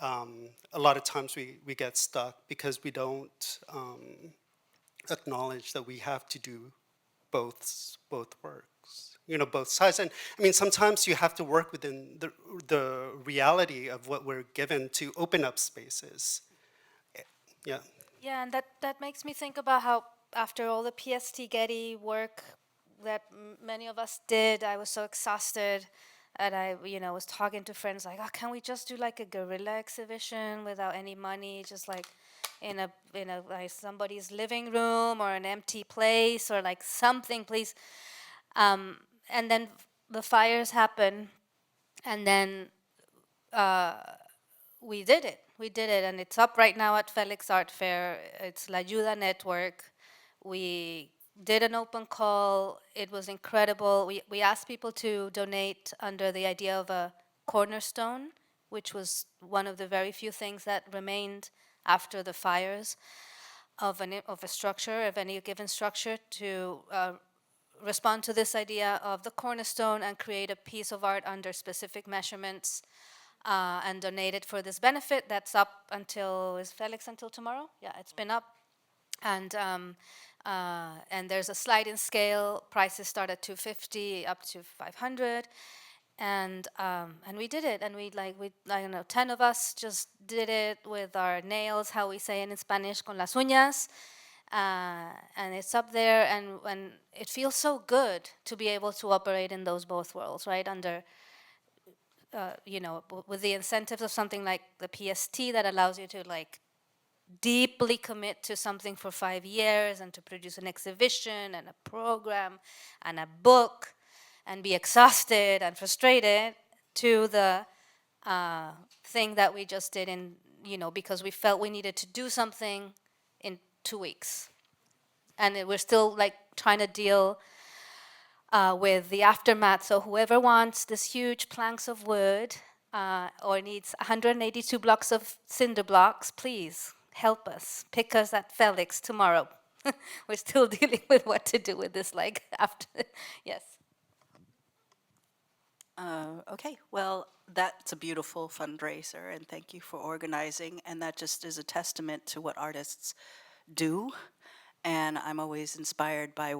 a lot of times we get stuck because we don't acknowledge that we have to do both works, both sides. And I mean, sometimes you have to work within the reality of what we're given to open up spaces. Yeah. Yeah, and that makes me think about how after all the PST Getty work that many of us did, I was so exhausted, and I was talking to friends like, oh, can we just do like a guerrilla exhibition without any money, just like in a like somebody's living room or an empty place or like something, please. And then the fires happen, and then we did it. We did it, and it's up right now at Felix Art Fair. It's La Ayuda Network. We did an open call. It was incredible. We asked people to donate under the idea of a cornerstone, which was one of the very few things that remained after the fires of a structure, of any given structure, to respond to this idea of the cornerstone and create a piece of art under specific measurements and donate it for this benefit. That's up until, is Felix until tomorrow? Yeah, it's been up. And there's a sliding scale. Prices start at $250 up to $500. And we did it. And I don't know, 10 of us just did it with our nails, how we say it in Spanish, con las uñas. And it's up there, and it feels so good to be able to operate in those both worlds, right? Under with the incentives of something like the PST that allows you to like deeply commit to something for 5 years and to produce an exhibition and a program and a book and be exhausted and frustrated, to the thing that we just did because we felt we needed to do something in 2 weeks. And we're still like trying to deal with the aftermath. So whoever wants this huge planks of wood or needs 182 blocks of cinder blocks, please help us. Pick us at Felix tomorrow. We're still dealing with what to do with this, like after. Yes. Okay, well, that's a beautiful fundraiser, and thank you for organizing. And that just is a testament to what artists do. And I'm always inspired by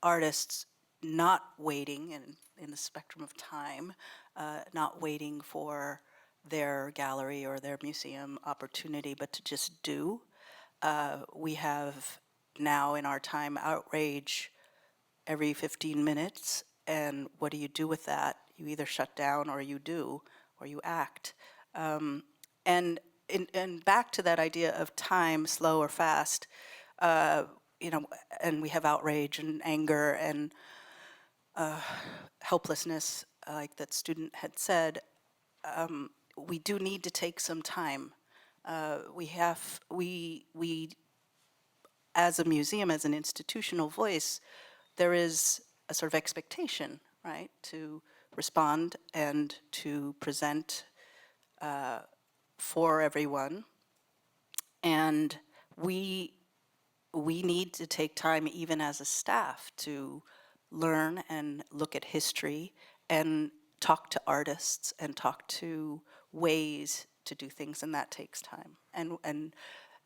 artists not waiting in the spectrum of time, not waiting for their gallery or their museum opportunity, but to just do. We have now in our time outrage every 15 minutes, and what do you do with that? You either shut down or you do, or you act. And back to that idea of time, slow or fast, and we have outrage and anger and helplessness, like that student had said. We do need to take some time. We as a museum, as an institutional voice, there is a sort of expectation, right, to respond and to present for everyone. And we we need to take time, even as a staff, to learn and look at history and talk to artists and talk to ways to do things, and that takes time. And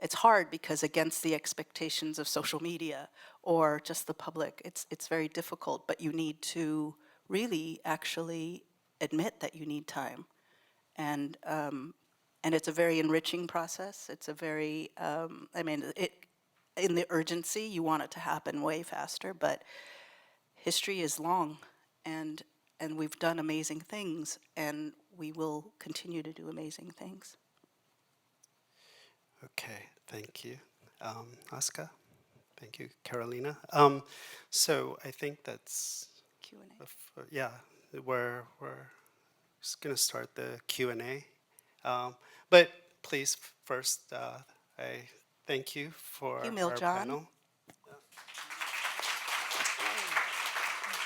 it's hard because against the expectations of social media or just the public, it's very difficult, but you need to really actually admit that you need time. And it's a very enriching process. It's a very, in the urgency, you want it to happen way faster, but history is long, and we've done amazing things, and we will continue to do amazing things. Okay, thank you. Oscar? Thank you, Carolina. So I think that's Q&A. yeah. We're just gonna start the Q&A. But please, first, I thank you for Thank you, our Miljan. panel.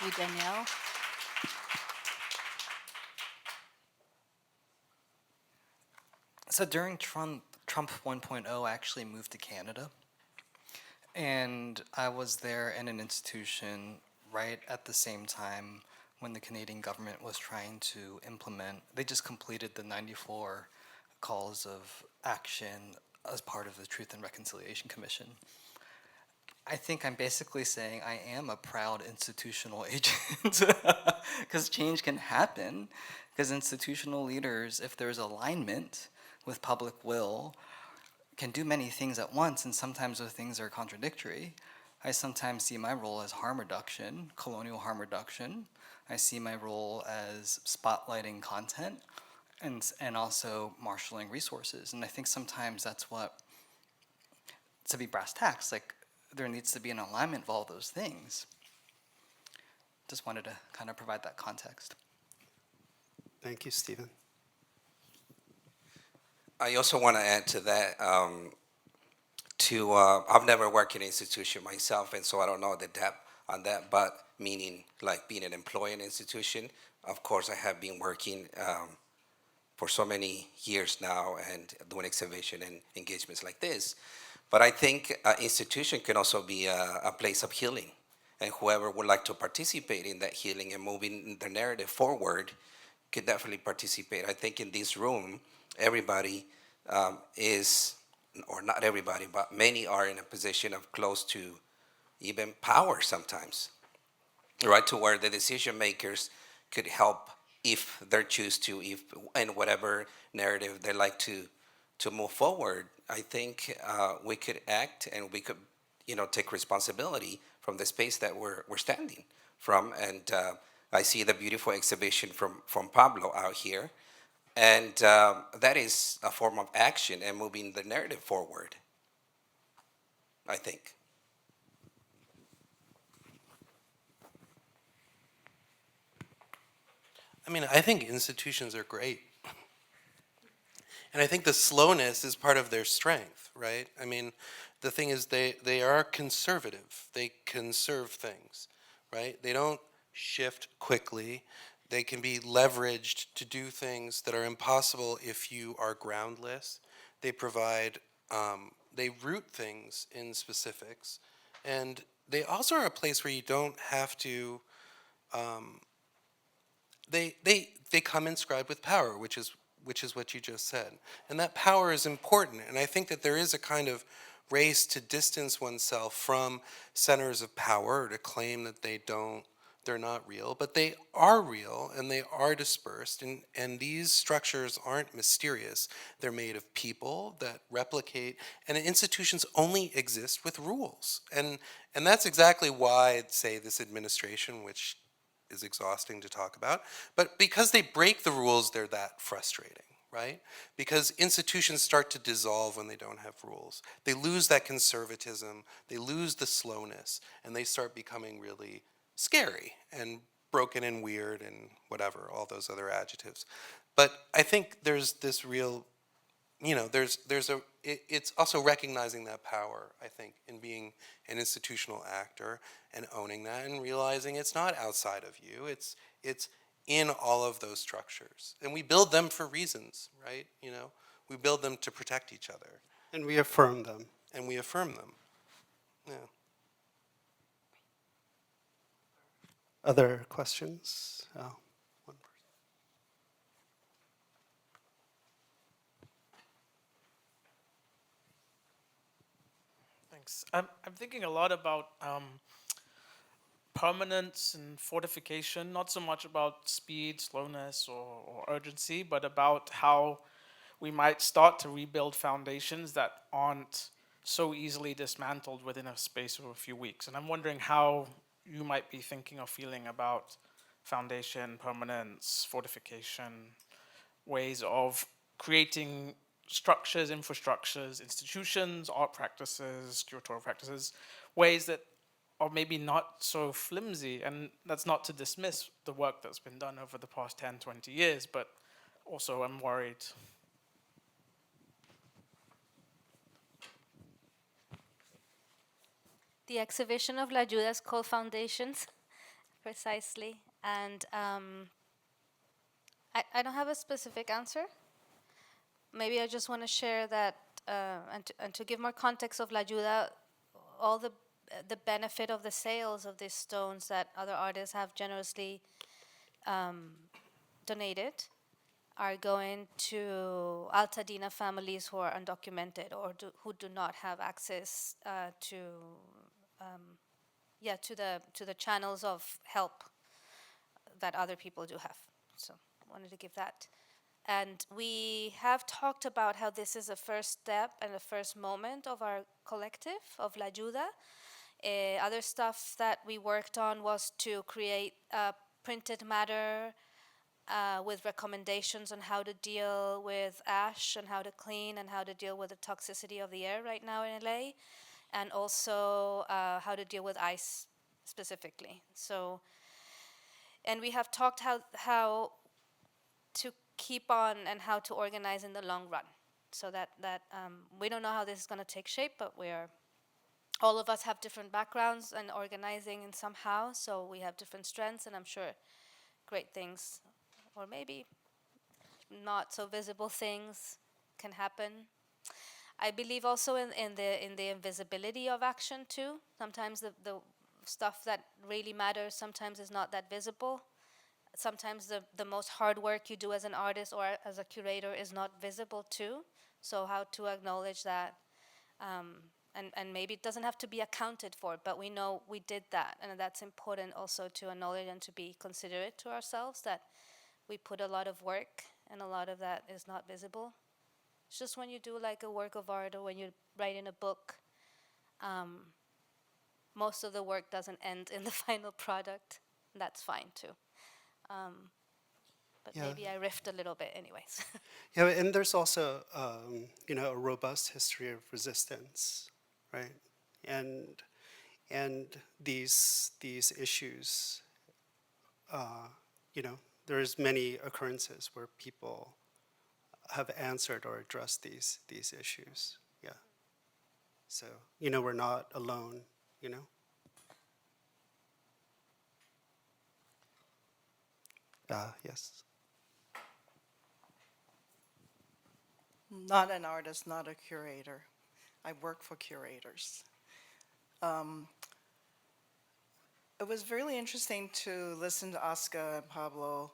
Thank you, Danielle. So during Trump 1.0, I actually moved to Canada. And I was there in an institution right at the same time when the Canadian government was trying to implement, they just completed the 94 calls of action as part of the Truth and Reconciliation Commission. I think I'm basically saying I am a proud institutional agent because change can happen, because institutional leaders, if there's alignment with public will, can do many things at once, and sometimes those things are contradictory. I sometimes see my role as harm reduction, colonial harm reduction. I see my role as spotlighting content and also marshaling resources. And I think sometimes that's what, to be brass tacks, like there needs to be an alignment of all those things. Just wanted to kind of provide that context. Thank you, Stephen. I also want to add to that, I've never worked in an institution myself, and so I don't know the depth on that, but meaning like being an employee in an institution, of course I have been working for so many years now and doing exhibition and engagements like this. But I think institution can also be a place of healing, and whoever would like to participate in that healing and moving the narrative forward could definitely participate. I think in this room, everybody is, or not everybody, but many are in a position of close to even power sometimes, right? To where the decision makers could help if they choose to, if in whatever narrative they like to move forward. I think we could act and we could, take responsibility from the space that we're standing from. And I see the beautiful exhibition from Pablo out here. And that is a form of action and moving the narrative forward, I think. I mean, I think institutions are great. And I think the slowness is part of their strength, right? I mean, the thing is they are conservative. They conserve things, right? They don't shift quickly. They can be leveraged to do things that are impossible if you are groundless. They provide, they root things in specifics. And they also are a place where you don't have to, they come inscribed with power, which is what you just said. And that power is important. And I think that there is a kind of race to distance oneself from centers of power, or to claim that they're not real, but they are real and they are dispersed. And these structures aren't mysterious. They're made of people that replicate, and institutions only exist with rules. And that's exactly why I'd say this administration, which is exhausting to talk about, but because they break the rules, they're that frustrating, right? Because institutions start to dissolve when they don't have rules. They lose that conservatism, they lose the slowness, and they start becoming really scary and broken and weird and whatever, all those other adjectives. But I think there's this real, it's also recognizing that power, I think, in being an institutional actor and owning that and realizing it's not outside of you, it's in all of those structures. And we build them for reasons, right? We build them to protect each other. And we affirm them. And we affirm them. Other questions? One person. Thanks. I'm thinking a lot about permanence and fortification, not so much about speed, slowness, or urgency, but about how we might start to rebuild foundations that aren't so easily dismantled within a space of a few weeks. And I'm wondering how you might be thinking or feeling about foundation, permanence, fortification, ways of creating structures, infrastructures, institutions, art practices, curatorial practices, ways that are maybe not so flimsy. And that's not to dismiss the work that's been done over the past 10, 20 years, but also I'm worried. The exhibition of La Ayuda is called Foundations, precisely. And I don't have a specific answer. Maybe I just want to share that, and to give more context of La Ayuda, all the benefit of the sales of these stones that other artists have generously donated are going to Altadena families who are undocumented or who do not have access to the channels of help that other people do have. So wanted to give that. And we have talked about how this is a first step and a first moment of our collective, of La Ayuda. Other stuff that we worked on was to create printed matter with recommendations on how to deal with ash and how to clean and how to deal with the toxicity of the air right now in LA, and also how to deal with ice specifically. So, and we have talked how to keep on and how to organize in the long run. So that we don't know how this is going to take shape, but all of us have different backgrounds and organizing in somehow, so we have different strengths, and I'm sure great things, or maybe not so visible things, can happen. I believe also in the invisibility of action too. Sometimes the stuff that really matters sometimes is not that visible. Sometimes the most hard work you do as an artist or as a curator is not visible too. So how to acknowledge that, and maybe it doesn't have to be accounted for, but we know we did that, and that's important also to acknowledge and to be considerate to ourselves that we put a lot of work and a lot of that is not visible. It's just when you do like a work of art or when you write in a book, most of the work doesn't end in the final product. That's fine too. But Yeah. maybe I riffed a little bit anyways. Yeah, and there's also, a robust history of resistance, right? And these issues, there's many occurrences where people have answered or addressed these issues. Yeah. So, we're not alone, Yes. Not an artist, not a curator. I work for curators. It was really interesting to listen to Oscar and Pablo,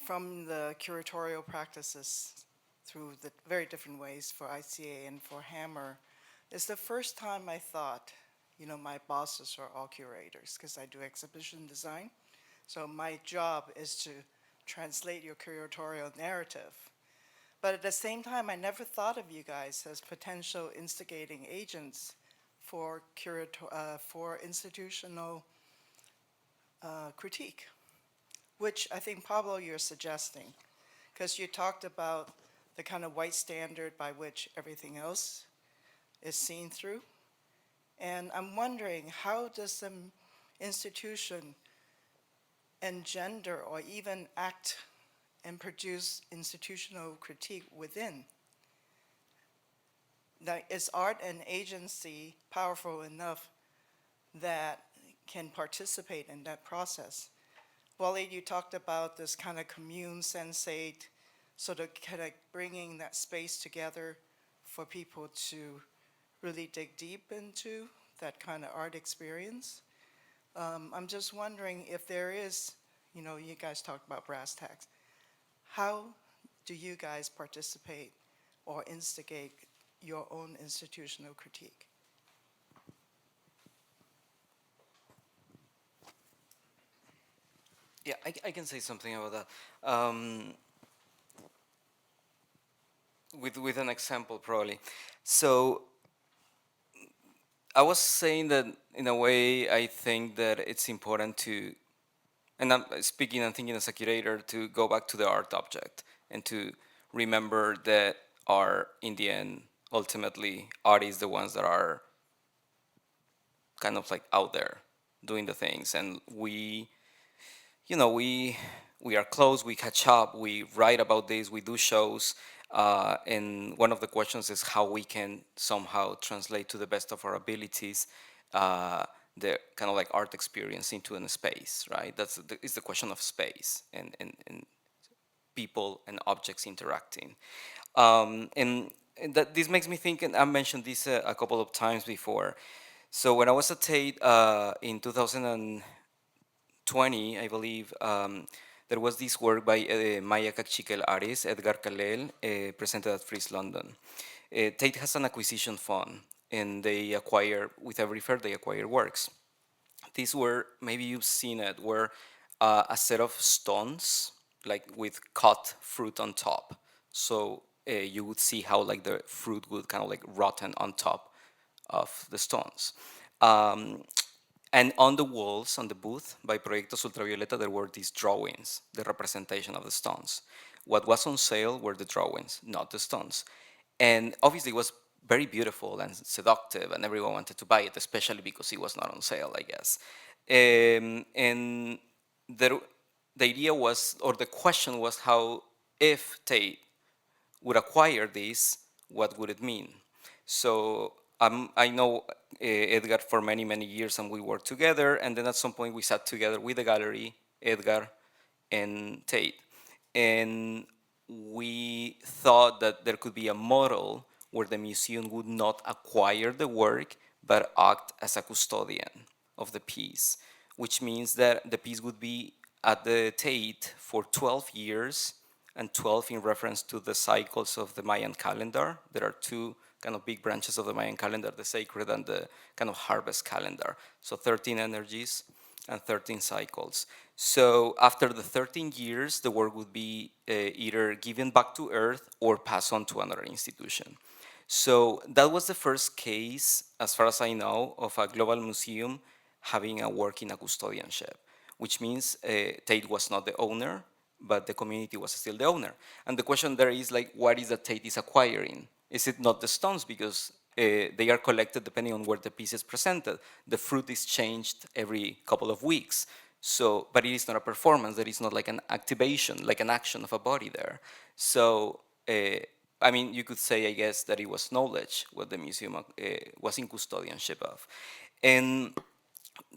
from the curatorial practices through the very different ways for ICA and for Hammer. It's the first time I thought, my bosses are all curators because I do exhibition design. So my job is to translate your curatorial narrative. But at the same time, I never thought of you guys as potential instigating agents for institutional critique, which I think, Pablo, you're suggesting, because you talked about the kind of white standard by which everything else is seen through. And I'm wondering, how does an institution engender or even act and produce institutional critique within? Now, is art and agency powerful enough that can participate in that process? Wally, you talked about this kind of commune sensate, sort of kind of bringing that space together for people to really dig deep into that kind of art experience. I'm just wondering if there is, you guys talked about brass tacks. How do you guys participate or instigate your own institutional critique? Yeah, I can say something about that. With an example, probably. So I was saying that in a way, I think that it's important to, and I'm speaking and thinking as a curator, to go back to the art object and to remember that are, in the end, ultimately, art is the ones that are kind of like out there doing the things, and we are close, we catch up, we write about this, we do shows, and one of the questions is how we can somehow translate to the best of our abilities the kind of like art experience into a space, right? It's the question of space and people and objects interacting. And that this makes me think, and I mentioned this a couple of times before. So when I was at Tate in 2020, I believe, there was this work by Maya Cachiquel Ares, Edgar Kalel, presented at Frieze London. Tate has an acquisition fund, and they acquire, with every fair, they acquire works. These were, maybe you've seen it, were a set of stones, like with cut fruit on top. So you would see how like the fruit would kind of like rotten on top of the stones. And on the walls, on the booth by Proyectos Ultravioleta, there were these drawings, the representation of the stones. What was on sale were the drawings, not the stones. And obviously it was very beautiful and seductive, and everyone wanted to buy it, especially because it was not on sale, I guess. And the idea was, or the question was, how, if Tate would acquire this, what would it mean? So I know Edgar for many, many years, and we worked together, and then at some point we sat together with the gallery, Edgar and Tate, and we thought that there could be a model where the museum would not acquire the work, but act as a custodian of the piece, which means that the piece would be at the Tate for 12 years, and 12 in reference to the cycles of the Mayan calendar. There are two kind of big branches of the Mayan calendar, the sacred and the kind of harvest calendar. So 13 energies and 13 cycles. So after the 13 years, the work would be either given back to Earth or passed on to another institution. So that was the first case, as far as I know, of a global museum having a work in a custodianship, which means Tate was not the owner, but the community was still the owner. And the question there is like, what is that Tate is acquiring? Is it not the stones? Because they are collected depending on where the piece is presented. The fruit is changed every couple of weeks. So, but it is not a performance. There is not like an activation, like an action of a body there. So, I mean, you could say, I guess, that it was knowledge what the museum was in custodianship of. And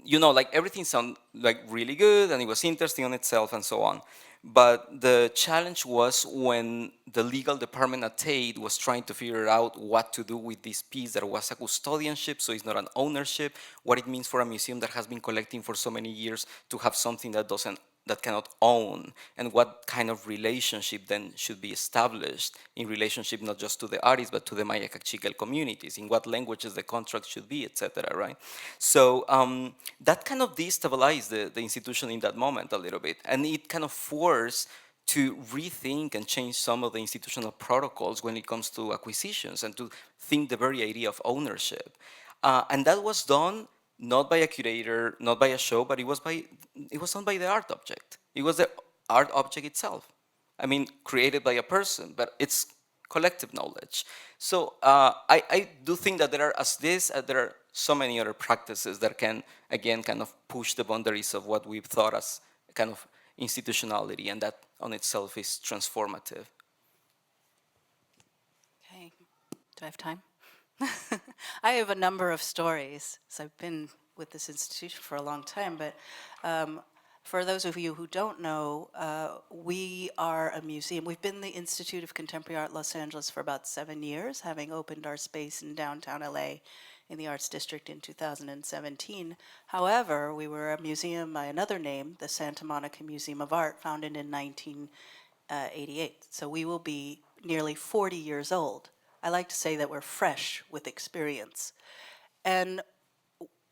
like everything sounded like really good, and it was interesting on itself and so on. But the challenge was when the legal department at Tate was trying to figure out what to do with this piece that was a custodianship, so it's not an ownership, what it means for a museum that has been collecting for so many years to have something that cannot own, and what kind of relationship then should be established in relationship not just to the artists but to the Maya Cachiquel communities, in what languages the contract should be, etc. Right? So that kind of destabilized the institution in that moment a little bit, and it kind of forced to rethink and change some of the institutional protocols when it comes to acquisitions and to think the very idea of ownership. And that was done not by a curator, not by a show, but it was done by the art object. It was the art object itself. I mean, created by a person, but it's collective knowledge. So I do think that there are so many other practices that can, again, kind of push the boundaries of what we've thought as kind of institutionality, and that on itself is transformative. Okay, do I have time? I have a number of stories, so I've been with this institution for a long time, but for those of you who don't know, we are a museum. We've been the Institute of Contemporary Art Los Angeles for about 7 years, having opened our space in downtown LA in the Arts District in 2017. However, we were a museum by another name, the Santa Monica Museum of Art, founded in 1988. So we will be nearly 40 years old. I like to say that we're fresh with experience. And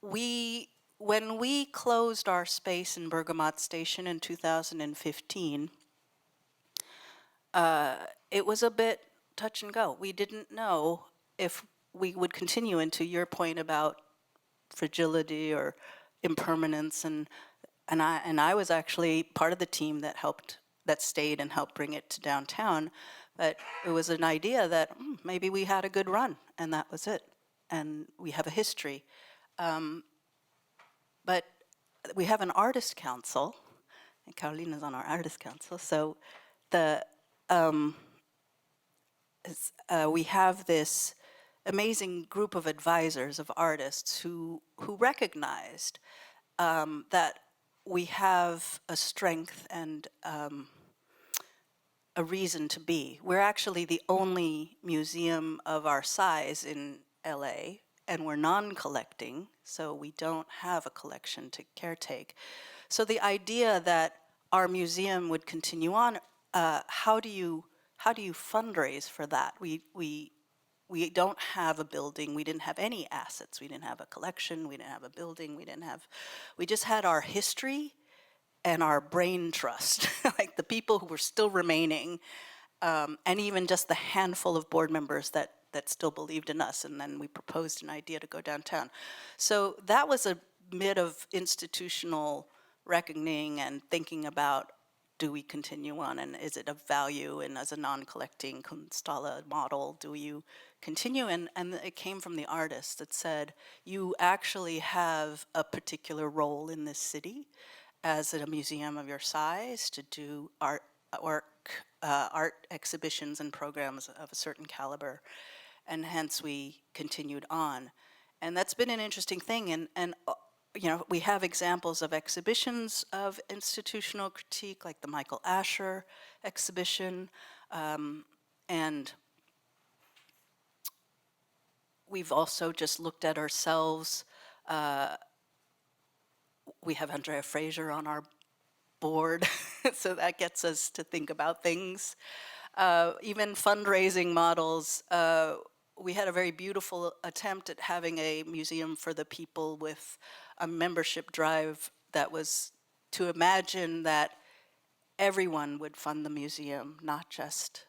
when we closed our space in Bergamot Station in 2015, it was a bit touch and go. We didn't know if we would continue, into your point about fragility or impermanence, and I was actually part of the team that stayed and helped bring it to downtown. But it was an idea that maybe we had a good run, and that was it. And we have a history. But we have an artist council, and Carolina's on our artist council, so we have this amazing group of advisors, of artists who recognized that we have a strength and a reason to be. We're actually the only museum of our size in LA, and we're non-collecting, so we don't have a collection to caretake. So the idea that our museum would continue on, how do you fundraise for that? We don't have a building, we didn't have any assets, we didn't have a collection, we didn't have a building, we just had our history and our brain trust, like the people who were still remaining, and even just the handful of board members that still believed in us, and then we proposed an idea to go downtown. So that was a bit of institutional reckoning and thinking about, do we continue on, and is it of value, and as a non-collecting Kunsthalle model, do you continue? And it came from the artists that said, you actually have a particular role in this city as a museum of your size to do art exhibitions and programs of a certain caliber, and hence we continued on. And that's been an interesting thing, and you know, we have examples of exhibitions of institutional critique, like the Michael Asher exhibition, and we've also just looked at ourselves. We have Andrea Fraser on our board, so that gets us to think about things. Even fundraising models, we had a very beautiful attempt at having a museum for the people with a membership drive that was to imagine that everyone would fund the museum, not just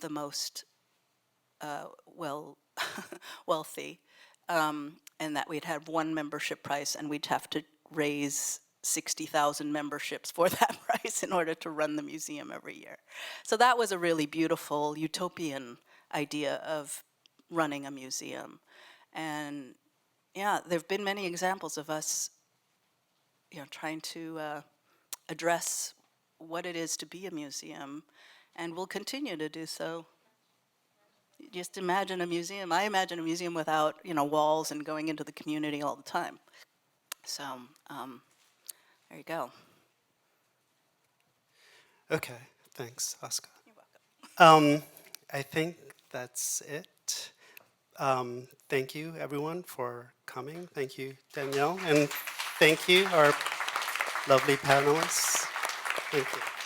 the most wealthy, and that we'd have one membership price and we'd have to raise 60,000 memberships for that price in order to run the museum every year. So that was a really beautiful utopian idea of running a museum. And yeah, there have been many examples of us, you know, trying to address what it is to be a museum, and we'll continue to do so. Just imagine a museum. I imagine a museum without, you know, walls and going into the community all the time. So there you go. Okay, thanks, Oscar. You're welcome. I think that's it. Thank you, everyone, for coming. Thank you, Danielle, and thank you, our lovely panelists. Thank you.